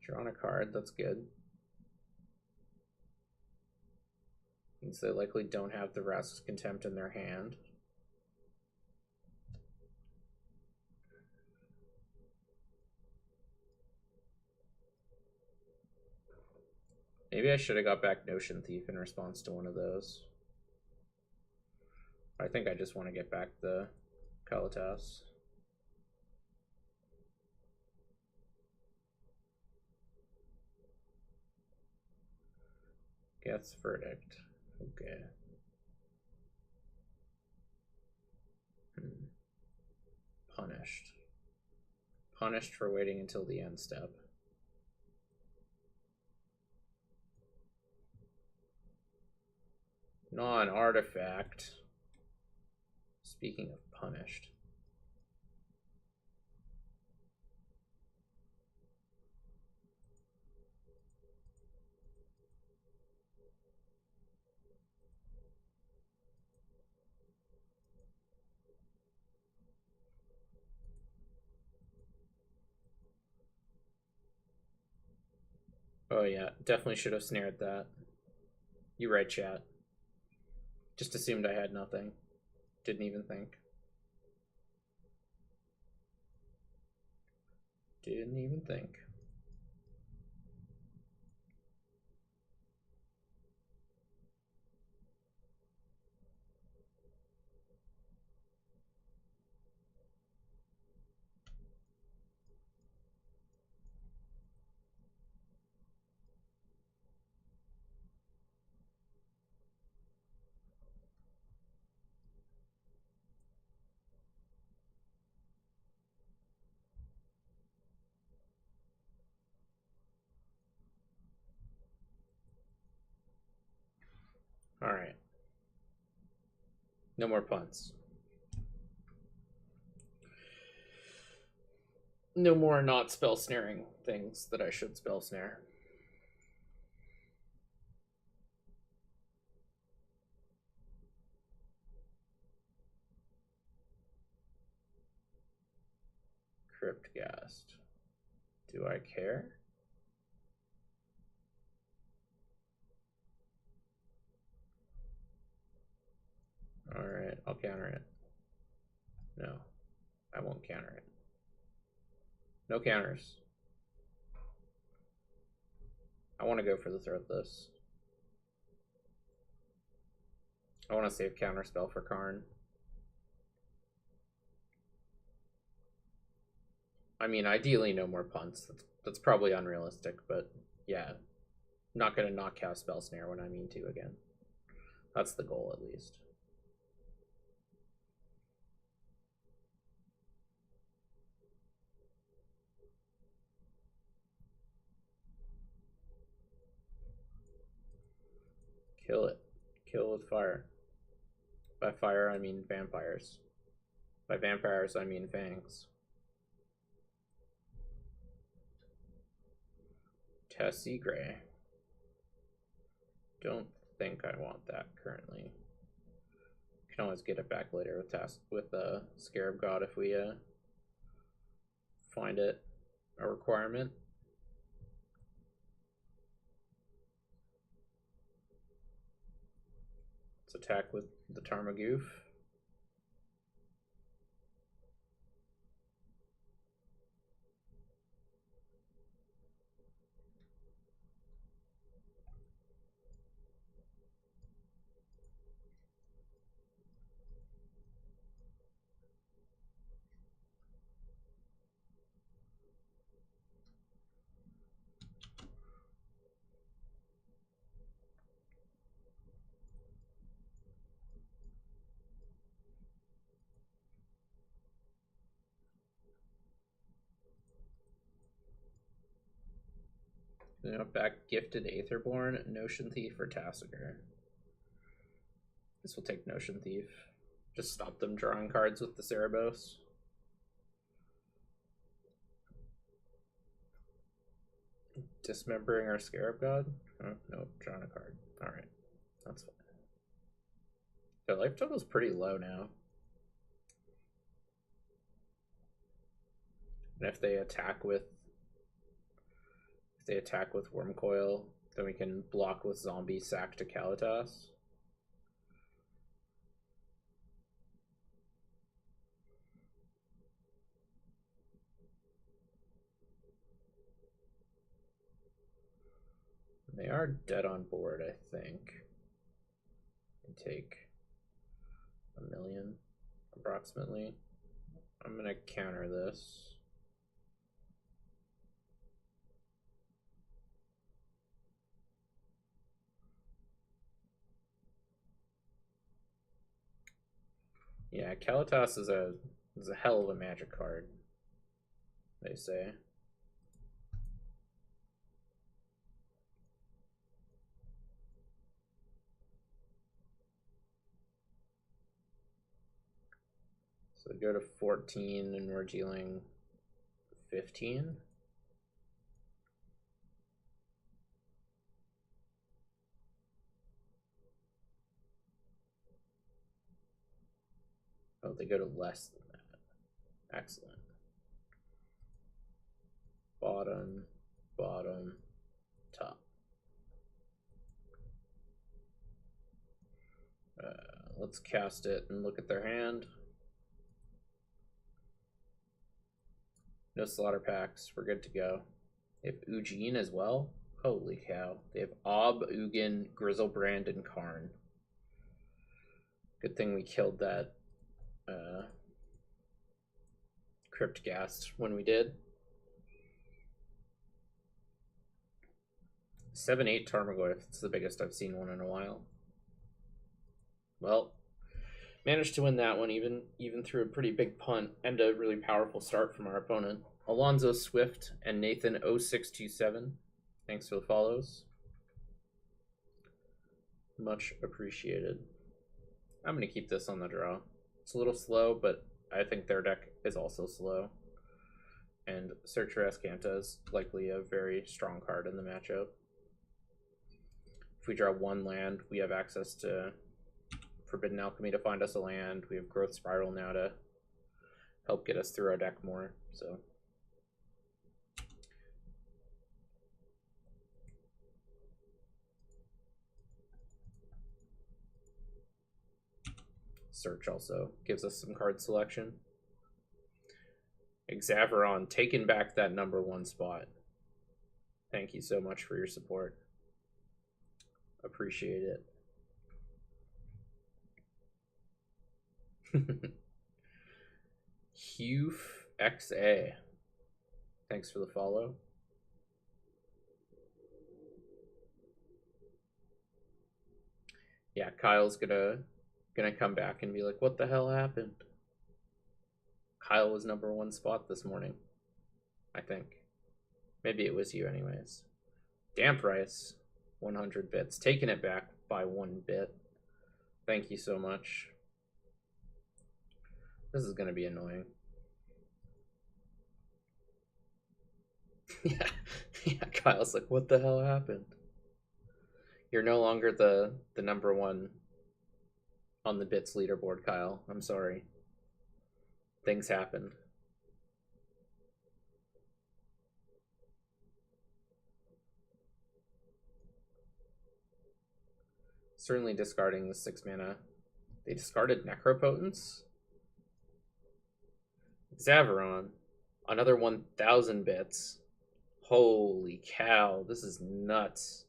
drawn a card, that's good. Means they likely don't have the Vraska's Contempt in their hand. Maybe I should have got back Notion Thief in response to one of those. I think I just want to get back the Kalatas. Geth's Verdict. Okay. Punished. Punished for waiting until the end step. Non-artifact. Speaking of punished. Oh yeah, definitely should have snared that. You right, chat. Just assumed I had nothing. Didn't even think. Didn't even think. Alright. No more puns. No more not spell snaring things that I should spell snare. Cryptghast. Do I care? Alright, I'll counter it. No, I won't counter it. No counters. I want to go for the Throatless. I want to save counterspell for Karn. I mean, ideally no more punts. That's probably unrealistic, but yeah. Not going to not cast Spell Snare when I mean to again. That's the goal, at least. Kill it. Kill with fire. By fire, I mean vampires. By vampires, I mean fangs. Tessie Gray. Don't think I want that currently. Can always get it back later with Scarab God if we find it a requirement. Let's attack with the Tarmagoof. You know, back Gifted Aetherborn, Notion Thief, or Tassiger. This will take Notion Thief. Just stop them drawing cards with the Cerebos. Dismembering our Scarab God? Oh, no, drawing a card. Alright, that's fine. Their life total's pretty low now. And if they attack with Wormcoil, then we can block with Zombie Sack to Kalitas. They are dead on board, I think. And take 1 million, approximately. I'm gonna counter this. Yeah, Kalitas is a hell of a magic card, they say. So go to 14 and we're dealing 15. Oh, they go to less than that. Excellent. Bottom, bottom, top. Let's cast it and look at their hand. No slaughter packs. We're good to go. They have Ugin as well. Holy cow. They have Ob, Ugin, Grizzlebrand, and Karn. Good thing we killed that Cryptghast when we did. 7/8 Tarmogoyf. It's the biggest I've seen one in a while. Well, managed to win that one even through a pretty big punt and a really powerful start from our opponent. Alonzo Swift and Nathan 0627. Thanks for the follows. Much appreciated. I'm going to keep this on the draw. It's a little slow, but I think their deck is also slow. And Searcher Escanta is likely a very strong card in the matchup. If we draw one land, we have access to Forbidden Alchemy to find us a land. We have Growth Spiral now to help get us through our deck more. So Search also gives us some card selection. Exaveron taking back that #1 spot. Thank you so much for your support. Appreciate it. Hugh XA. Thanks for the follow. Yeah, Kyle's gonna come back and be like, what the hell happened? Kyle was #1 spot this morning, I think. Maybe it was you anyways. Damp Rice, 100 bits. Taking it back by 1 bit. Thank you so much. This is gonna be annoying. yeah, Kyle's like, what the hell happened? You're no longer the #1 on the bits leaderboard, Kyle. I'm sorry. Things happened. Certainly discarding the 6 mana. They discarded Necropotence. Xavaron. Another 1,000 bits. Holy cow, this is nuts.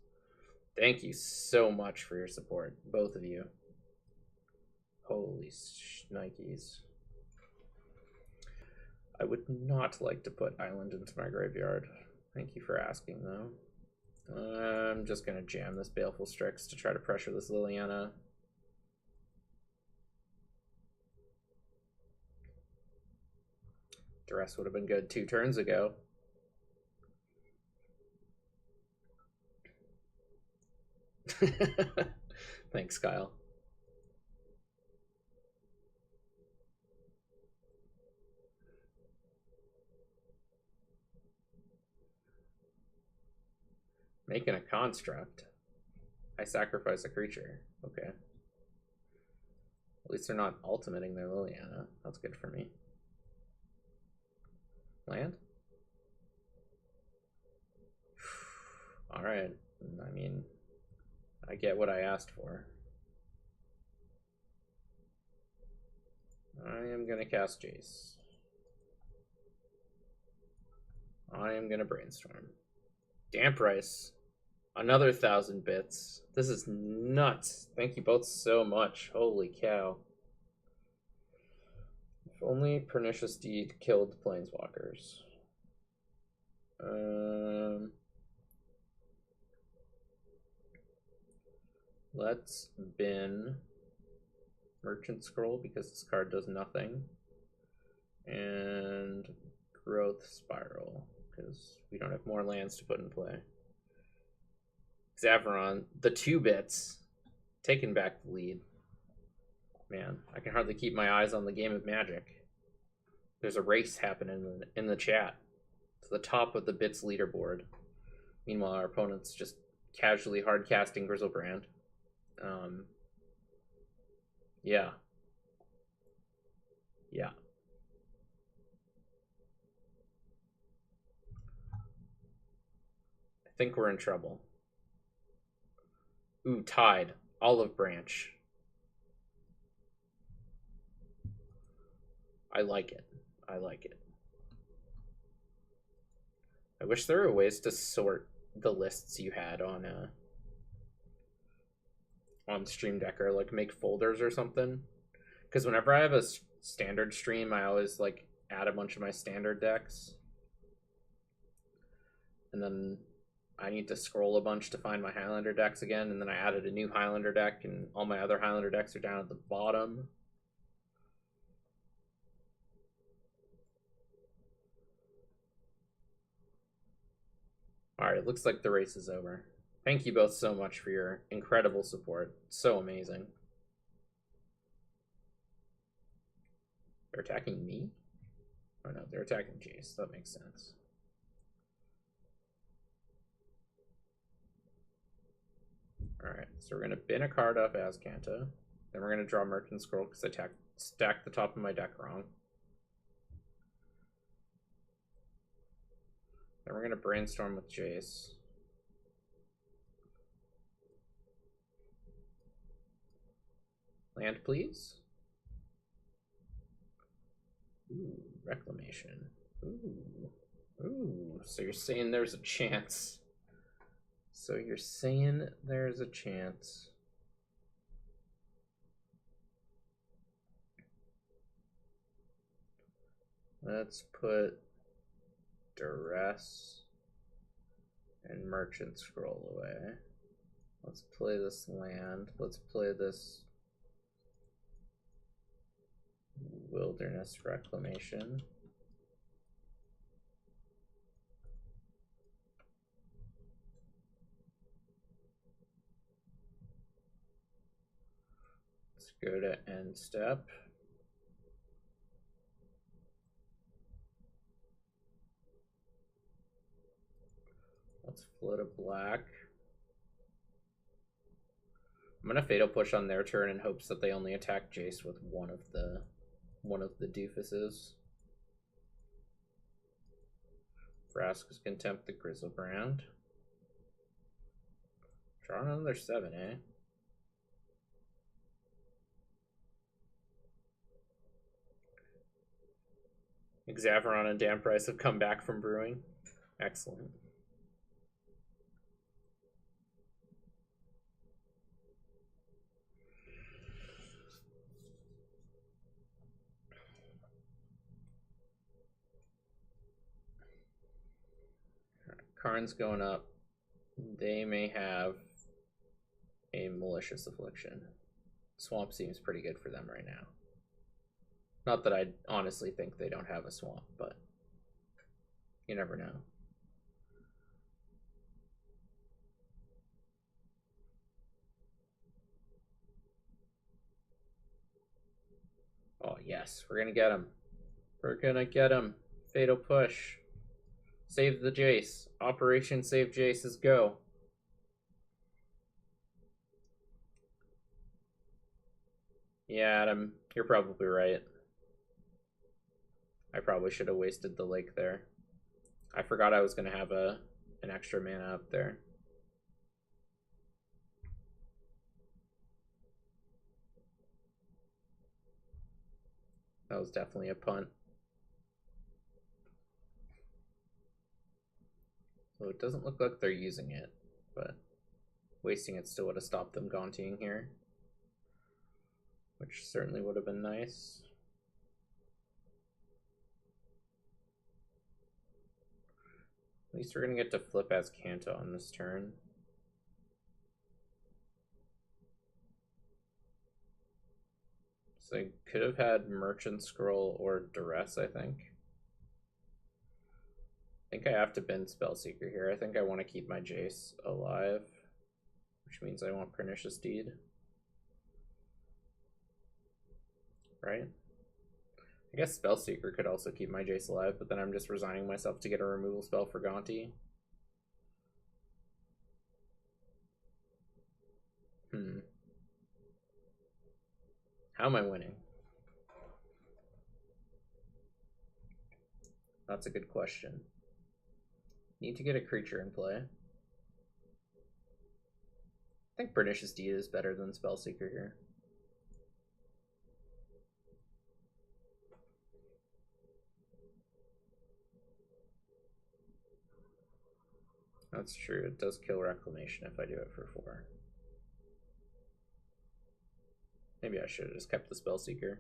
Thank you so much for your support, both of you. Holy shnikes. I would not like to put Island into my graveyard. Thank you for asking, though. I'm just going to jam this Baleful Strix to try to pressure this Liliana. Duress would have been good 2 turns ago. Thanks, Kyle. Making a construct. I sacrifice a creature. Okay. At least they're not ultimating their Liliana. That's good for me. Land? Alright. I mean, I get what I asked for. I am going to cast Jace. I am going to Brainstorm. Damp Rice. Another 1,000 bits. This is nuts. Thank you both so much. Holy cow. If only Pernicious Deed killed Planeswalkers. Let's bin Merchant Scroll because this card does nothing. And Growth Spiral because we don't have more lands to put in play. Xavaron, the 2 bits, taking back the lead. Man, I can hardly keep my eyes on the game of Magic. There's a race happening in the chat to the top of the bits leaderboard. Meanwhile, our opponent's just casually hard casting Grizzlebrand. Yeah. Yeah. I think we're in trouble. Ooh, Tide. Olive Branch. I like it. I like it. I wish there were ways to sort the lists you had on Stream Decker, like make folders or something. Because whenever I have a standard stream, I always like add a bunch of my standard decks. And then I need to scroll a bunch to find my Highlander decks again, and then I added a new Highlander deck, and all my other Highlander decks are down at the bottom. Alright, it looks like the race is over. Thank you both so much for your incredible support. So amazing. They're attacking me? Oh no, they're attacking Jace. That makes sense. Alright, so we're going to bin a card up as Kanta. Then we're going to draw Merchant Scroll because I stacked the top of my deck wrong. Then we're going to Brainstorm with Jace. Land, please. Ooh, Reclamation. Ooh. So you're saying there's a chance. So you're saying there's a chance. Let's put Duress and Merchant Scroll away. Let's play this land. Let's play this Wilderness Reclamation. Let's go to end step. Let's float a black. I'm gonna Fatal Push on their turn in hopes that they only attack Jace with one of the doofuses. Vraska's Contempt the Grizzlebrand. Draw another 7, eh? Xavaron and Damprice have come back from brewing. Excellent. Karn's going up. They may have a Malicious Affliction. Swamp seems pretty good for them right now. Not that I honestly think they don't have a Swamp, but you never know. Oh, yes. We're going to get him. We're going to get him. Fatal Push. Save the Jace. Operation Save Jace is go. Yeah, Adam, you're probably right. I probably should have wasted the lake there. I forgot I was going to have an extra mana up there. That was definitely a punt. So it doesn't look like they're using it, but wasting it still would have stopped them Gaunting here, which certainly would have been nice. At least we're going to get to flip as Kanta on this turn. So I could have had Merchant Scroll or Duress, I think. I think I have to bend Spellseeker here. I think I want to keep my Jace alive, which means I want Pernicious Deed. Right? I guess Spellseeker could also keep my Jace alive, but then I'm just resigning myself to get a removal spell for Gaunty. How am I winning? That's a good question. Need to get a creature in play. I think Pernicious Deed is better than Spellseeker here. That's true. It does kill Reclamation if I do it for 4. Maybe I should have just kept the Spellseeker.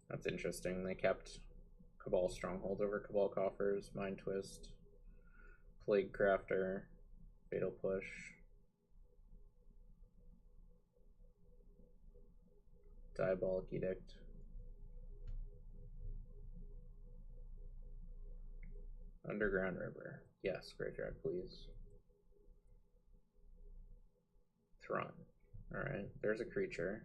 That's interesting. They kept Cabal Stronghold over Cabal Coffers, Mind Twist, Plague Crafter, Fatal Push. Diabolic Edict. Underground River. Yes, Graveyard, please. Thron. Alright, there's a creature.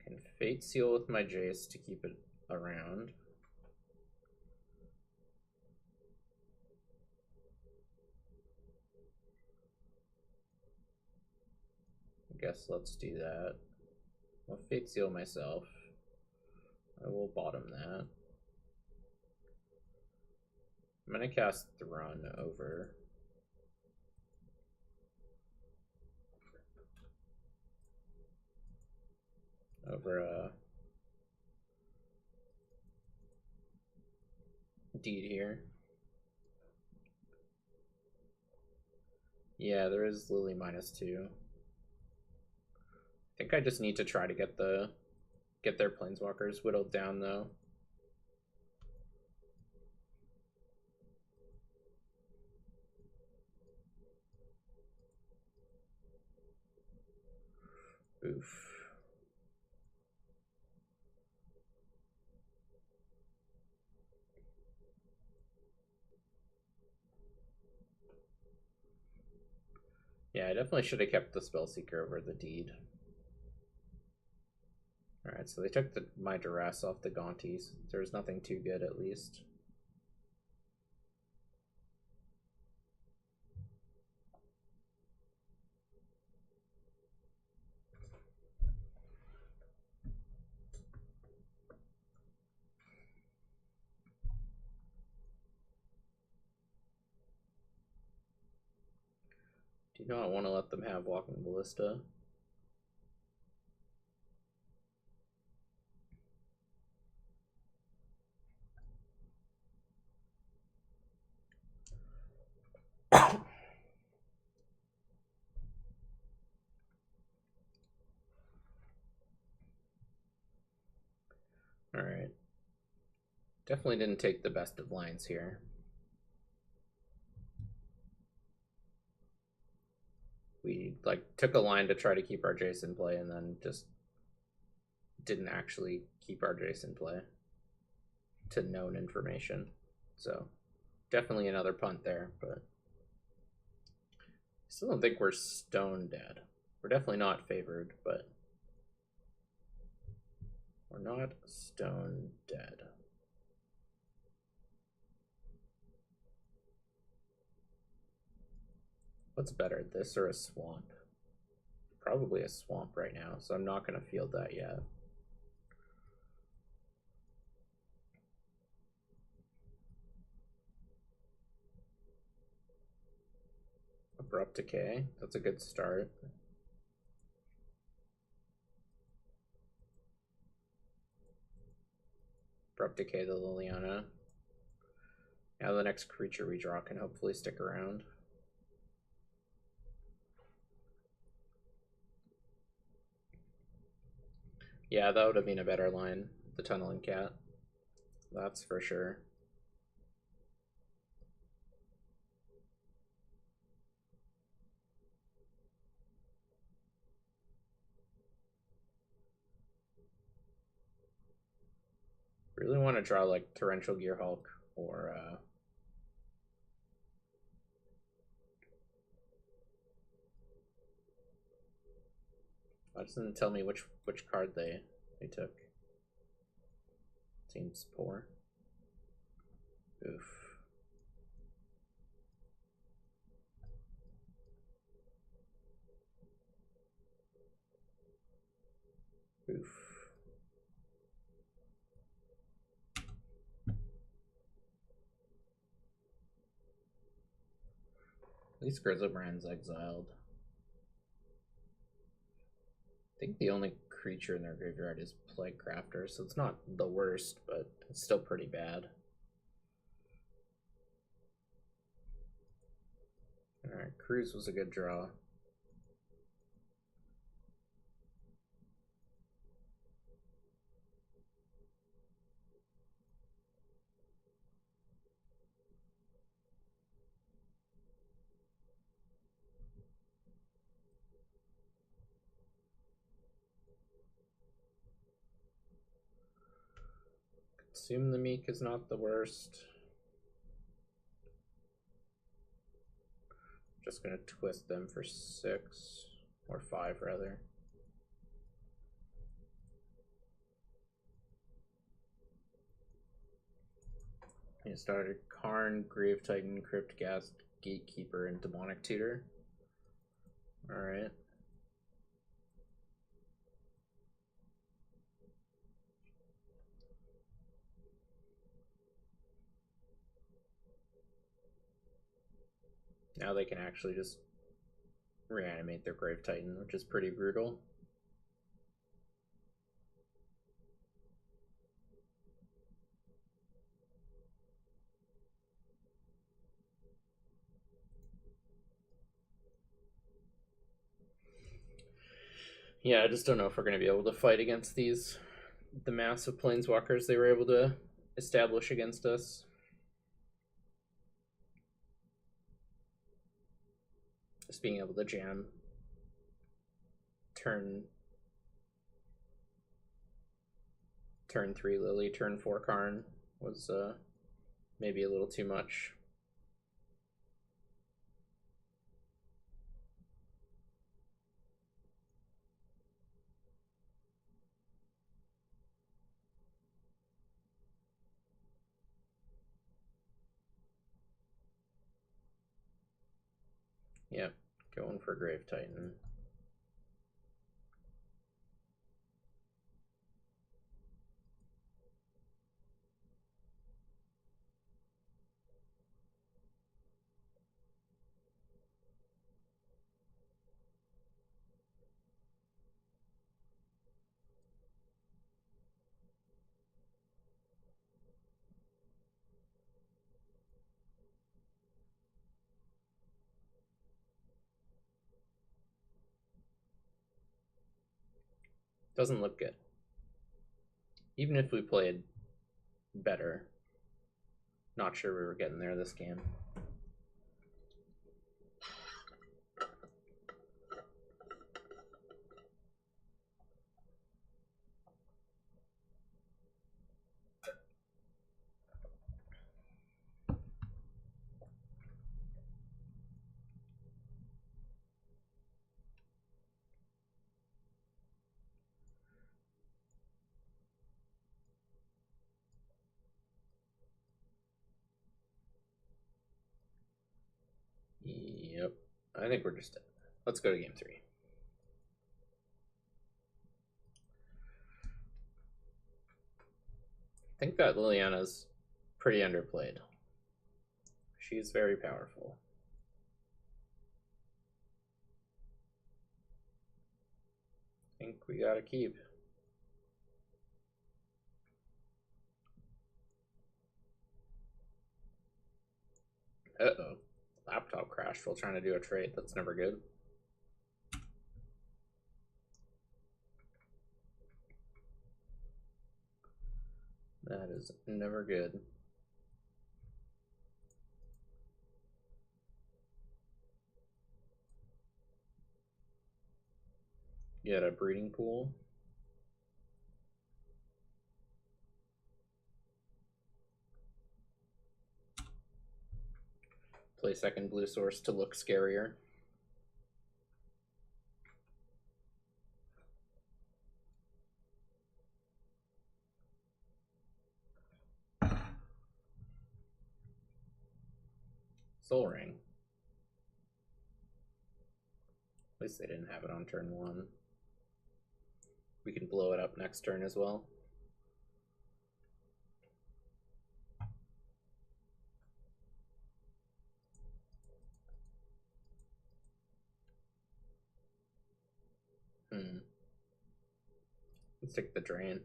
Can Fate Seal with my Jace to keep it around. I guess let's do that. I'll Fate Seal myself. I will bottom that. I'm gonna cast Thron over. Deed here. Yeah, there is Lily -2. I think I just need to try to get their Planeswalkers whittled down though. Oof. Yeah, I definitely should have kept the Spellseeker over the Deed. Alright, so they took my Duress off the Gaunties. There's nothing too good, at least. Do not want to let them have Walking Ballista. Alright. Definitely didn't take the best of lines here. We took a line to try to keep our Jace in play and then just didn't actually keep our Jace in play to known information. So definitely another punt there, but I still don't think we're stone dead. We're definitely not favored, but we're not stone dead. What's better, this or a swamp? Probably a swamp right now, so I'm not going to field that yet. Abrupt Decay, that's a good start. Abrupt Decay the Liliana. Now the next creature we draw can hopefully stick around. Yeah, that would have been a better line, the Tunneling Cat. That's for sure. Really want to draw like Torrential Gearhulk or why doesn't it tell me which card they took? Seems poor. Oof. Oof. At least Grizzlebrand's exiled. I think the only creature in their graveyard is Plague Crafter, so it's not the worst, but it's still pretty bad. Alright, Cruise was a good draw. Consume the Meek is not the worst. Just gonna twist them for 6 or 5 rather. You started Karn, Grave Titan, Crypt Ghast, Gatekeeper, and Demonic Tutor. Alright. Now they can actually just reanimate their Grave Titan, which is pretty brutal. Yeah, I just don't know if we're going to be able to fight against the massive planeswalkers they were able to establish against us. Just being able to jam turn 3 Lily, turn 4 Karn was maybe a little too much. Yep, going for Grave Titan. Doesn't look good. Even if we played better, not sure we were getting there this game. Yep. I think we're just... Let's go to game 3. I think that Liliana's pretty underplayed. She's very powerful. I think we gotta keep. Uh-oh. Laptop crashed while trying to do a trade. That's never good. That is never good. You had a breeding pool. Play second blue source to look scarier. Soul Ring. At least they didn't have it on turn 1. We can blow it up next turn as well. Let's take the drain.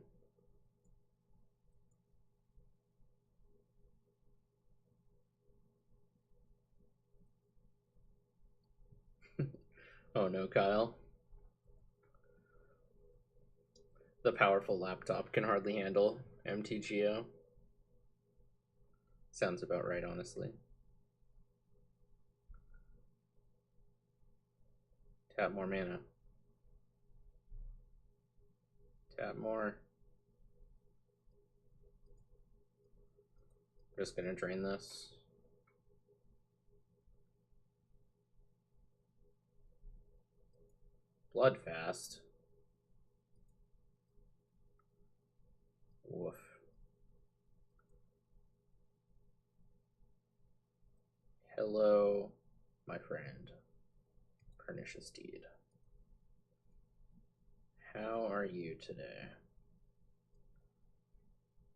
Oh no, Kyle. The powerful laptop can hardly handle MTGO. Sounds about right, honestly. Tap more mana. Tap more. Just gonna drain this. Bloodfast. Woof. Hello, my friend. Pernicious Deed. How are you today?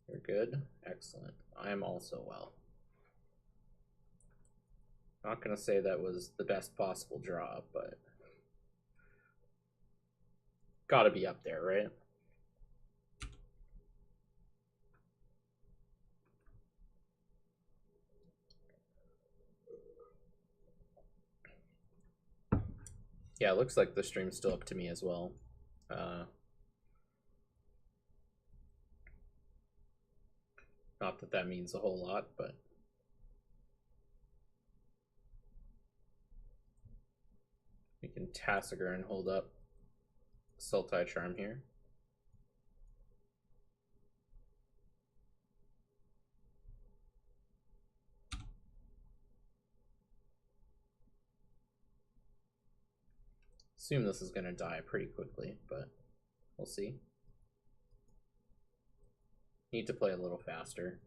You're good? Excellent. I am also well. Not gonna say that was the best possible draw, but gotta be up there, right? Yeah, it looks like the stream's still up to me as well. Not that that means a whole lot, but we can Tassiger and hold up Sultai Charm here. Assume this is going to die pretty quickly, but we'll see. Need to play a little faster.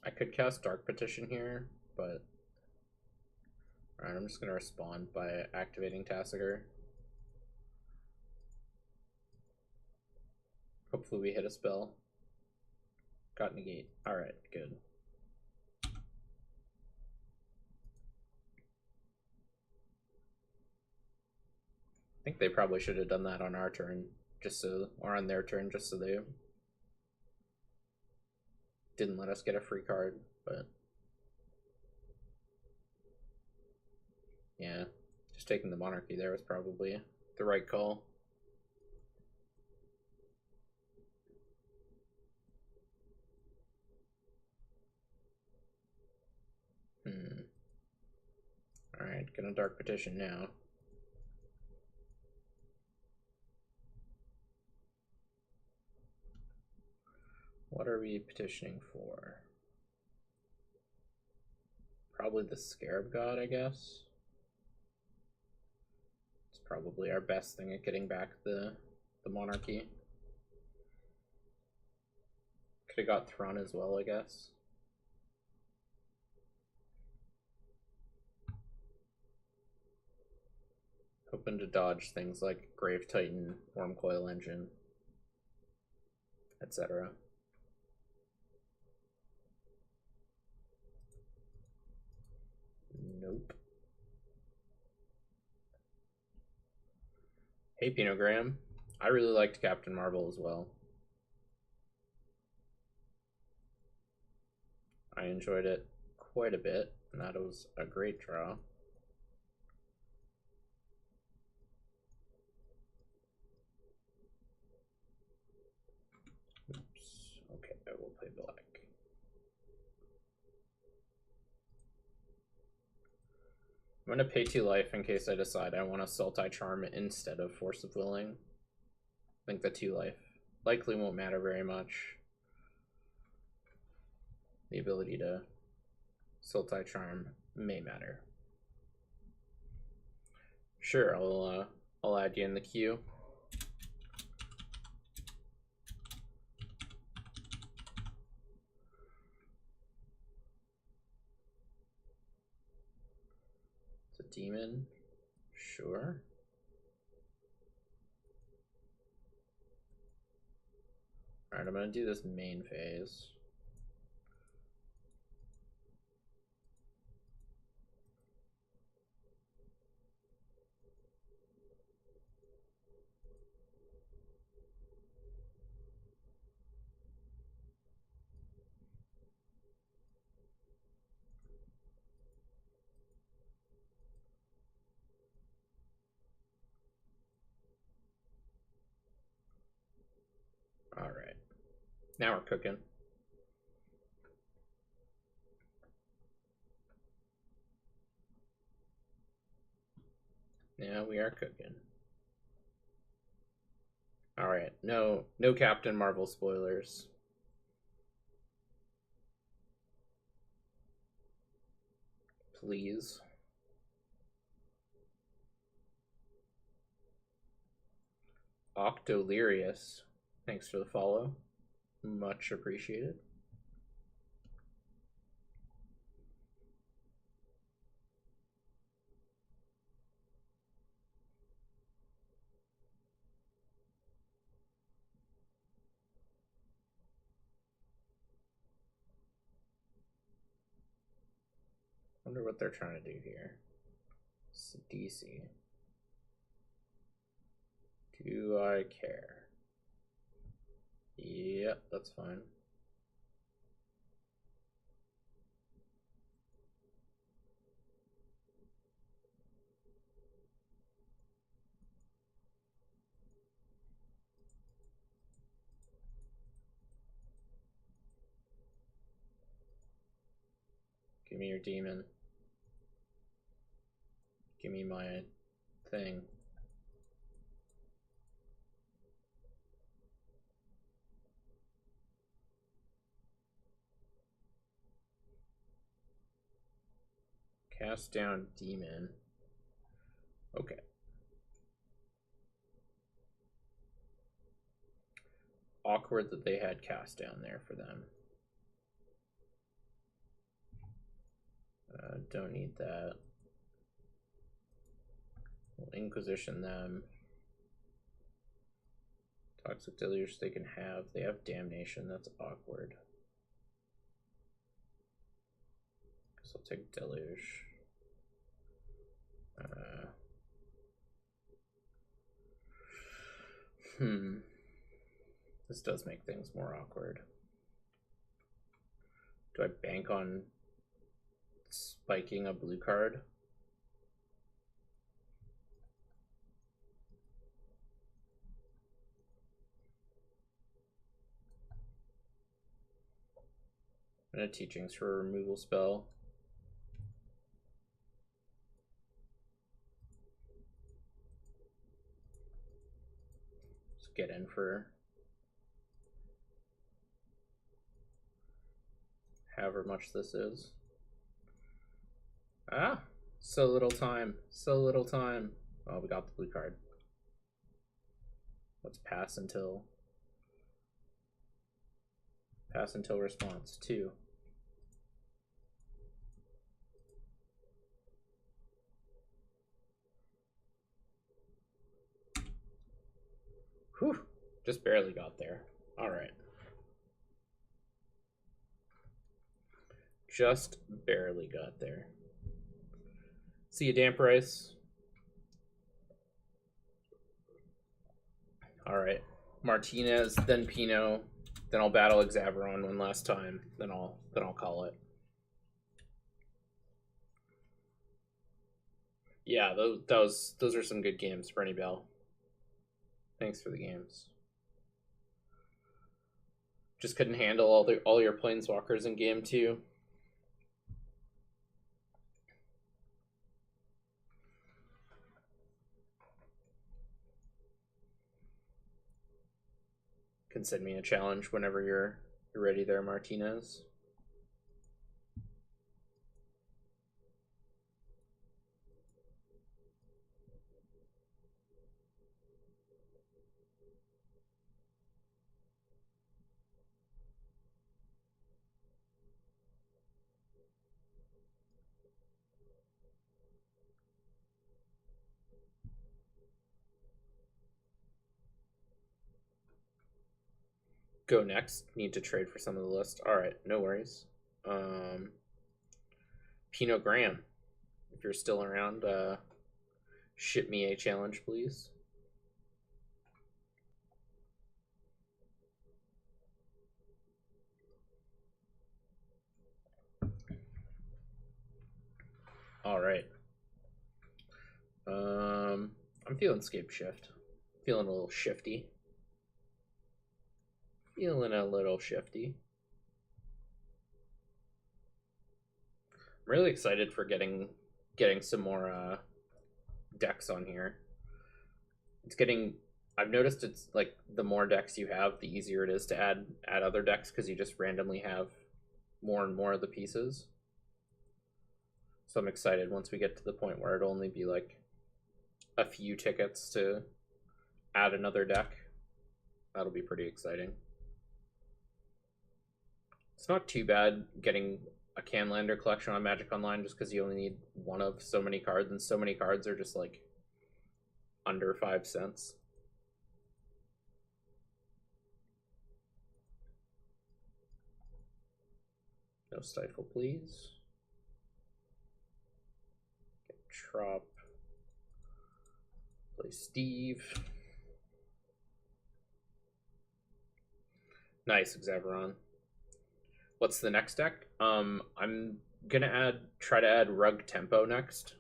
I could cast Dark Petition here, but alright, I'm just going to respond by activating Tassiger. Hopefully we hit a spell. Got negate. Alright, good. I think they probably should have done that on our turn, just so, or on their turn, just so they didn't let us get a free card, but yeah, just taking the monarchy there was probably the right call. Alright, gonna Dark Petition now. What are we petitioning for? Probably the Scarab God, I guess. It's probably our best thing at getting back the monarchy. Could have got Thrun as well, I guess. Hoping to dodge things like Grave Titan, Wormcoil Engine, etc. Nope. Hey, Pinogram. I really liked Captain Marvel as well. I enjoyed it quite a bit, and that was a great draw. Oops. Okay, I will play black. I'm gonna pay 2 life in case I decide I want to Sultai Charm instead of Force of Willing. I think the 2 life likely won't matter very much. The ability to Sultai Charm may matter. Sure, I'll add you in the queue. It's a demon. Sure. Alright, I'm gonna do this main phase. Alright. Now we're cooking. Now we are cooking. Alright, no Captain Marvel spoilers. Please. Octolirius, thanks for the follow. Much appreciated. Wonder what they're trying to do here. It's DC. Do I care? Yep, that's fine. Give me your demon. Give me my thing. Cast down demon. Okay. Awkward that they had cast down there for them. Don't need that. We'll Inquisition them. Toxic Deluge they can have. They have Damnation. That's awkward. Guess I'll take Deluge. This does make things more awkward. Do I bank on spiking a blue card? And a teachings for a removal spell. Get in for however much this is. Ah, so little time, so little time. Oh, we got the blue card. Let's pass until response 2. Whew, just barely got there. All right. Just barely got there. See you, Damp Rice. All right. Martinez, then Pino, then I'll battle Exaveron one last time. Then I'll call it. Yeah, those are some good games, Bernie Bell. Thanks for the games. Just couldn't handle all your planeswalkers in game 2. Can send me a challenge whenever you're ready there, Martinez. Go next. Need to trade for some of the list. All right, no worries. Pinot Graham, if you're still around, ship me a challenge, please. All right. I'm feeling Scape Shift. Feeling a little shifty. Feeling a little shifty. I'm really excited for getting some more decks on here. It's getting. I've noticed it's like the more decks you have, the easier it is to add other decks because you just randomly have more and more of the pieces. So I'm excited once we get to the point where it'll only be like a few tickets to add another deck. That'll be pretty exciting. It's not too bad getting a CanLander collection on Magic Online just because you only need one of so many cards, and so many cards are just like under 5 cents. No Stifle, please. Get Trop. Play Steve. Nice, Exaveron. What's the next deck? I'm gonna try to add Rug Tempo next,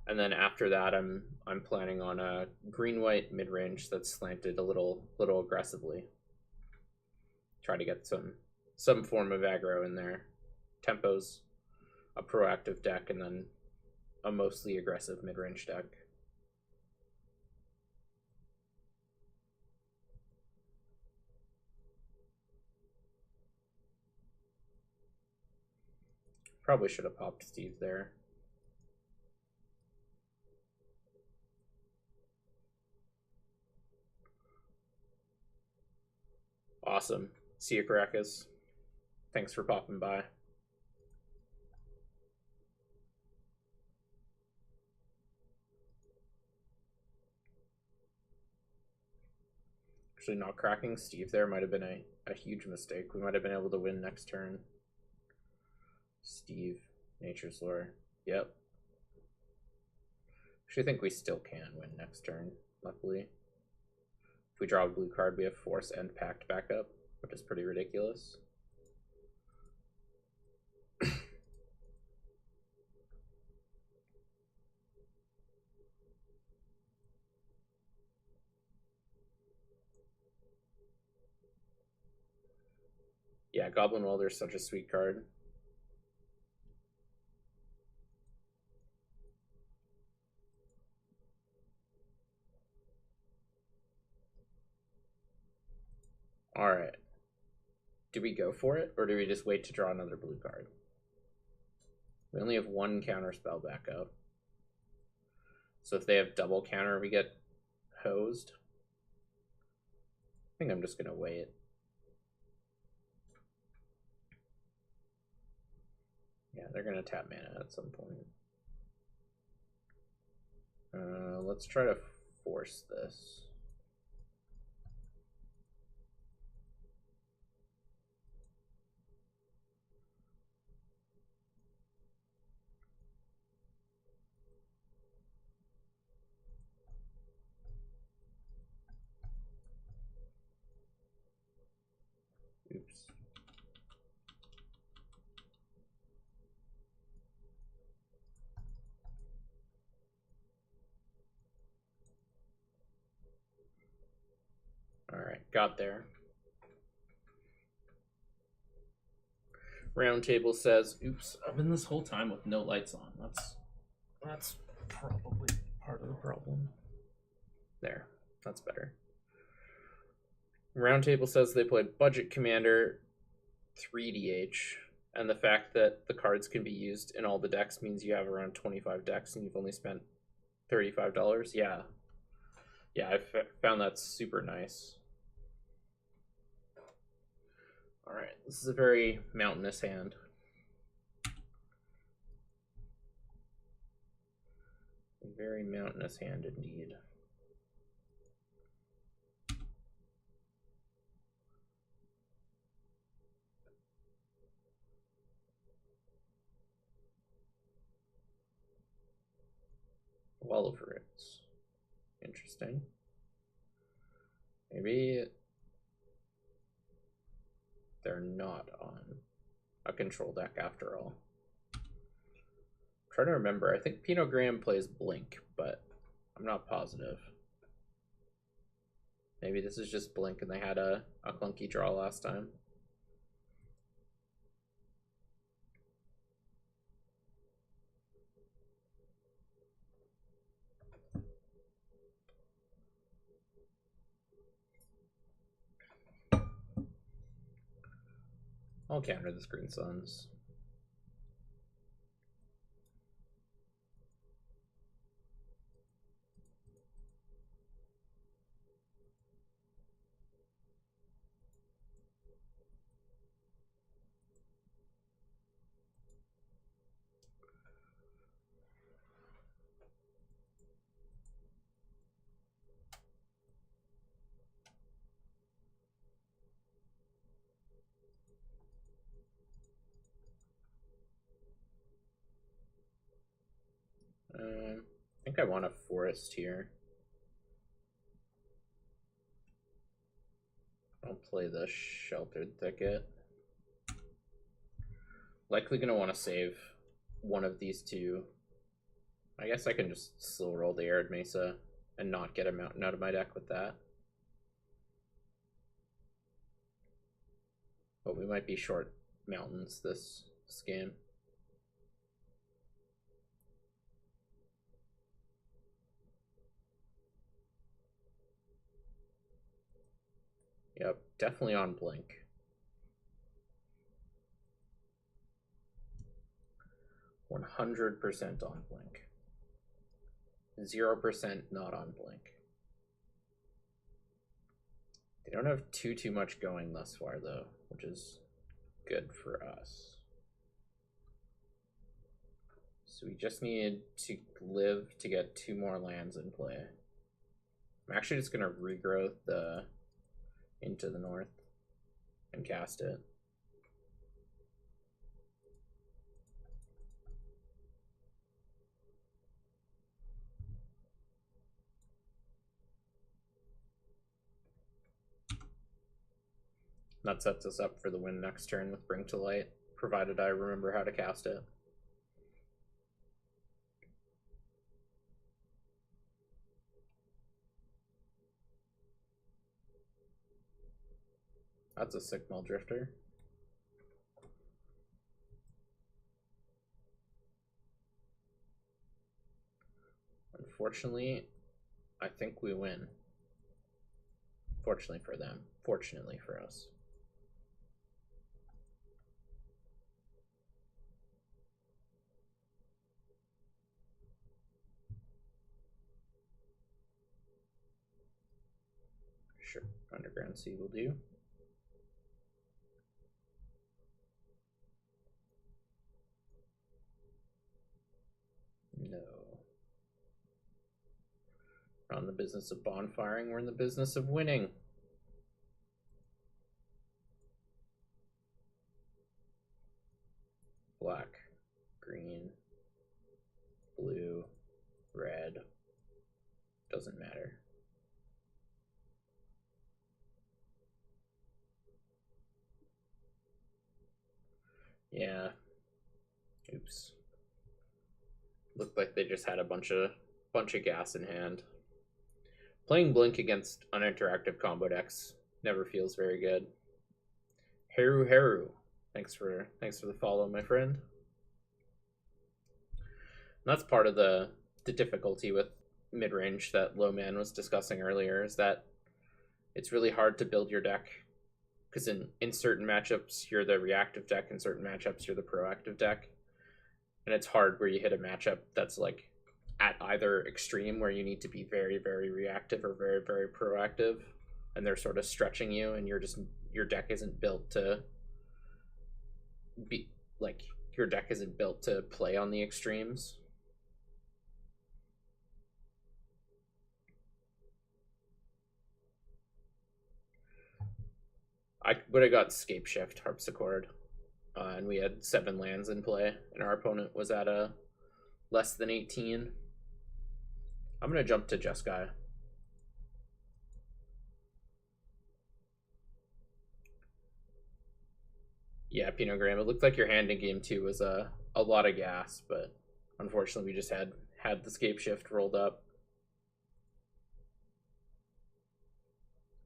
and then after that, I'm planning on a green-white mid-range that's slanted a little aggressively. Try to get some form of aggro in there. Tempo's a proactive deck, and then a mostly aggressive mid-range deck. Probably should have popped Steve there. Awesome. See you, Caracas. Thanks for popping by. Actually, not cracking Steve there might have been a huge mistake. We might have been able to win next turn. Steve, Nature's Lore. Yep. Actually, I think we still can win next turn, luckily. If we draw a blue card, we have Force and Pact backup, which is pretty ridiculous. Yeah, Goblin Welder is such a sweet card. Alright. Do we go for it, or do we just wait to draw another blue card? We only have one counter spell back up. So if they have double counter, we get hosed. I think I'm just going to wait. Yeah, they're going to tap mana at some point. Let's try to force this. Oops. Alright, got there. Roundtable says, oops, I've been this whole time with no lights on. That's probably part of the problem. There, that's better. Roundtable says they played Budget Commander 3DH, and the fact that the cards can be used in all the decks means you have around 25 decks and you've only spent $35. Yeah. Yeah, I found that super nice. Alright, this is a very mountainous hand. A very mountainous hand indeed. Well over it. Interesting. Maybe they're not on a control deck after all. I'm trying to remember. I think Pinot Graham plays Blink, but I'm not positive. Maybe this is just Blink and they had a clunky draw last time. I'll counter the Green Suns. I think I want a forest here. I'll play the Sheltered Thicket. Likely gonna want to save one of these two. I guess I can just slow roll the Arid Mesa and not get a mountain out of my deck with that. But we might be short mountains this game. Yep, definitely on Blink. 100% on Blink. 0% not on Blink. They don't have too much going thus far though, which is good for us. So we just need to live to get 2 more lands in play. I'm actually just gonna regrowth the Into the North and cast it. That sets us up for the win next turn with Bring to Light, provided I remember how to cast it. That's a sick Drifter. Unfortunately, I think we win. Fortunately for them. Fortunately for us. Sure, Underground Sea will do. No. We're not in the business of bonfiring, we're in the business of winning. Black, green, blue, red. Doesn't matter. Yeah. Oops. Looked like they just had a bunch of gas in hand. Playing Blink against uninteractive combo decks never feels very good. Heru. Thanks for the follow, my friend. And that's part of the difficulty with mid-range that Lowman was discussing earlier, is that it's really hard to build your deck, because in certain matchups you're the reactive deck, in certain matchups you're the proactive deck, and it's hard where you hit a matchup that's like at either extreme where you need to be very, very reactive or very, very proactive, and they're sort of stretching you, and your deck isn't built to be like, your deck isn't built to play on the extremes. I would have got Scape Shift, Harpsichord, and we had 7 lands in play, and our opponent was at a less than 18. I'm gonna jump to Jeskai. Yeah, Pinot Graham. It looked like your hand in game 2 was a lot of gas, but unfortunately we just had the Scape Shift rolled up.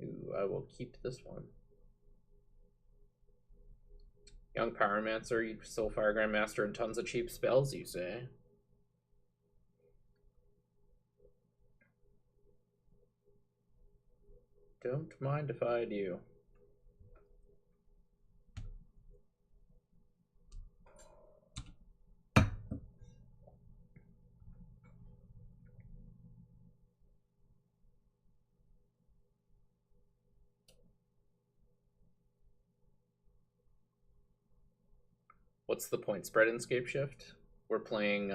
Ooh, I will keep this one. Young Pyromancer, you Soulfire Grandmaster, and tons of cheap spells, you say? Don't mind if I do. What's the point spread in Scape Shift? We're playing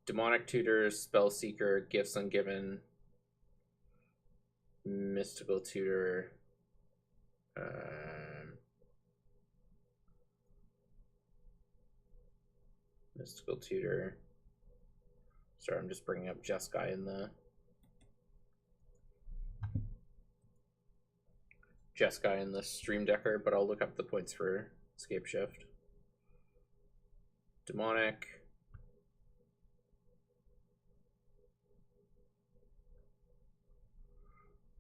Demonic Tutors, Spellseeker, Gifts Ungiven, Mystical Tutor, Mystical Tutor. Sorry, I'm just bringing up Jeskai in the Stream Decker, but I'll look up the points for Scape Shift. Demonic.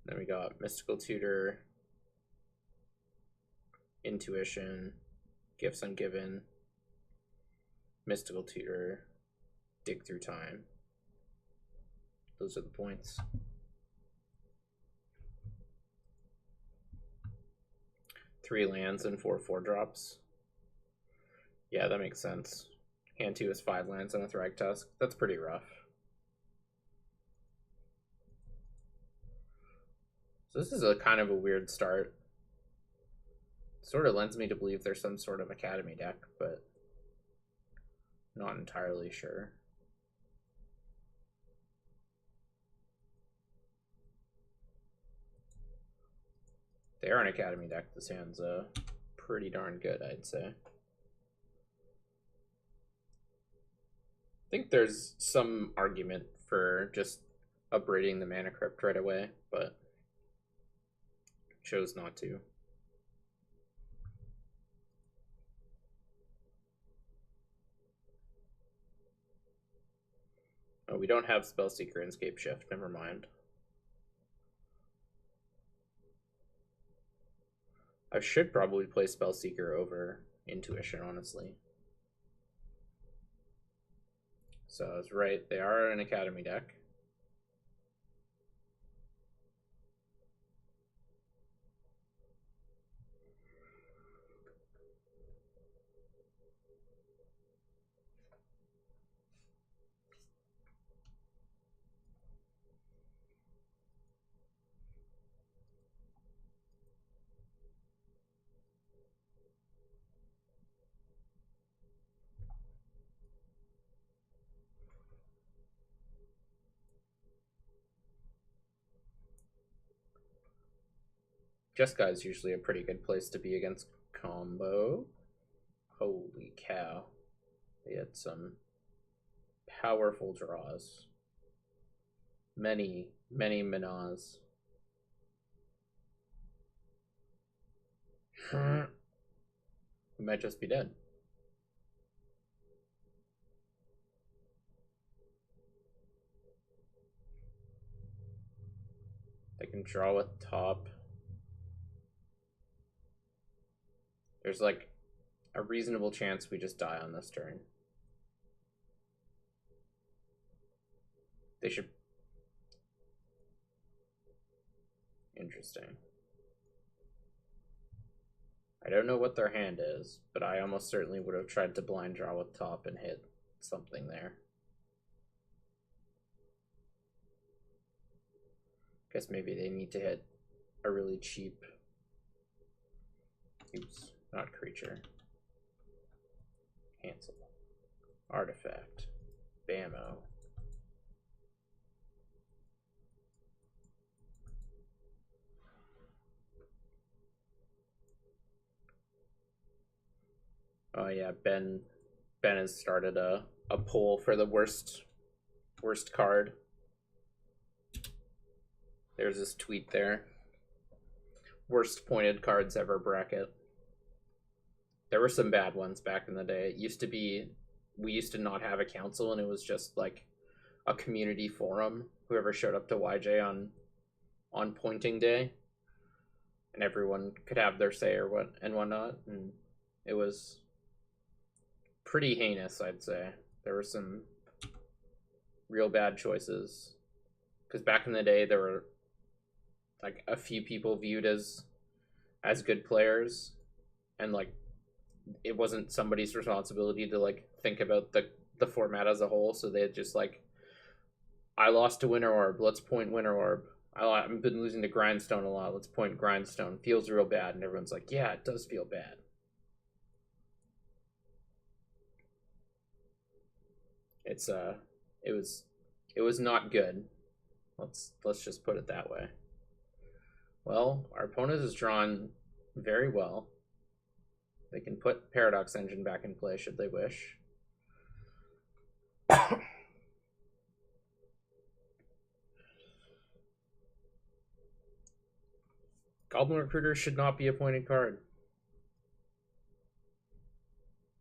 Then we got Mystical Tutor, Intuition, Gifts Ungiven, Mystical Tutor, Dig Through Time. Those are the points. Three lands and 4/4 drops. Yeah, that makes sense. Hand 2 is 5 lands and a Thragtusk. That's pretty rough. So this is a kind of a weird start. Sort of lends me to believe there's some sort of Academy deck, but not entirely sure. They are an Academy deck. This hand's pretty darn good, I'd say. I think there's some argument for just upgrading the Mana Crypt right away, but chose not to. Oh, we don't have Spellseeker and Scape Shift. Never mind. I should probably play Spellseeker over Intuition, honestly. So I was right. They are an Academy deck. Jeskai is usually a pretty good place to be against combo. Holy cow. They had some powerful draws. Many Minaz. We might just be dead. They can draw with top. There's like a reasonable chance we just die on this turn. They should... Interesting. I don't know what their hand is, but I almost certainly would have tried to blind draw with top and hit something there. Guess maybe they need to hit a really cheap... Oops, not creature. Cancel. Artifact. Bammo. Oh yeah, Ben has started a poll for the worst card. There's this tweet there. Worst pointed cards ever bracket. There were some bad ones back in the day. It used to be, we used to not have a council and it was just like a community forum. Whoever showed up to YJ on pointing day, and everyone could have their say or whatnot, and it was pretty heinous, I'd say. There were some real bad choices, because back in the day there were like a few people viewed as good players, and like it wasn't somebody's responsibility to like think about the format as a whole, so they had just like, I lost to Winter Orb, let's point Winter Orb. I've been losing to Grindstone a lot, let's point Grindstone. Feels real bad, and everyone's like, yeah, it does feel bad. It's it was not good. Let's just put it that way. Well, our opponent has drawn very well. They can put Paradox Engine back in play should they wish. Goblin Recruiter should not be a pointed card.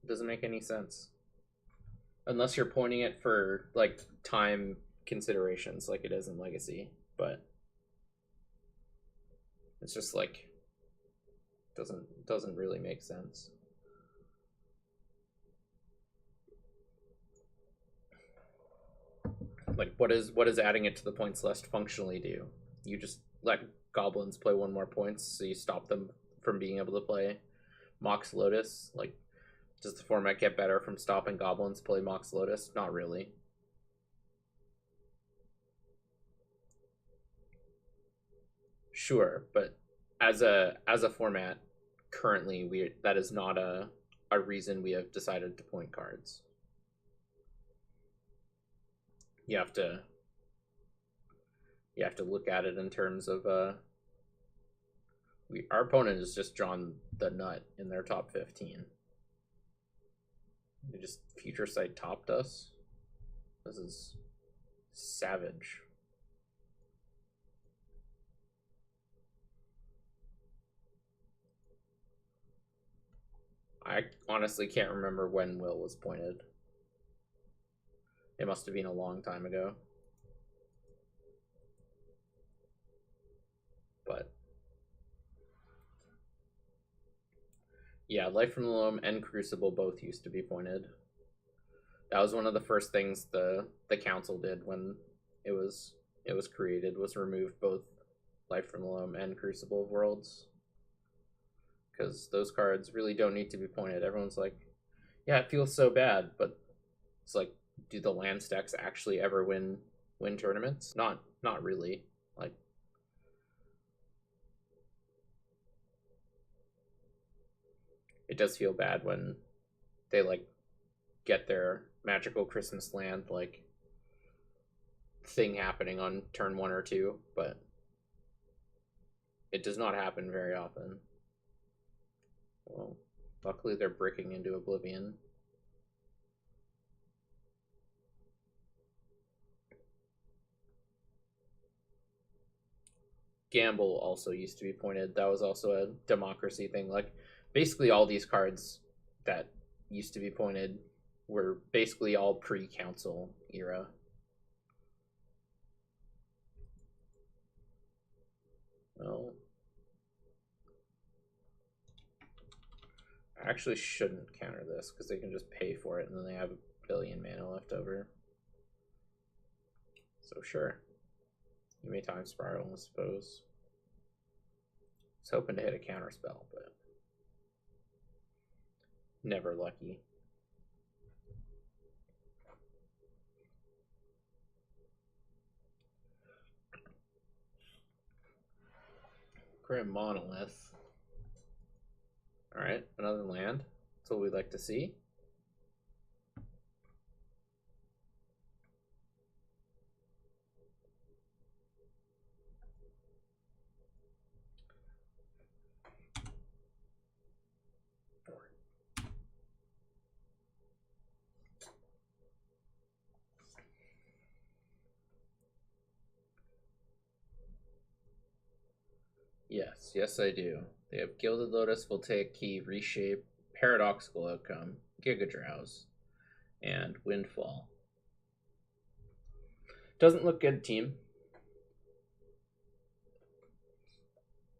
It doesn't make any sense. Unless you're pointing it for like time considerations like it is in Legacy, but it's just like doesn't really make sense. Like what is adding it to the points list functionally do? You just let goblins play one more points, so you stop them from being able to play Mox Lotus. Like, does the format get better from stopping goblins play Mox Lotus? Not really. Sure, but as a format, currently that is not a reason we have decided to point cards. You have to look at it in terms of our opponent has just drawn the nut in their top 15. They just Future Sight topped us. This is savage. I honestly can't remember when Will was pointed. It must have been a long time ago. But yeah, Life from the Loam and Crucible both used to be pointed. That was one of the first things the council did when it was it was created, was remove both Life from the Loam and Crucible of Worlds, because those cards really don't need to be pointed. Everyone's like, yeah, it feels so bad, but it's like, do the land stacks actually ever win tournaments? Not really. Like, it does feel bad when they like get their magical Christmas land like thing happening on turn 1 or 2, but it does not happen very often. Well, luckily they're breaking into Oblivion. Gamble also used to be pointed. That was also a democracy thing. Like, basically all these cards that used to be pointed were basically all pre-council era. Well, I actually shouldn't counter this because they can just pay for it and then they have a billion mana left over. So sure. You may time spiral, I suppose. I was hoping to hit a counter spell, but never lucky. Grim Monolith. Alright, another land. That's what we'd like to see. Yes, I do. They have Gilded Lotus, Voltaic Key, Reshape, Paradoxical Outcome, Giga Drowse, and Windfall. Doesn't look good, team.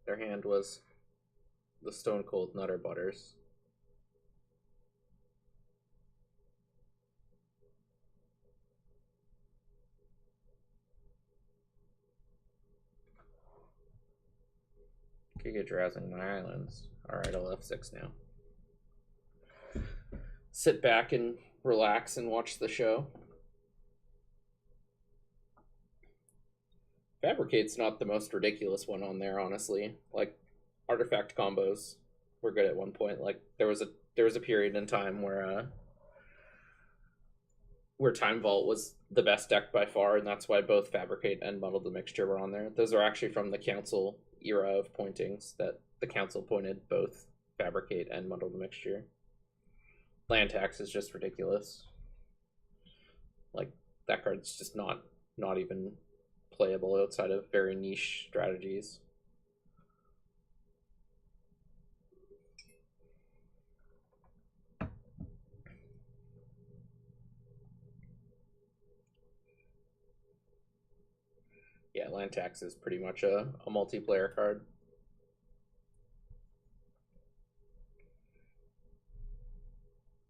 Their hand was the Stone Cold Nutter Butters. Giga Drowsing my islands. Alright, I'll F6 now. Sit back and relax and watch the show. Fabricate's not the most ridiculous one on there, honestly. Like, artifact combos were good at one point. Like, there was a period in time where Time Vault was the best deck by far, and that's why both Fabricate and Muddle the Mixture were on there. Those are actually from the Council era of pointings, that the Council pointed both Fabricate and Muddle the Mixture. Land tax is just ridiculous. Like, that card's just not even playable outside of very niche strategies. Yeah, land tax is pretty much a multiplayer card.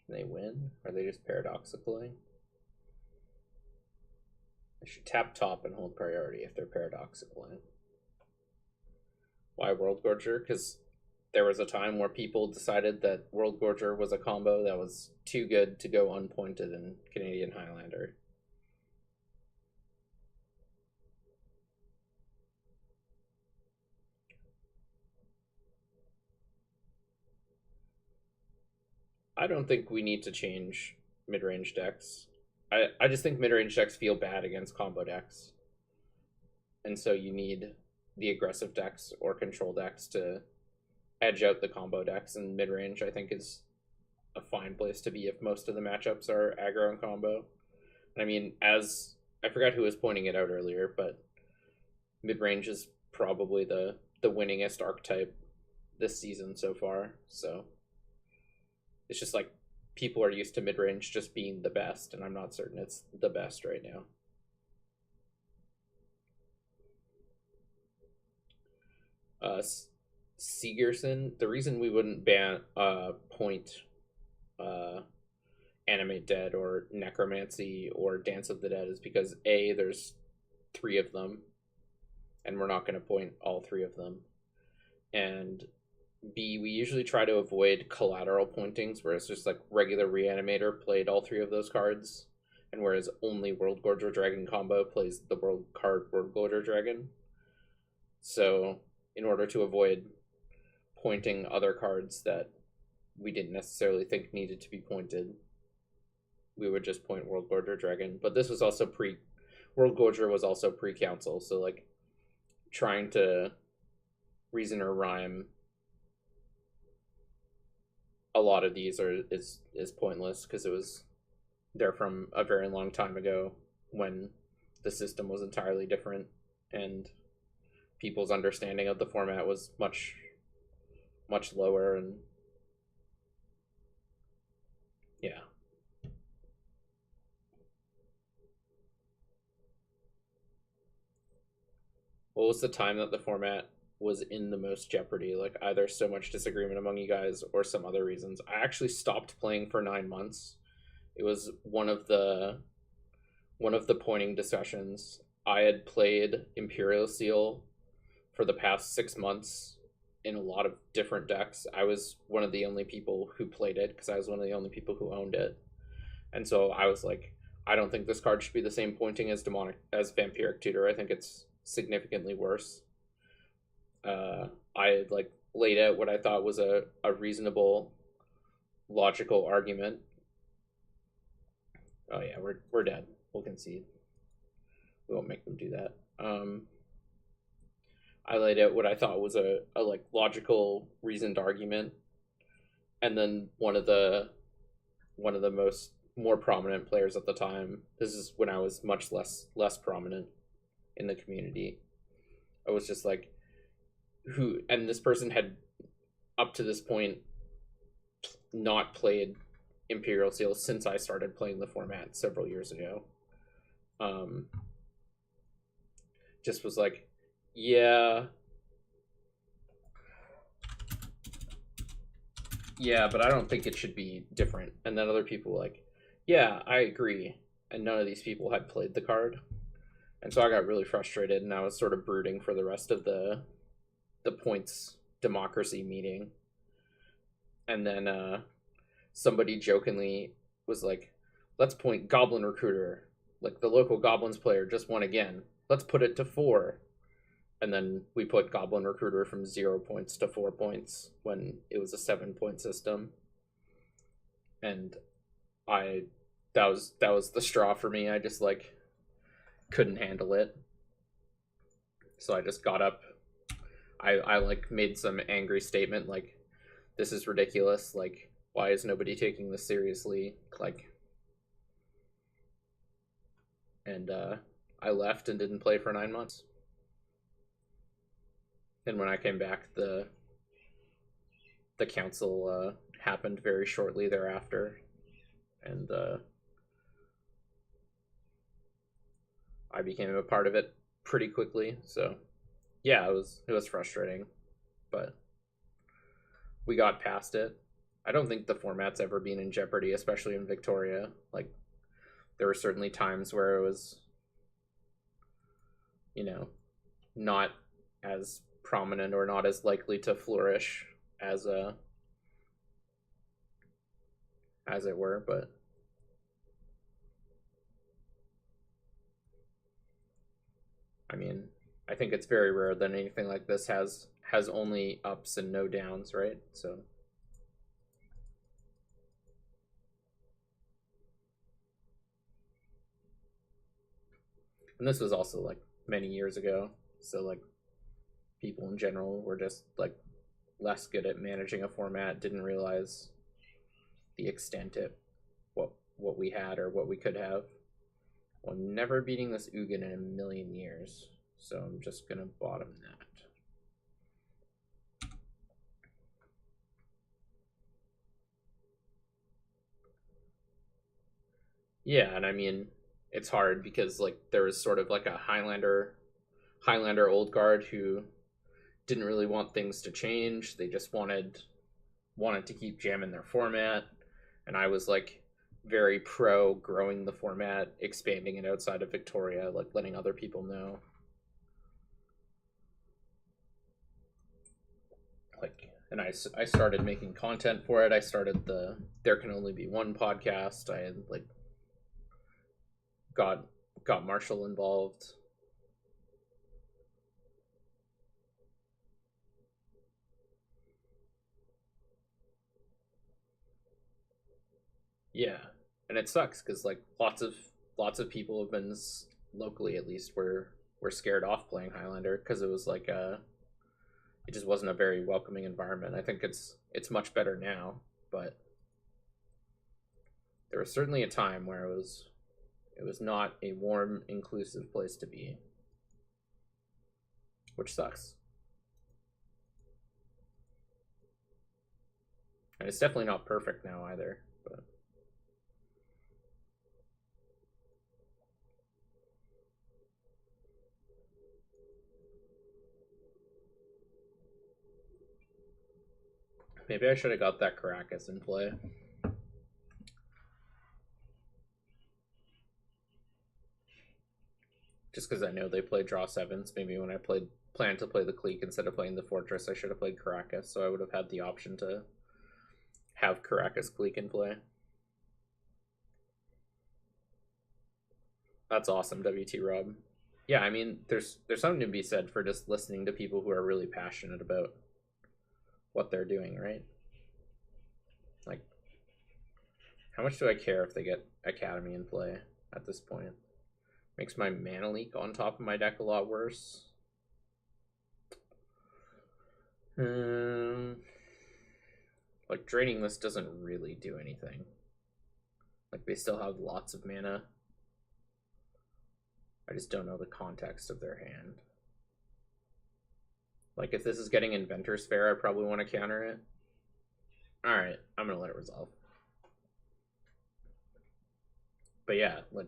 Can they win? Are they just paradoxically? They should tap top and hold priority if they're paradoxically. Why World Gorger? Because there was a time where people decided that World Gorger was a combo that was too good to go unpointed in Canadian Highlander. I don't think we need to change mid-range decks. I just think mid-range decks feel bad against combo decks. And so you need the aggressive decks or control decks to edge out the combo decks, and mid-range I think is a fine place to be if most of the matchups are aggro and combo. I mean, as I forgot who was pointing it out earlier, but mid-range is probably the winningest archetype this season so far. So it's just like people are used to mid-range just being the best, and I'm not certain it's the best right now. Segerson, the reason we wouldn't ban point Animate Dead or Necromancy or Dance of the Dead is because A, there's 3 of them, and we're not going to point all 3 of them. And B, we usually try to avoid collateral pointings, where it's just like regular Reanimator played all 3 of those cards, and whereas only World Gorger Dragon combo plays the World Gorger Dragon. So, in order to avoid pointing other cards that we didn't necessarily think needed to be pointed, we would just point World Gorger Dragon. But this was also World Gorger was also pre-council, so like trying to reason or rhyme a lot of these is pointless, because it was there from a very long time ago when the system was entirely different and people's understanding of the format was much lower. And yeah. What was the time that the format was in the most jeopardy? Like either so much disagreement among you guys or some other reasons. I actually stopped playing for 9 months. It was one of the pointing discussions. I had played Imperial Seal for the past 6 months in a lot of different decks. I was one of the only people who played it because I was one of the only people who owned it. And so I was like, I don't think this card should be the same pointing as Vampiric Tutor. I think it's significantly worse. I like laid out what I thought was a reasonable, logical argument. Oh yeah, we're dead. We'll concede. We won't make them do that. I laid out what I thought was a like logical, reasoned argument, and then one of the more prominent players at the time. This is when I was much less prominent in the community. I was just like, and this person had up to this point not played Imperial Seal since I started playing the format several years ago. Just was like, yeah, but I don't think it should be different. And then other people were like, yeah, I agree. And none of these people had played the card. And so I got really frustrated, and I was sort of brooding for the rest of the points democracy meeting. And then somebody jokingly was like, let's point Goblin Recruiter. Like, the local Goblins player just won again. Let's put it to 4. And then we put Goblin Recruiter from 0 points to 4 points when it was a 7-point system. And that was the straw for me. I just like couldn't handle it. So I just got up. I like made some angry statement like, this is ridiculous. Like, why is nobody taking this seriously? Like, and I left and didn't play for 9 months. And when I came back, the council happened very shortly thereafter, and I became a part of it pretty quickly. So yeah, it was frustrating, but we got past it. I don't think the format's ever been in jeopardy, especially in Victoria. Like, there were certainly times where it was, not as prominent or not as likely to flourish as it were, but I mean, I think it's very rare that anything like this has only ups and no downs, right? So and this was also like many years ago, so like people in general were just like less good at managing a format, didn't realize the extent of what we had or what we could have. Well, I'm never beating this Ugin in a million years, so I'm just gonna bottom that. Yeah, and I mean, it's hard because like there was sort of like a Highlander old guard who didn't really want things to change. They just wanted to keep jamming their format, and I was like very pro growing the format, expanding it outside of Victoria, like letting other people know. Like, and I started making content for it. I started the There Can Only Be One podcast. I had like got Marshall involved. Yeah, and it sucks because like lots of people have been locally at least were scared off playing Highlander because it was like it just wasn't a very welcoming environment. I think it's much better now, but there was certainly a time where it was not a warm, inclusive place to be, which sucks. And it's definitely not perfect now either. But maybe I should have got that Caracas in play. Just because I know they play draw sevens. Maybe when I planned to play the Clique instead of playing the Fortress, I should have played Caracas, so I would have had the option to have Caracas Clique in play. That's awesome, WT Rob. Yeah, I mean, there's something to be said for just listening to people who are really passionate about what they're doing, right? Like, how much do I care if they get Academy in play at this point? Makes my mana leak on top of my deck a lot worse. Like, draining this doesn't really do anything. Like, they still have lots of mana. I just don't know the context of their hand. Like, if this is getting Inventor's Fair, I probably want to counter it. Alright, I'm gonna let it resolve. But yeah, like,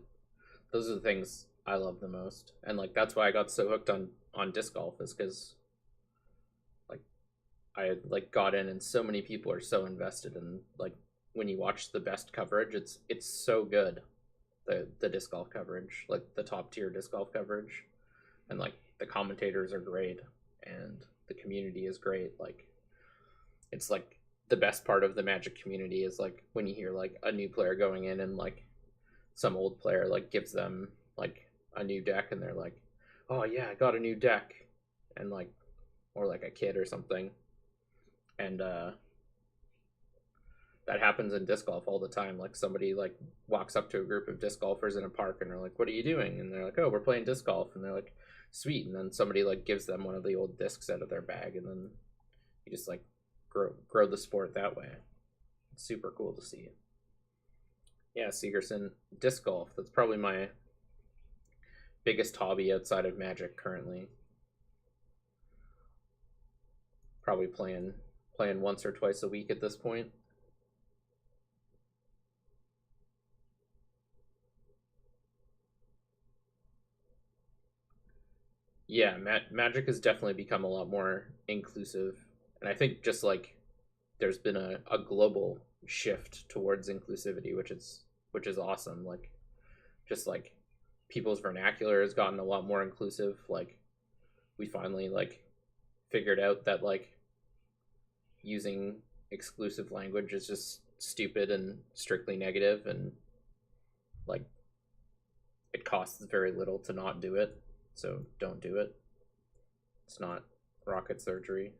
those are the things I love the most. And, like, that's why I got so hooked on disc golf, is because, like, I had, like, got in and so many people are so invested in, like, when you watch the best coverage, it's so good. The disc golf coverage, like the top tier disc golf coverage, and like the commentators are great and the community is great. Like, it's like the best part of the Magic community is like when you hear like a new player going in and like some old player like gives them like a new deck and they're like, oh yeah, I got a new deck, and like, or like a kid or something, and that happens in disc golf all the time. Like, somebody like walks up to a group of disc golfers in a park and they're like, what are you doing? And they're like, oh, we're playing disc golf. And they're like, sweet. And then somebody like gives them one of the old discs out of their bag, and then you just like grow the sport that way. It's super cool to see. Yeah, Segerson, disc golf, that's probably my biggest hobby outside of Magic currently. Probably playing once or twice a week at this point. Yeah, Magic has definitely become a lot more inclusive, and I think just like there's been a global shift towards inclusivity, which is awesome. Like, just like people's vernacular has gotten a lot more inclusive. Like, we finally like figured out that like using exclusive language is just stupid and strictly negative, and like it costs very little to not do it, so don't do it. It's not rocket surgery.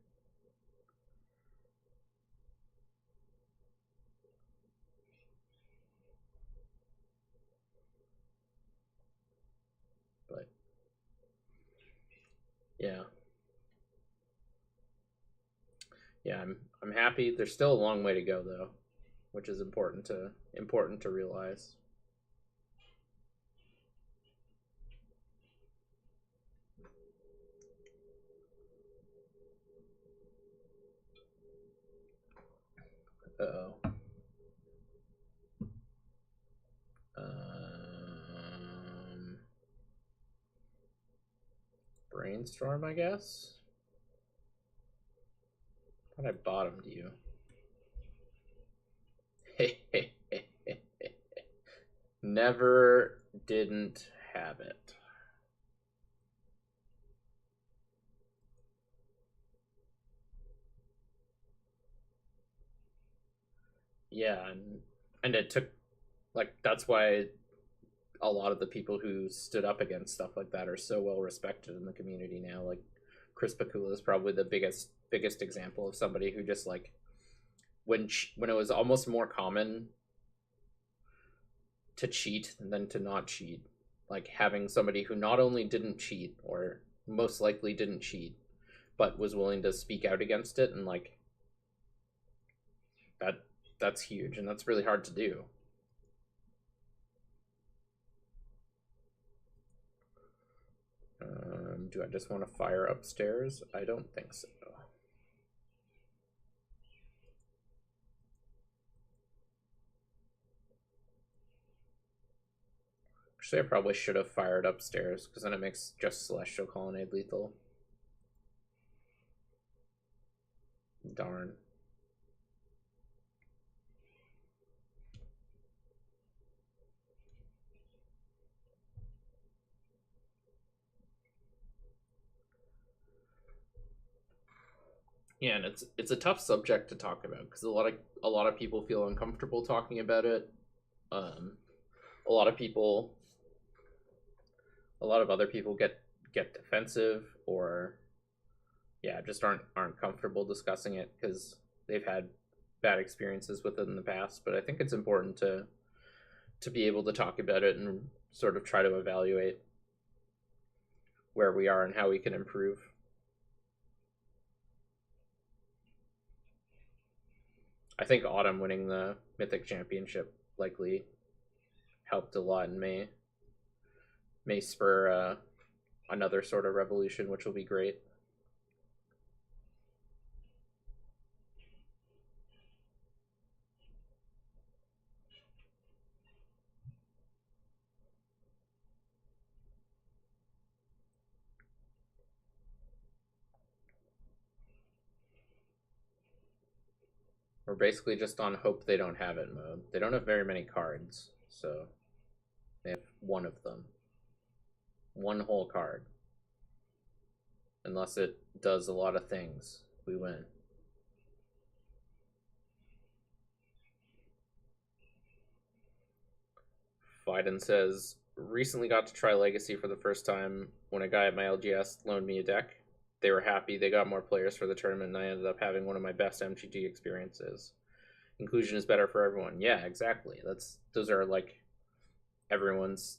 But yeah, yeah, I'm happy. There's still a long way to go though, which is important to realize. Uh-oh. Um, Brainstorm, I guess. Thought I bottomed you. Never didn't have it. Yeah, and it took like that's why a lot of the people who stood up against stuff like that are so well respected in the community now. Like Chris Bakula is probably the biggest example of somebody who just like when it was almost more common to cheat than to not cheat, like having somebody who not only didn't cheat or most likely didn't cheat but was willing to speak out against it, and like that that's huge and that's really hard to do. Do I just want to fire upstairs? I don't think so. Actually, I probably should have fired upstairs because then it makes just Celestial Colonnade lethal. Darn. Yeah, and it's a tough subject to talk about because a lot of people feel uncomfortable talking about it. Um, a lot of people, a lot of other people get defensive or yeah, just aren't comfortable discussing it because they've had bad experiences with it in the past. But I think it's important to be able to talk about it and sort of try to evaluate where we are and how we can improve. I think Autumn winning the Mythic Championship likely helped a lot and may spur another sort of revolution, which will be great. We're basically just on hope they don't have it mode. They don't have very many cards, so they have one of them. One whole card. Unless it does a lot of things, we win. Fiden says, recently got to try Legacy for the first time when a guy at my LGS loaned me a deck. They were happy, they got more players for the tournament, and I ended up having one of my best MGT experiences. Inclusion is better for everyone. Yeah, exactly. Those are like everyone's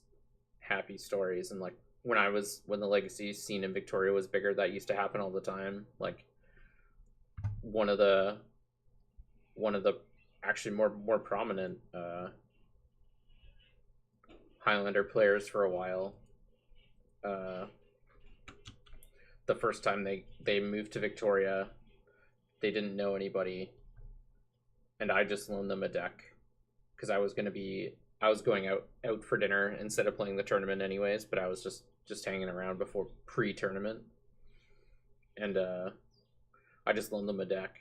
happy stories. And like when the Legacy scene in Victoria was bigger, that used to happen all the time. Like one of the one of the actually more prominent Highlander players for a while. Uh, the first time they moved to Victoria, they didn't know anybody, and I just loaned them a deck because I was going out for dinner instead of playing the tournament anyways, but I was just hanging around before pre-tournament, and I just loaned them a deck,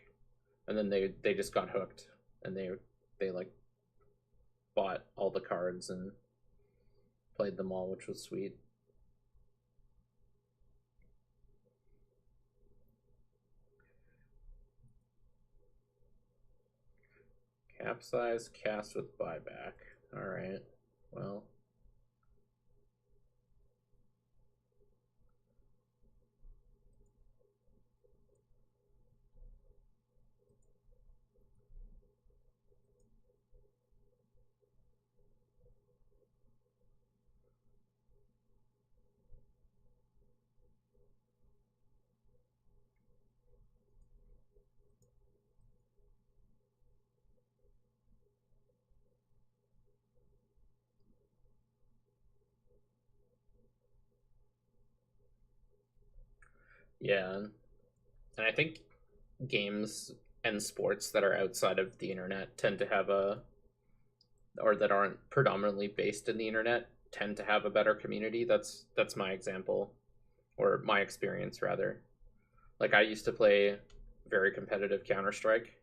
and then they just got hooked, and they like bought all the cards and played them all, which was sweet. Capsize, cast with buyback. Alright, well. Yeah, and I think games and sports that are outside of the internet tend to have a, or that aren't predominantly based in the internet, tend to have a better community. That's my example, or my experience rather. Like I used to play very competitive Counter Strike,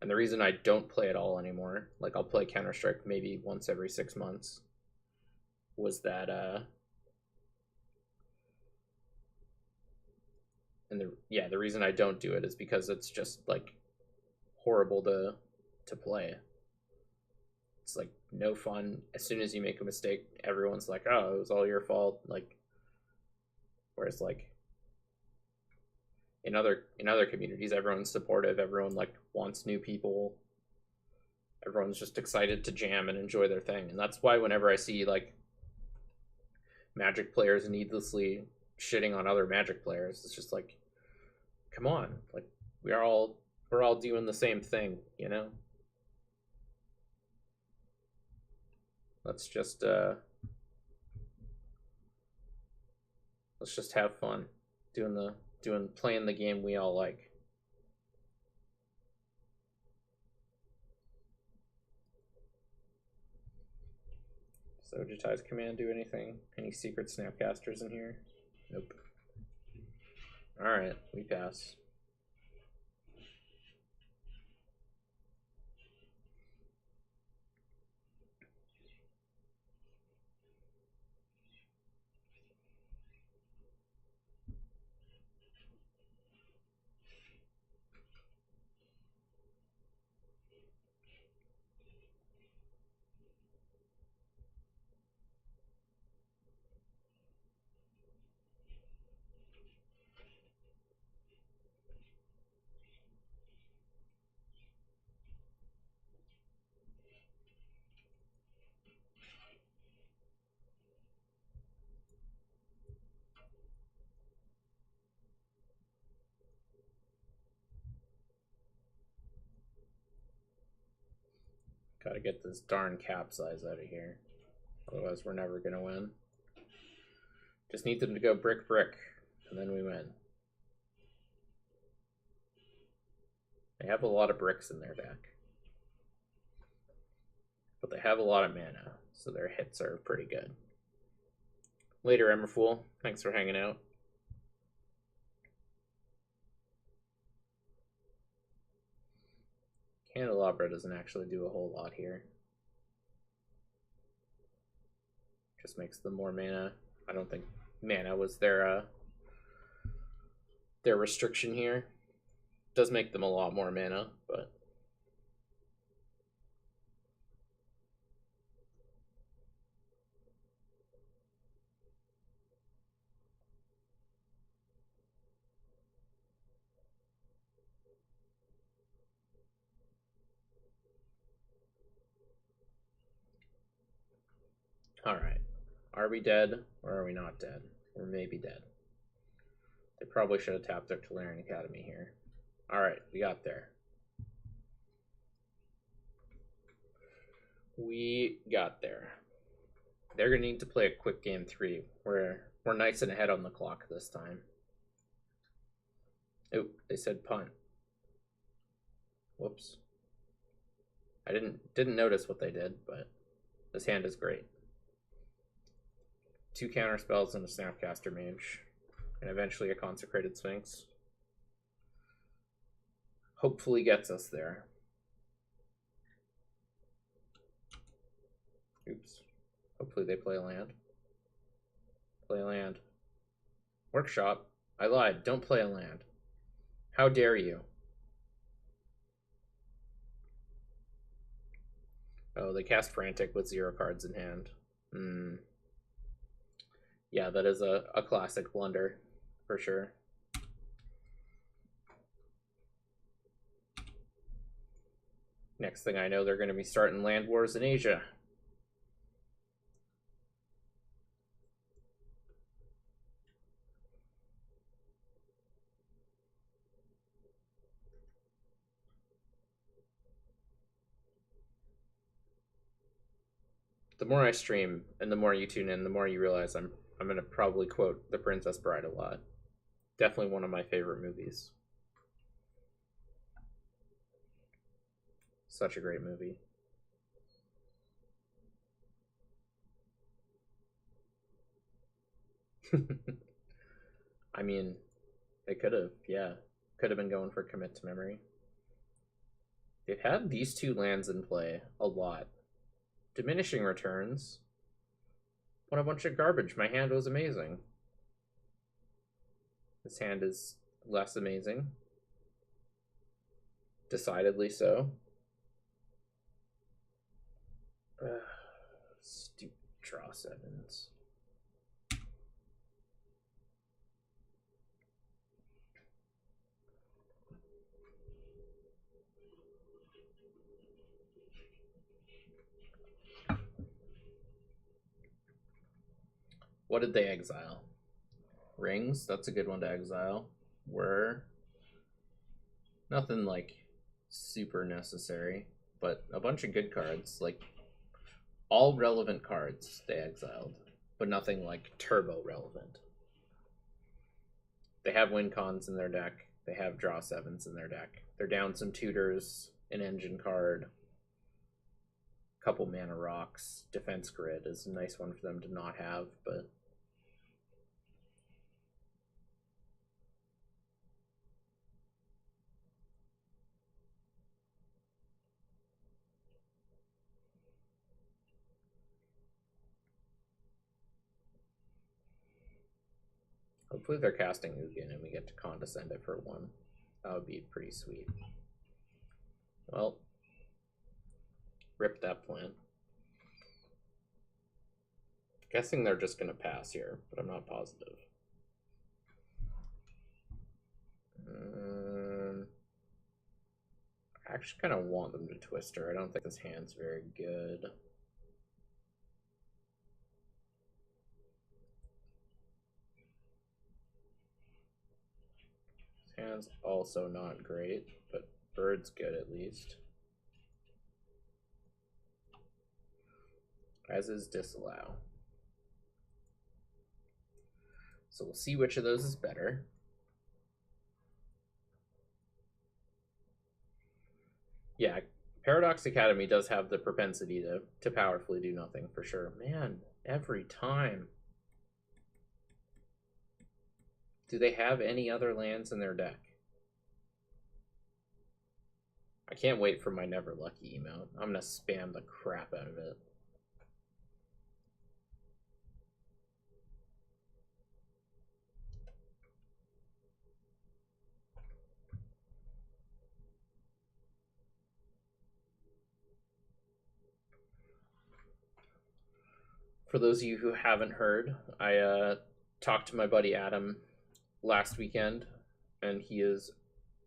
and the reason I don't play at all anymore, like I'll play Counter Strike maybe once every 6 months, was that and the reason I don't do it is because it's just like horrible to play. It's like no fun. As soon as you make a mistake, everyone's like, "Oh, it was all your fault." Like, whereas like in other communities, everyone's supportive. Everyone like wants new people. Everyone's just excited to jam and enjoy their thing, and that's why whenever I see like Magic players needlessly shitting on other Magic players, it's just like, come on, like we're all doing the same thing, you know? Let's just let's just have fun doing playing the game we all like. So Jitai's command do anything? Any secret snapcasters in here? Nope. Alright, we pass. Gotta get this darn capsize out of here. Otherwise we're never gonna win. Just need them to go brick brick, and then we win. They have a lot of bricks in their deck. But they have a lot of mana, so their hits are pretty good. Later, Emberfool. Thanks for hanging out. Candelabra doesn't actually do a whole lot here. Just makes them more mana. I don't think mana was their restriction here. Does make them a lot more mana, but alright. Are we dead or are we not dead? We're maybe dead. They probably should have tapped their Tolarian Academy here. Alright, we got there. We got there. They're going to need to play a quick game 3. We're nice and ahead on the clock this time. Oh, they said punt. Whoops. I didn't notice what they did, but this hand is great. 2 counter spells and a Snapcaster Mage, and eventually a Consecrated Sphinx. Hopefully gets us there. Oops. Hopefully they play land. Play land. Workshop. I lied. Don't play a land. How dare you? Oh, they cast Frantic with 0 cards in hand. Yeah, that is a classic blunder, for sure. Next thing I know, they're going to be starting land wars in Asia. The more I stream and the more you tune in, the more you realize I'm going to probably quote The Princess Bride a lot. Definitely one of my favorite movies. Such a great movie. I mean, they could have, yeah. Could have been going for Commit to Memory. They've had these 2 lands in play a lot. Diminishing Returns. What a bunch of garbage. My hand was amazing. This hand is less amazing. Decidedly so. Stupid draw sevens. What did they exile? Rings, that's a good one to exile. Were nothing like super necessary, but a bunch of good cards, like all relevant cards they exiled, but nothing like turbo relevant. They have win cons in their deck. They have draw sevens in their deck. They're down some tutors, an engine card, a couple mana rocks. Defense grid is a nice one for them to not have, but hopefully they're casting Ugin and we get to condescend it for one. That would be pretty sweet. Well, rip that plan. Guessing they're just gonna pass here, but I'm not positive. I actually kind of want them to Twister. I don't think this hand's very good. This hand's also not great, but Bird's good at least. As is Disallow. So we'll see which of those is better. Yeah, Paradox Academy does have the propensity to powerfully do nothing for sure. Man, every time. Do they have any other lands in their deck? I can't wait for my Never Lucky emote. I'm gonna spam the crap out of it. For those of you who haven't heard, I talked to my buddy Adam last weekend, and he is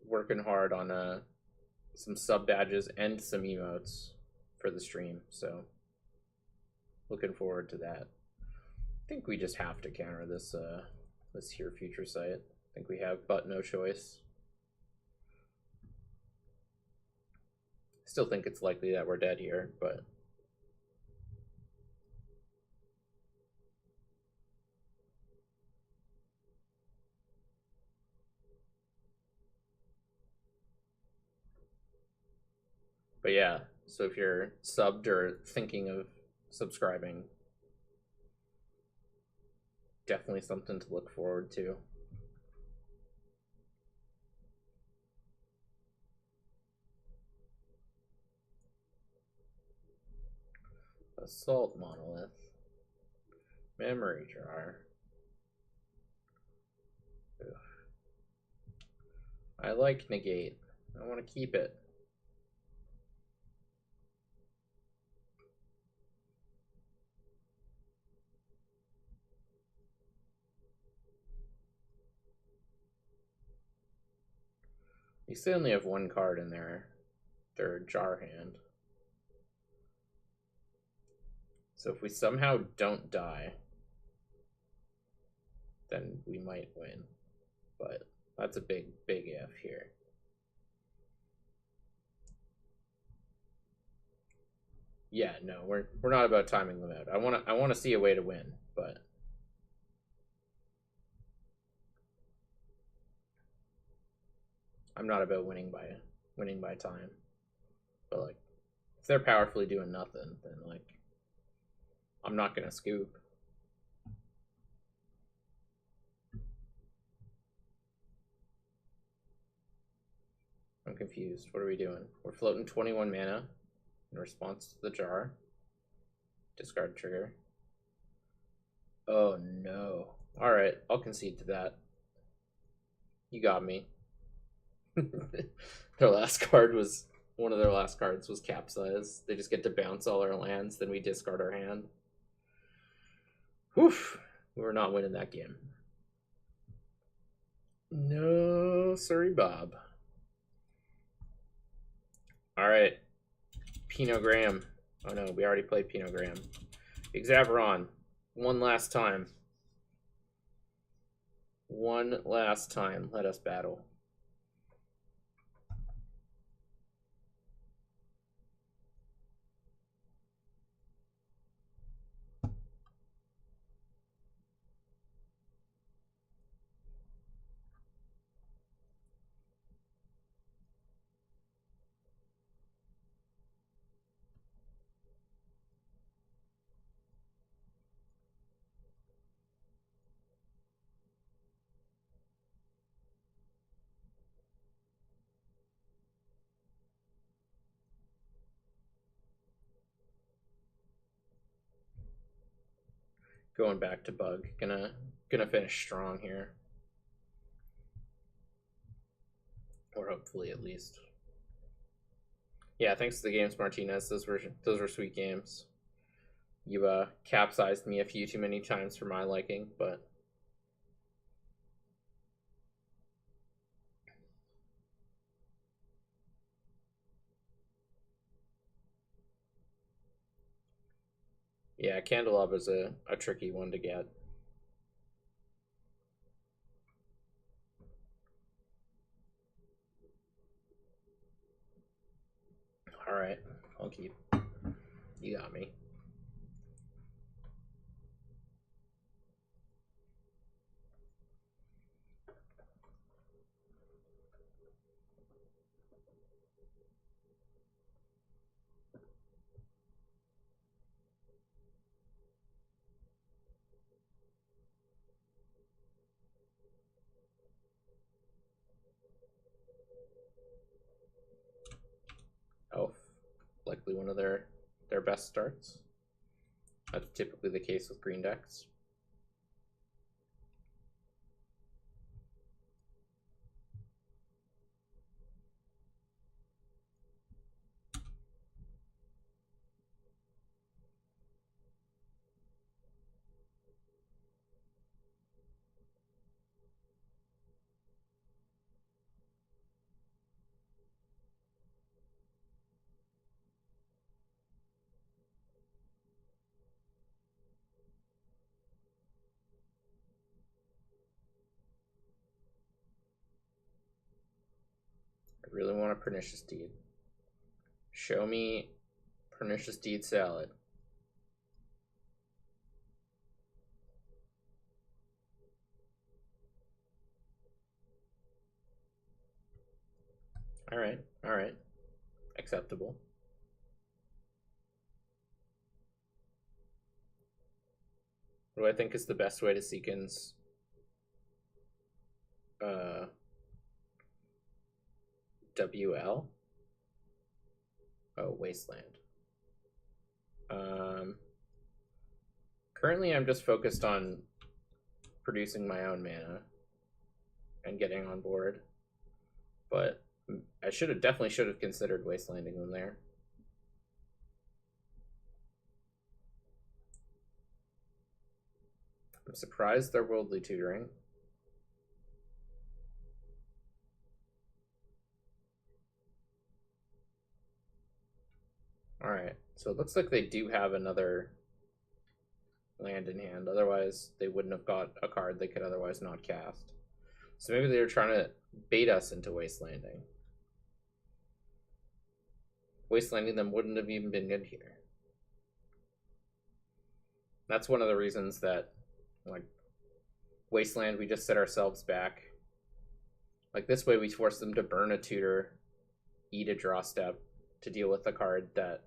working hard on some sub badges and some emotes for the stream, so looking forward to that. I think we just have to counter this this here future site. I think we have but no choice. Still think it's likely that we're dead here, but yeah, so if you're subbed or thinking of subscribing, definitely something to look forward to. Assault Monolith. Memory Jar. Ugh. I like Negate. I want to keep it. You still only have one card in their jar hand. So if we somehow don't die, then we might win. But that's a big if here. Yeah, no, we're not about timing them out. I wanna see a way to win, but I'm not about winning by time. But like, if they're powerfully doing nothing, then like, I'm not gonna scoop. I'm confused. What are we doing? We're floating 21 mana in response to the jar. Discard trigger. Oh no. Alright, I'll concede to that. You got me. Their last card was one of their last cards was Capsize. They just get to bounce all our lands, then we discard our hand. Whew. We were not winning that game. No, sorry, Bob. Alright. Pinot Graham. Oh no, we already played Pinot Graham. Exaveron. One last time. One last time. Let us battle. Going back to Bug. Gonna finish strong here. Or hopefully at least. Yeah, thanks to the games, Martinez. Those were sweet games. You capsized me a few too many times for my liking, but yeah, Candelabra is a tricky one to get. Alright, I'll keep. You got me. Oh, likely one of their best starts. That's typically the case with green decks. I really want a Pernicious Deed. Show me Pernicious Deed Salad. Alright, alright. Acceptable. What do I think is the best way to sequence WL? Oh, Wasteland. Currently I'm just focused on producing my own mana and getting on board. But I definitely should have considered wastelanding them there. I'm surprised they're worldly tutoring. Alright, so it looks like they do have another land in hand. Otherwise, they wouldn't have got a card they could otherwise not cast. So maybe they were trying to bait us into wastelanding. Wastelanding them wouldn't have even been good here. That's one of the reasons that, like, Wasteland, we just set ourselves back. Like, this way we force them to burn a tutor, eat a draw step to deal with the card that,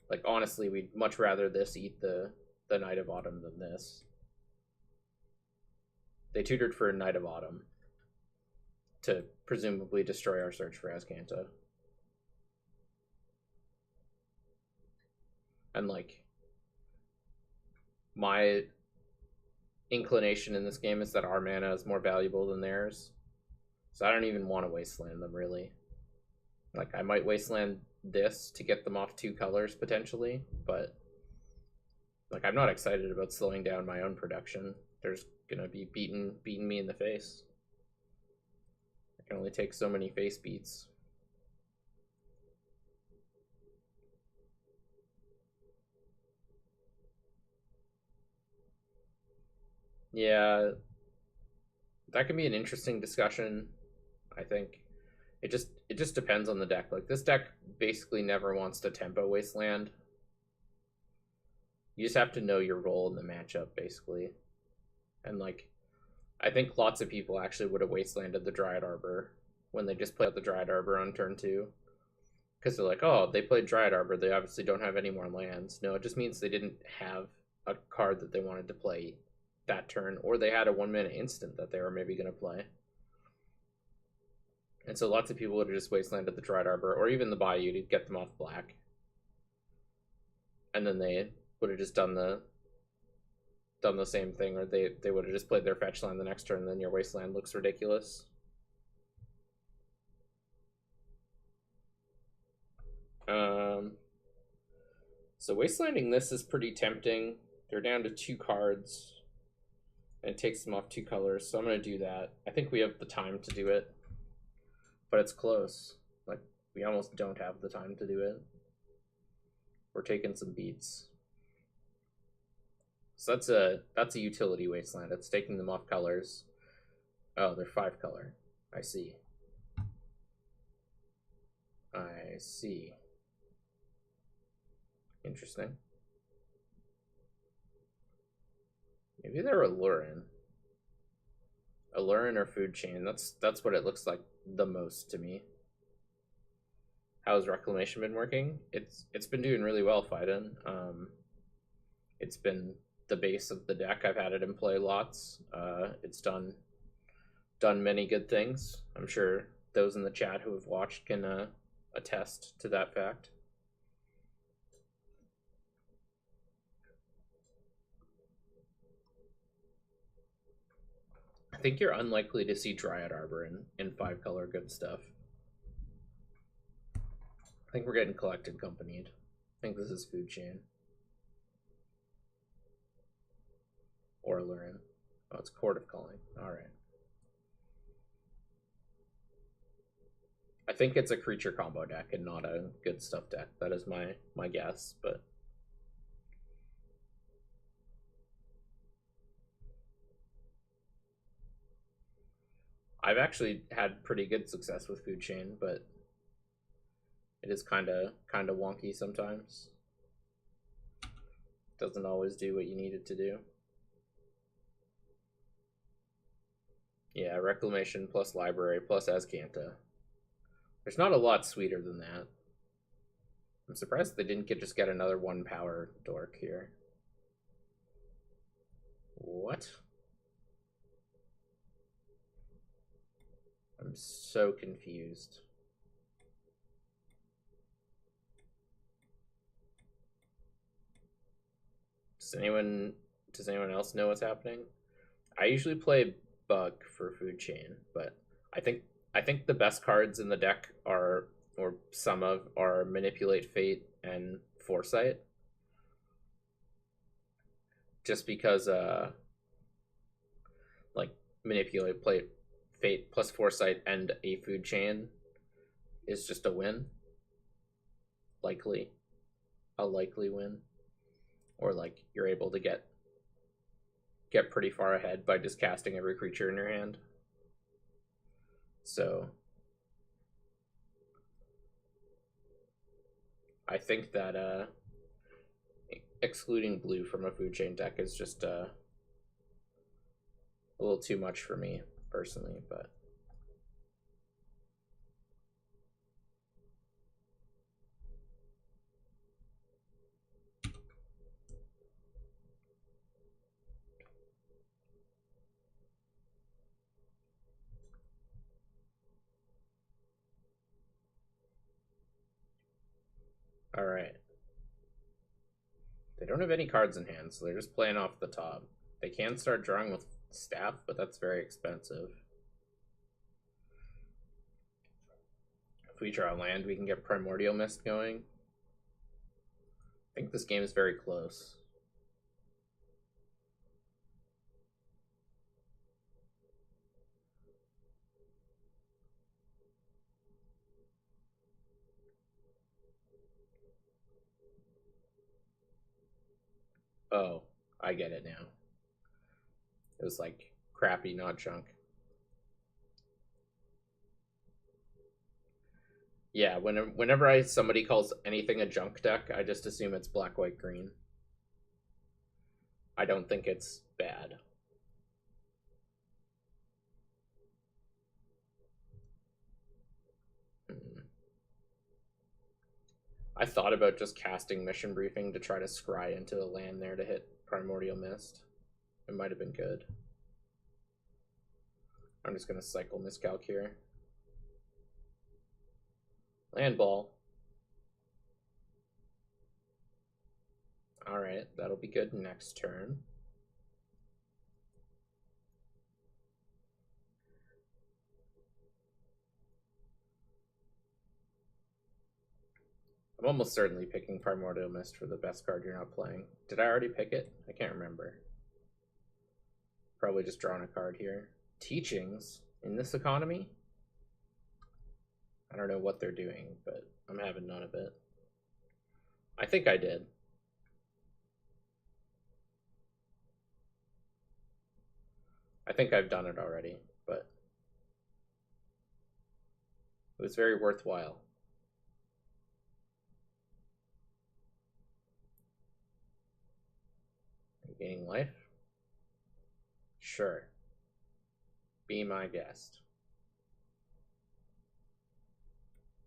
like, honestly, we'd much rather this eat the Knight of Autumn than this. They tutored for a Knight of Autumn to presumably destroy our search for Azcanta. And, like, my inclination in this game is that our mana is more valuable than theirs. So I don't even want to wasteland them, really. Like, I might wasteland this to get them off 2 colors, potentially, but like, I'm not excited about slowing down my own production. There's gonna be beating me in the face. I can only take so many face beats. Yeah, that can be an interesting discussion, I think. It just depends on the deck. Like, this deck basically never wants to tempo wasteland. You just have to know your role in the matchup, basically. And like, I think lots of people actually would have wastelanded the Dryad Arbor when they just played out the Dryad Arbor on turn 2. Because they're like, oh, they played Dryad Arbor, they obviously don't have any more lands. No, it just means they didn't have a card that they wanted to play that turn, or they had a 1-mana instant that they were maybe going to play. And so lots of people would have just wastelanded the Dryad Arbor, or even the Bayou to get them off black. And then they would have just done the same thing, or they would have just played their fetch land the next turn, and then your wasteland looks ridiculous. So wastelanding this is pretty tempting. They're down to 2 cards, and it takes them off 2 colors, so I'm going to do that. I think we have the time to do it, but it's close. Like, we almost don't have the time to do it. We're taking some beats. So that's a utility wasteland. It's taking them off colors. Oh, they're 5 color. I see. I see. Interesting. Maybe they're Allurin. Allurin or Food Chain. That's what it looks like the most to me. How's Reclamation been working? It's been doing really well, Fiden. It's been the base of the deck. I've had it in play lots. It's done many good things. I'm sure those in the chat who have watched can attest to that fact. I think you're unlikely to see Dryad Arbor in 5 color good stuff. I think we're getting Collected Companied. I think this is Food Chain. Or Allurin. Oh, it's Court of Calling. Alright. I think it's a creature combo deck and not a good stuff deck. That is my guess, but I've actually had pretty good success with Food Chain, but it is kind of wonky sometimes. Doesn't always do what you need it to do. Yeah, Reclamation plus Library plus Azcanta. There's not a lot sweeter than that. I'm surprised they didn't just get another 1 power dork here. What? I'm so confused. Does anyone else know what's happening? I usually play Bug for Food Chain, but I think the best cards in the deck are, or some of, are Manipulate Fate and Foresight. Just because like Manipulate Fate plus Foresight and a Food Chain is just a win. A likely win. Or like you're able to get pretty far ahead by just casting every creature in your hand. So I think that excluding blue from a Food Chain deck is just a little too much for me personally, but alright. They don't have any cards in hand, so they're just playing off the top. They can start drawing with staff, but that's very expensive. If we draw land, we can get Primordial Mist going. I think this game is very close. Oh, I get it now. It was like crappy, not junk. Yeah, whenever somebody calls anything a junk deck, I just assume it's black, white, green. I don't think it's bad. I thought about just casting Mission Briefing to try to scry into a land there to hit Primordial Mist. It might have been good. I'm just going to cycle Miscalc here. Land ball. Alright, that'll be good next turn. I'm almost certainly picking Primordial Mist for the best card you're not playing. Did I already pick it? I can't remember. Probably just drawing a card here. Teachings in this economy? I don't know what they're doing, but I'm having none of it. I think I did. I think I've done it already, but it was very worthwhile. Gaining life? Sure. Be my guest.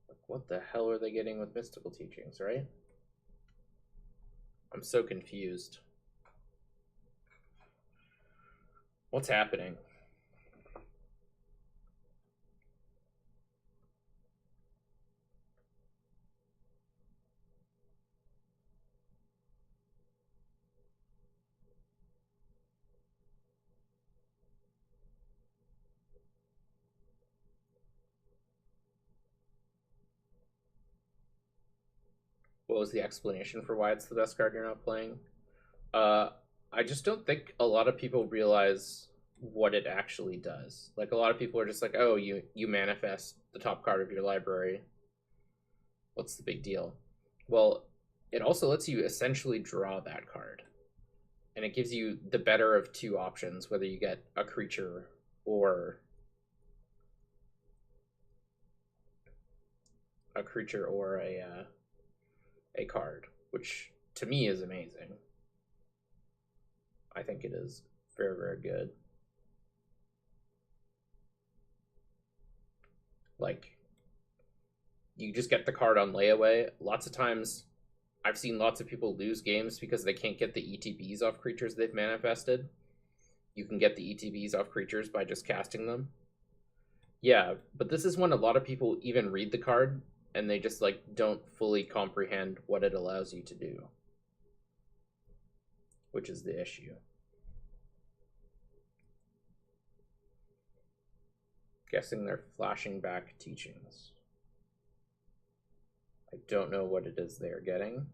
Like, what the hell are they getting with mystical teachings, right? I'm so confused. What's happening? What was the explanation for why it's the best card you're not playing? I just don't think a lot of people realize what it actually does. Like, a lot of people are just like, oh, you manifest the top card of your library. What's the big deal? Well, it also lets you essentially draw that card. And it gives you the better of two options, whether you get a creature or a card, which to me is amazing. I think it is very, very good. Like, you just get the card on layaway. Lots of times, I've seen lots of people lose games because they can't get the ETBs off creatures they've manifested. You can get the ETBs off creatures by just casting them. Yeah, but this is when a lot of people even read the card and they just like don't fully comprehend what it allows you to do, which is the issue. Guessing they're flashing back teachings. I don't know what it is they are getting.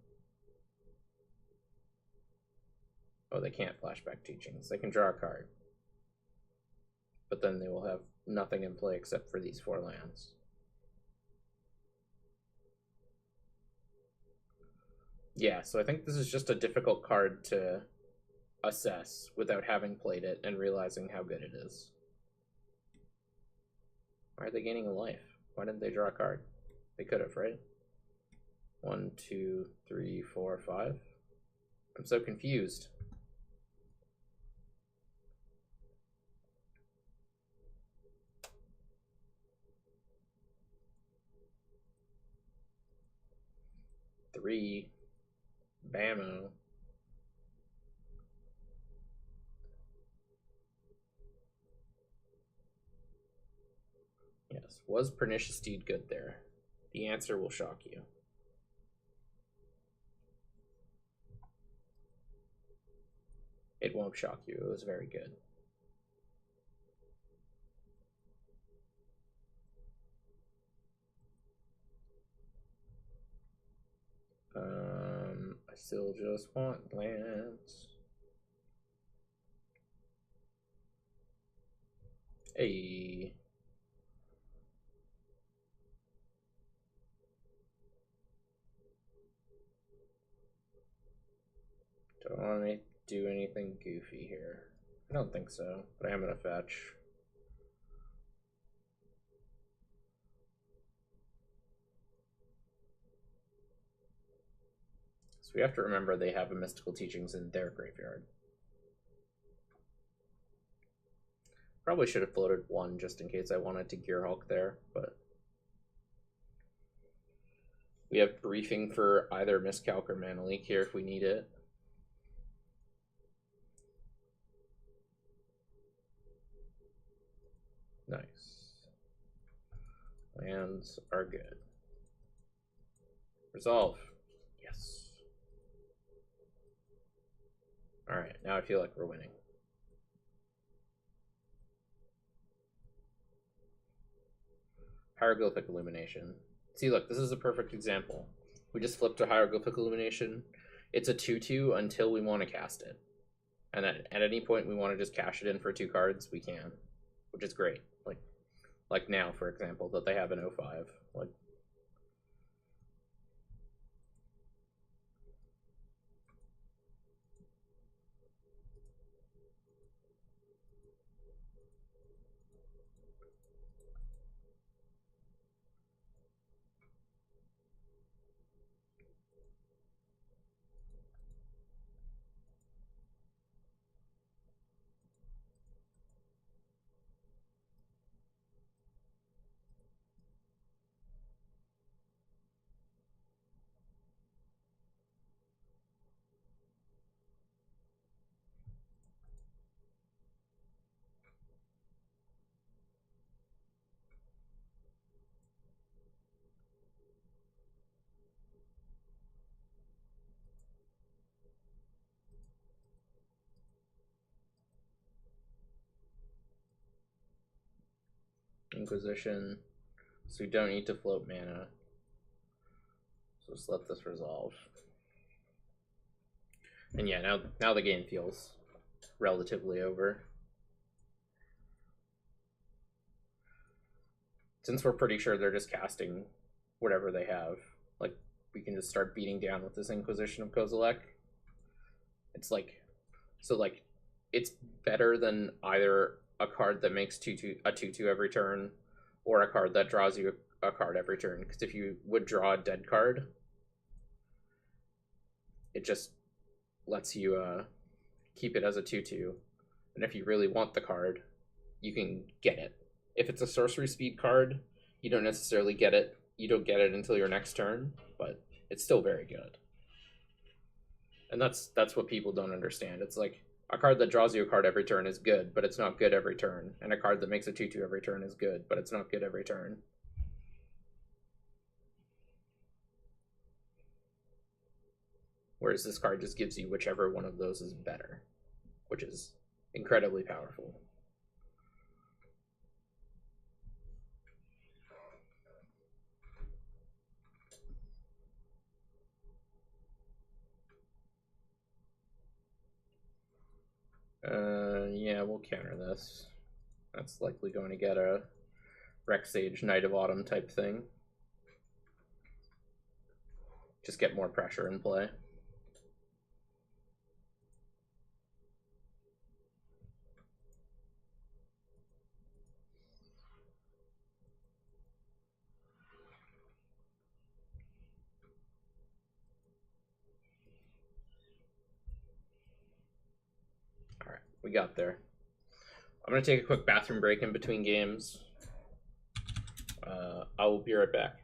Oh, they can't flashback teachings. They can draw a card. But then they will have nothing in play except for these 4 lands. Yeah, so I think this is just a difficult card to assess without having played it and realizing how good it is. Why are they gaining a life? Why didn't they draw a card? They could have, right? 1, 2, 3, 4, 5. I'm so confused. Three. Bammo. Yes. Was Pernicious Deed good there? The answer will shock you. It won't shock you. It was very good. I still just want lands. Hey. Don't want to do anything goofy here. I don't think so, but I am gonna fetch. So we have to remember they have a mystical teachings in their graveyard. Probably should have floated one just in case I wanted to Gear Hulk there, but we have briefing for either Miscalc or Mana Leak here if we need it. Nice. Lands are good. Resolve. Yes. Alright, now I feel like we're winning. Hieroglyphic Illumination. See, look, this is a perfect example. We just flipped to Hieroglyphic Illumination. It's a 2/2 until we want to cast it. And at any point we want to just cash it in for 2 cards, we can. Which is great. Like now, for example, that they have an 05. Like, Inquisition. So we don't need to float mana. So just let this resolve. And yeah, now the game feels relatively over. Since we're pretty sure they're just casting whatever they have, like, we can just start beating down with this Inquisition of Kozilek. It's like, so like, it's better than either a card that makes a 2/2 every turn, or a card that draws you a card every turn. Because if you would draw a dead card, it just lets you keep it as a 2/2. And if you really want the card, you can get it. If it's a sorcery speed card, you don't necessarily get it. You don't get it until your next turn, but it's still very good. And that's what people don't understand. It's like a card that draws you a card every turn is good, but it's not good every turn. And a card that makes a 2/2 every turn is good, but it's not good every turn. Whereas this card just gives you whichever one of those is better, which is incredibly powerful. Yeah, we'll counter this. That's likely going to get a Rex Sage Knight of Autumn type thing. Just get more pressure in play. Alright, we got there. I'm going to take a quick bathroom break in between games. I will be right back.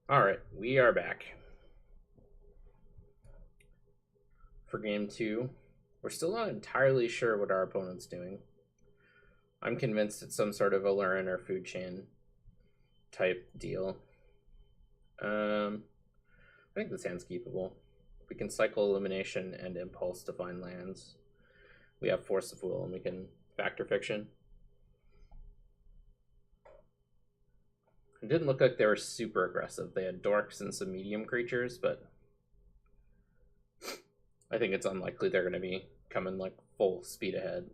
All right, we are back for game two. We're still not entirely sure what our opponent's doing. I'm convinced it's some sort of Alurin or food chain type deal. I think this hand's keepable. We can cycle Illumination and Impulse to find lands. We have Force of Will, and we can Factor Fiction. It didn't look like they were super aggressive. They had dorks and some medium creatures, but I think it's unlikely they're going to be coming like full speed ahead.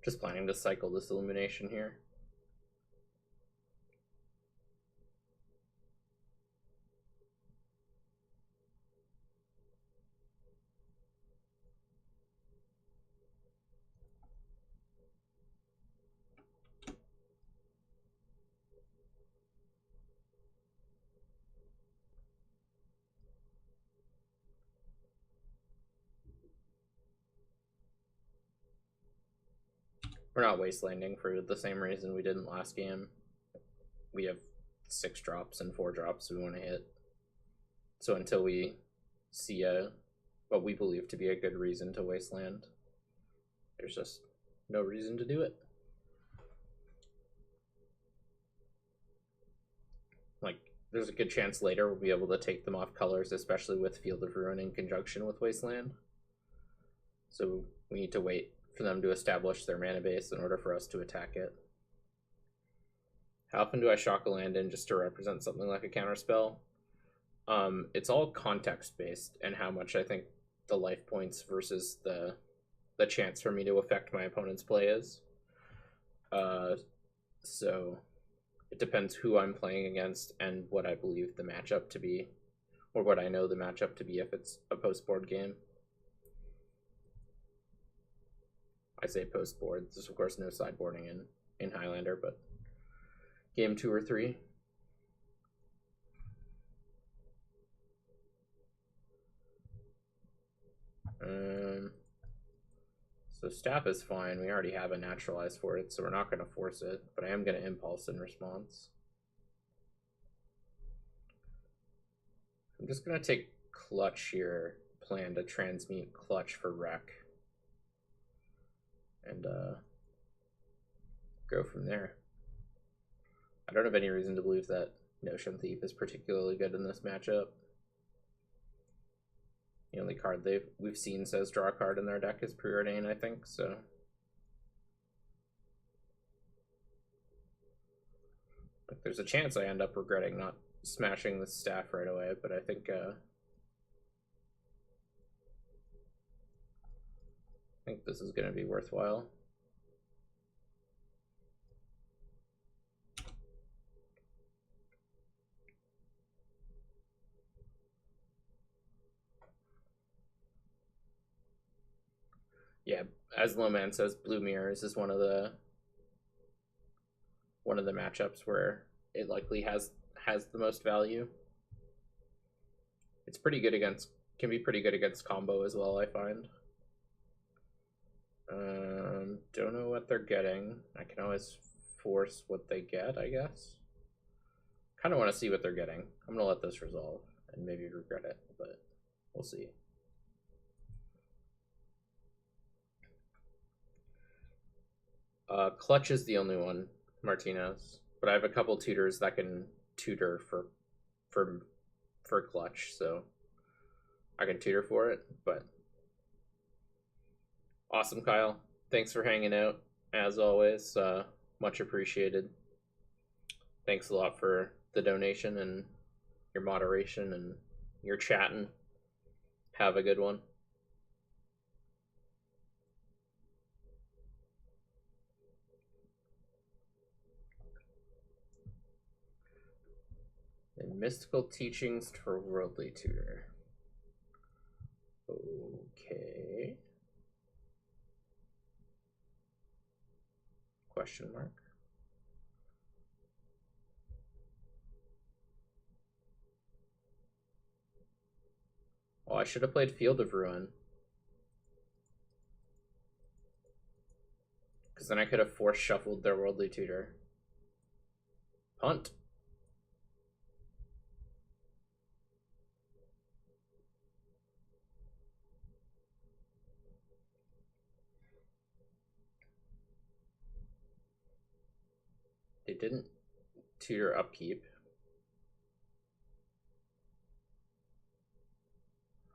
Just planning to cycle this Illumination here. We're not wastelanding for the same reason we didn't last game. We have 6 drops and 4 drops we want to hit. So until we see what we believe to be a good reason to wasteland, there's just no reason to do it. Like, there's a good chance later we'll be able to take them off colors, especially with Field of Ruin in conjunction with Wasteland. So we need to wait for them to establish their mana base in order for us to attack it. How often do I shock a land in just to represent something like a counterspell? It's all context based and how much I think the life points versus the chance for me to affect my opponent's play is. So it depends who I'm playing against and what I believe the matchup to be, or what I know the matchup to be if it's a post-board game. I say post-board. There's of course no sideboarding in Highlander, but game 2 or 3. So staff is fine. We already have a naturalize for it, so we're not going to force it, but I am going to impulse in response. I'm just going to take clutch here, plan to transmute clutch for wreck, and go from there. I don't have any reason to believe that Notion Thief is particularly good in this matchup. The only card we've seen says draw a card in their deck is Preordain, I think, so. Like, there's a chance I end up regretting not smashing the staff right away, but I think this is going to be worthwhile. Yeah, as Lowman says, Blue Mirrors is one of the matchups where it likely has the most value. It's pretty good against, can be pretty good against combo as well, I find. Don't know what they're getting. I can always force what they get, I guess. Kind of want to see what they're getting. I'm gonna let this resolve and maybe regret it, but we'll see. Clutch is the only one, Martinez, but I have a couple tutors that can tutor for clutch, so I can tutor for it. But awesome, Kyle. Thanks for hanging out as always. Much appreciated. Thanks a lot for the donation and your moderation and your chatting. Have a good one. And mystical teachings for worldly tutor. Okay. Question mark. Oh, I should have played Field of Ruin. Because then I could have force shuffled their Worldly Tutor. Punt. They didn't tutor upkeep.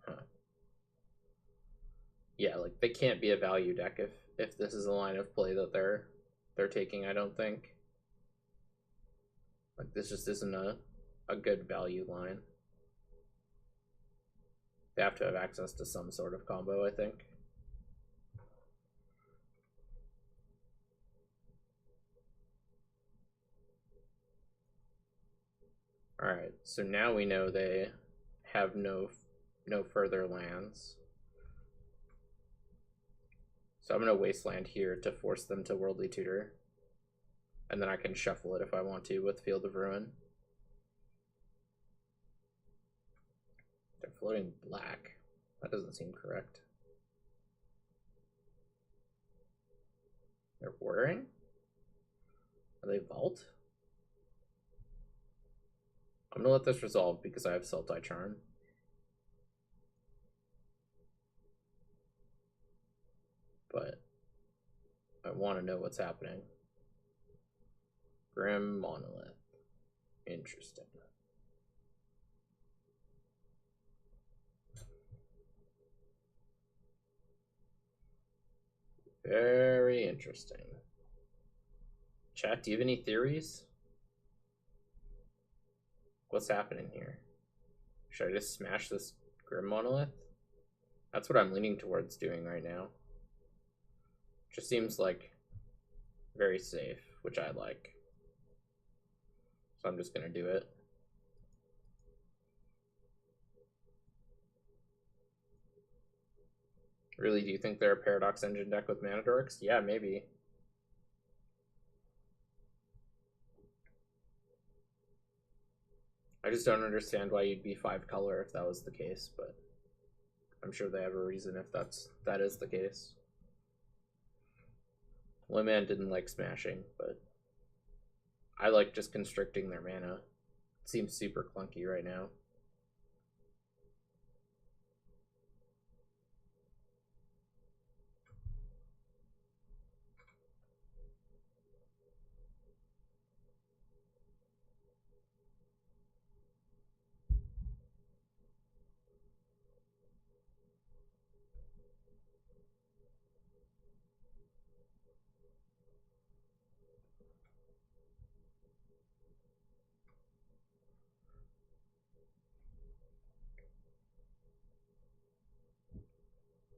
Huh. Yeah, like they can't be a value deck if this is a line of play that they're taking, I don't think. Like this just isn't a good value line. They have to have access to some sort of combo, I think. Alright, so now we know they have no further lands. So I'm going to wasteland here to force them to Worldly Tutor. And then I can shuffle it if I want to with Field of Ruin. They're floating black. That doesn't seem correct. They're ordering? Are they vault? I'm gonna let this resolve because I have Sultai Charm. But I want to know what's happening. Grim Monolith. Interesting. Very interesting. Chat, do you have any theories? What's happening here? Should I just smash this Grim Monolith? That's what I'm leaning towards doing right now. Just seems like very safe, which I like. So I'm just gonna do it. Really, do you think they're a Paradox Engine deck with Mana Dorks? Yeah, maybe. I just don't understand why you'd be 5 color if that was the case, but I'm sure they have a reason if that is the case. Limman didn't like smashing, but I like just constricting their mana. It seems super clunky right now.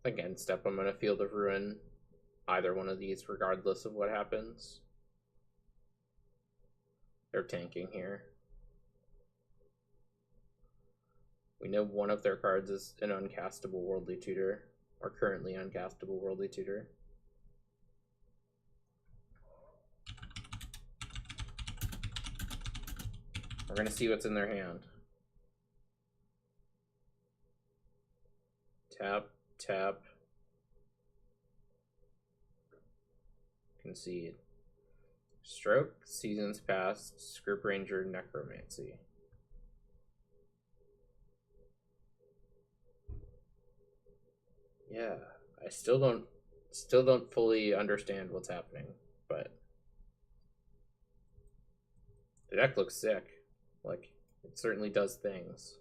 Again, step, I'm gonna Field of Ruin either one of these regardless of what happens. They're tanking here. We know one of their cards is an uncastable Worldly Tutor, or currently uncastable Worldly Tutor. We're gonna see what's in their hand. Tap, tap. Concede. Stroke, Seasons Past, Script Ranger, Necromancy. Yeah, I still don't fully understand what's happening, but the deck looks sick. Like, it certainly does things.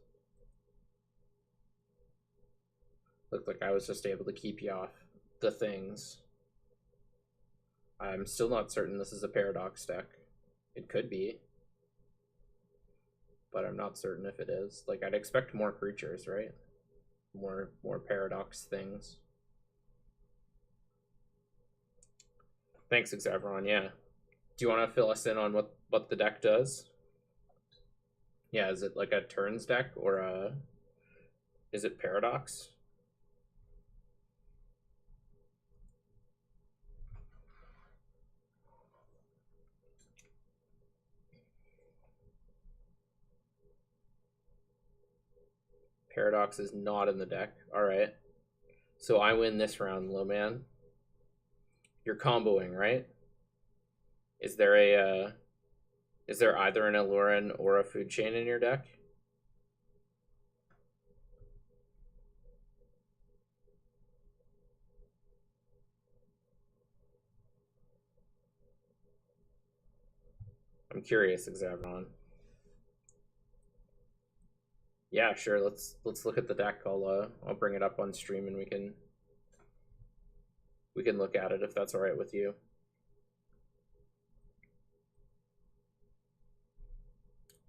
Looked like I was just able to keep you off the things. I'm still not certain this is a Paradox deck. It could be, but I'm not certain if it is. Like, I'd expect more creatures, right? More Paradox things. Thanks, Xavron. Yeah. Do you want to fill us in on what the deck does? Yeah, is it like a turns deck or is it Paradox? Paradox is not in the deck. Alright. So I win this round, low man. You're comboing, right? Is there is there either an Aluren or a food chain in your deck? I'm curious, Exaveron. Yeah, sure. Let's look at the deck. I'll bring it up on stream and we can look at it if that's all right with you.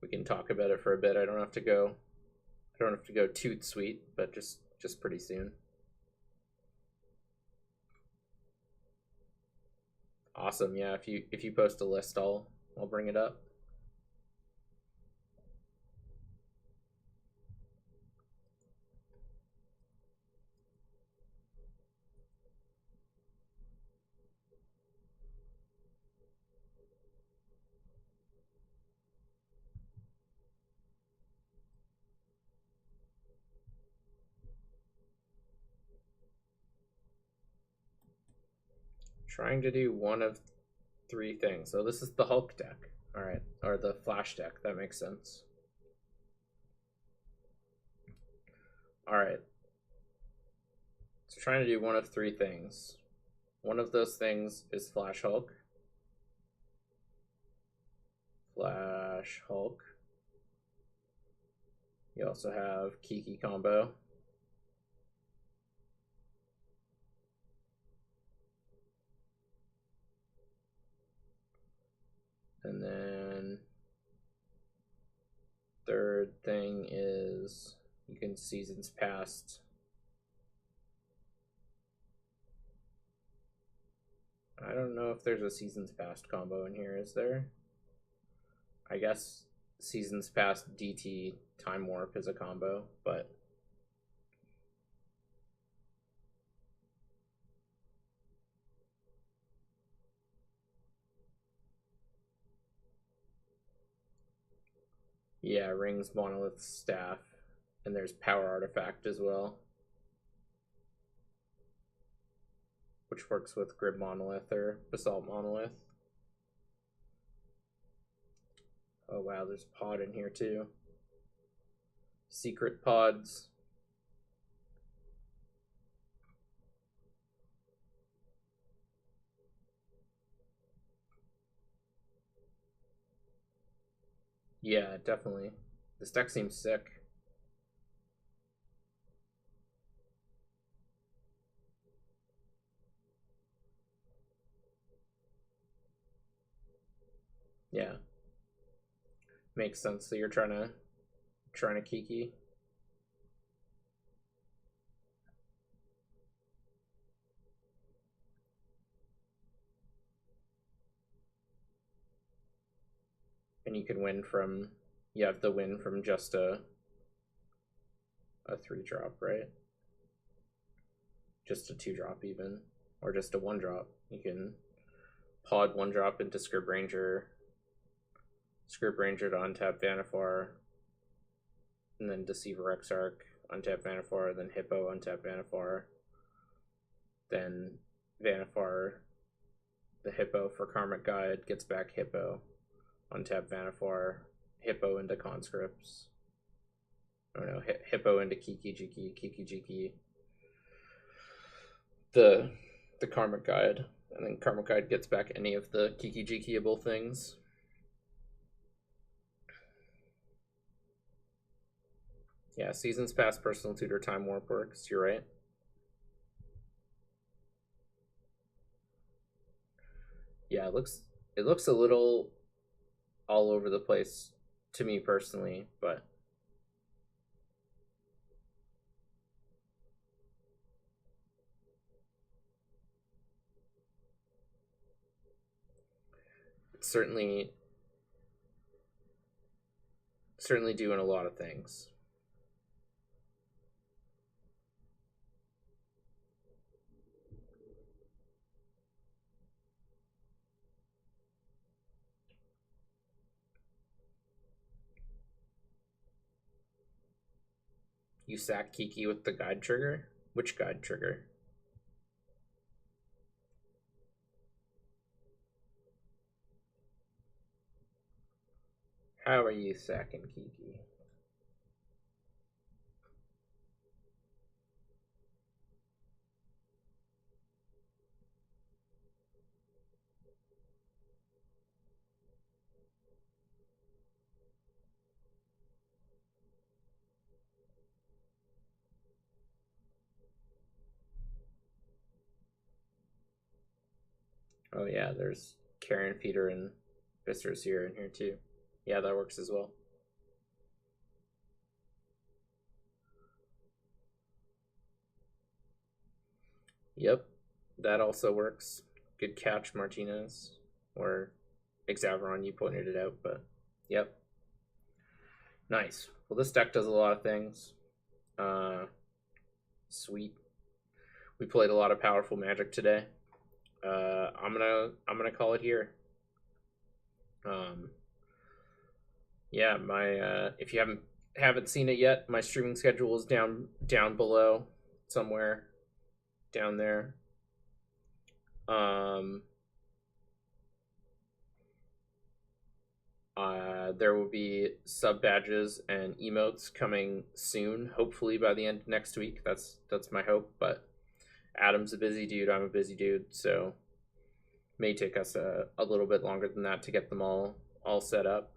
We can talk about it for a bit. I don't have to go toot sweet, but just pretty soon. Awesome. Yeah, if you post a list, I'll bring it up. Trying to do one of three things. So this is the Hulk deck. All right, or the Flash deck. That makes sense. All right. So trying to do one of three things. One of those things is Flash Hulk. Flash Hulk. You also have Kiki combo. And then third thing is you can Seasons Past. I don't know if there's a Seasons Past combo in here, is there? I guess Seasons Past DT Time Warp is a combo, but yeah, Rings, Monolith, Staff, and there's Power Artifact as well, which works with Grid Monolith or Basalt Monolith. Oh wow, there's Pod in here too. Secret Pods. Yeah, definitely. This deck seems sick. Yeah. Makes sense. So you're trying to Kiki. And you can win from you have the win from just a 3-drop, right? Just a 2-drop even. Or just a 1-drop. You can pod 1-drop into Script Ranger to untap Vannifar, and then Deceiver Exarch, untap Vannifar, then Hippo, untap Vannifar, then Vannifar, the Hippo for Karmic Guide, gets back Hippo, untap Vannifar, Hippo into Conscripts. Oh no, Hippo into Kiki Jiki, the Karmic Guide, and then Karmic Guide gets back any of the Kiki Jiki-able things. Yeah, Seasons Past, Personal Tutor, Time Warp works, you're right. Yeah, it looks a little all over the place to me personally, but it's certainly doing a lot of things. You sack Kiki with the guide trigger? Which guide trigger? How are you sacking Kiki? Oh yeah, there's Karen Feeder and Viscer's here in here too. Yeah, that works as well. Yep, that also works. Good catch, Martinez. Or Exaveron, you pointed it out, but yep. Nice. Well, this deck does a lot of things. Sweet. We played a lot of powerful Magic today. I'm gonna call it here. Yeah, my if you haven't seen it yet, my streaming schedule is down below somewhere down there. There will be sub badges and emotes coming soon, hopefully by the end of next week. That's my hope, but Adam's a busy dude, I'm a busy dude, so may take us a little bit longer than that to get them all set up.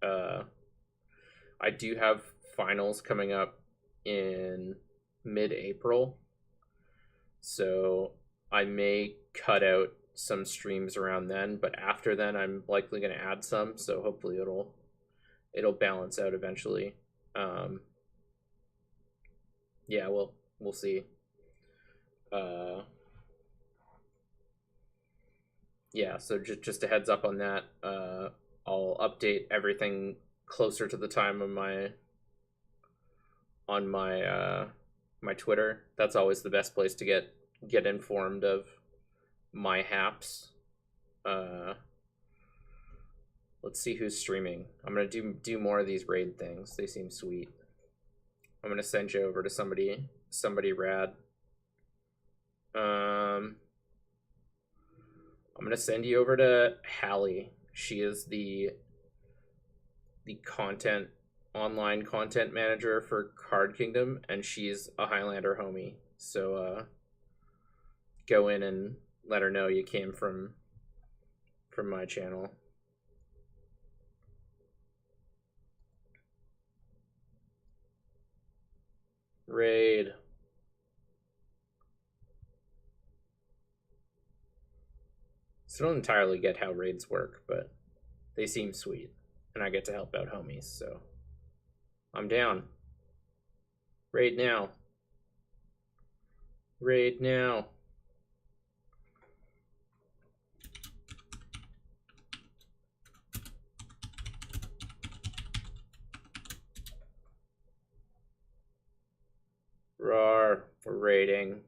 I do have finals coming up in mid-April, so I may cut out some streams around then, but after then I'm likely going to add some, so hopefully it'll balance out eventually. Yeah, we'll see. Yeah, so just a heads up on that. I'll update everything closer to the time of my Twitter. That's always the best place to get informed of my haps. Let's see who's streaming. I'm gonna do more of these raid things. They seem sweet. I'm gonna send you over to somebody rad. I'm gonna send you over to Hallie. She is the online content manager for Card Kingdom, and she's a Highlander homie. So go in and let her know you came from my channel. Raid. So I don't entirely get how raids work, but they seem sweet, and I get to help out homies, so I'm down. Raid now. Raid now. Rawr, we're raiding.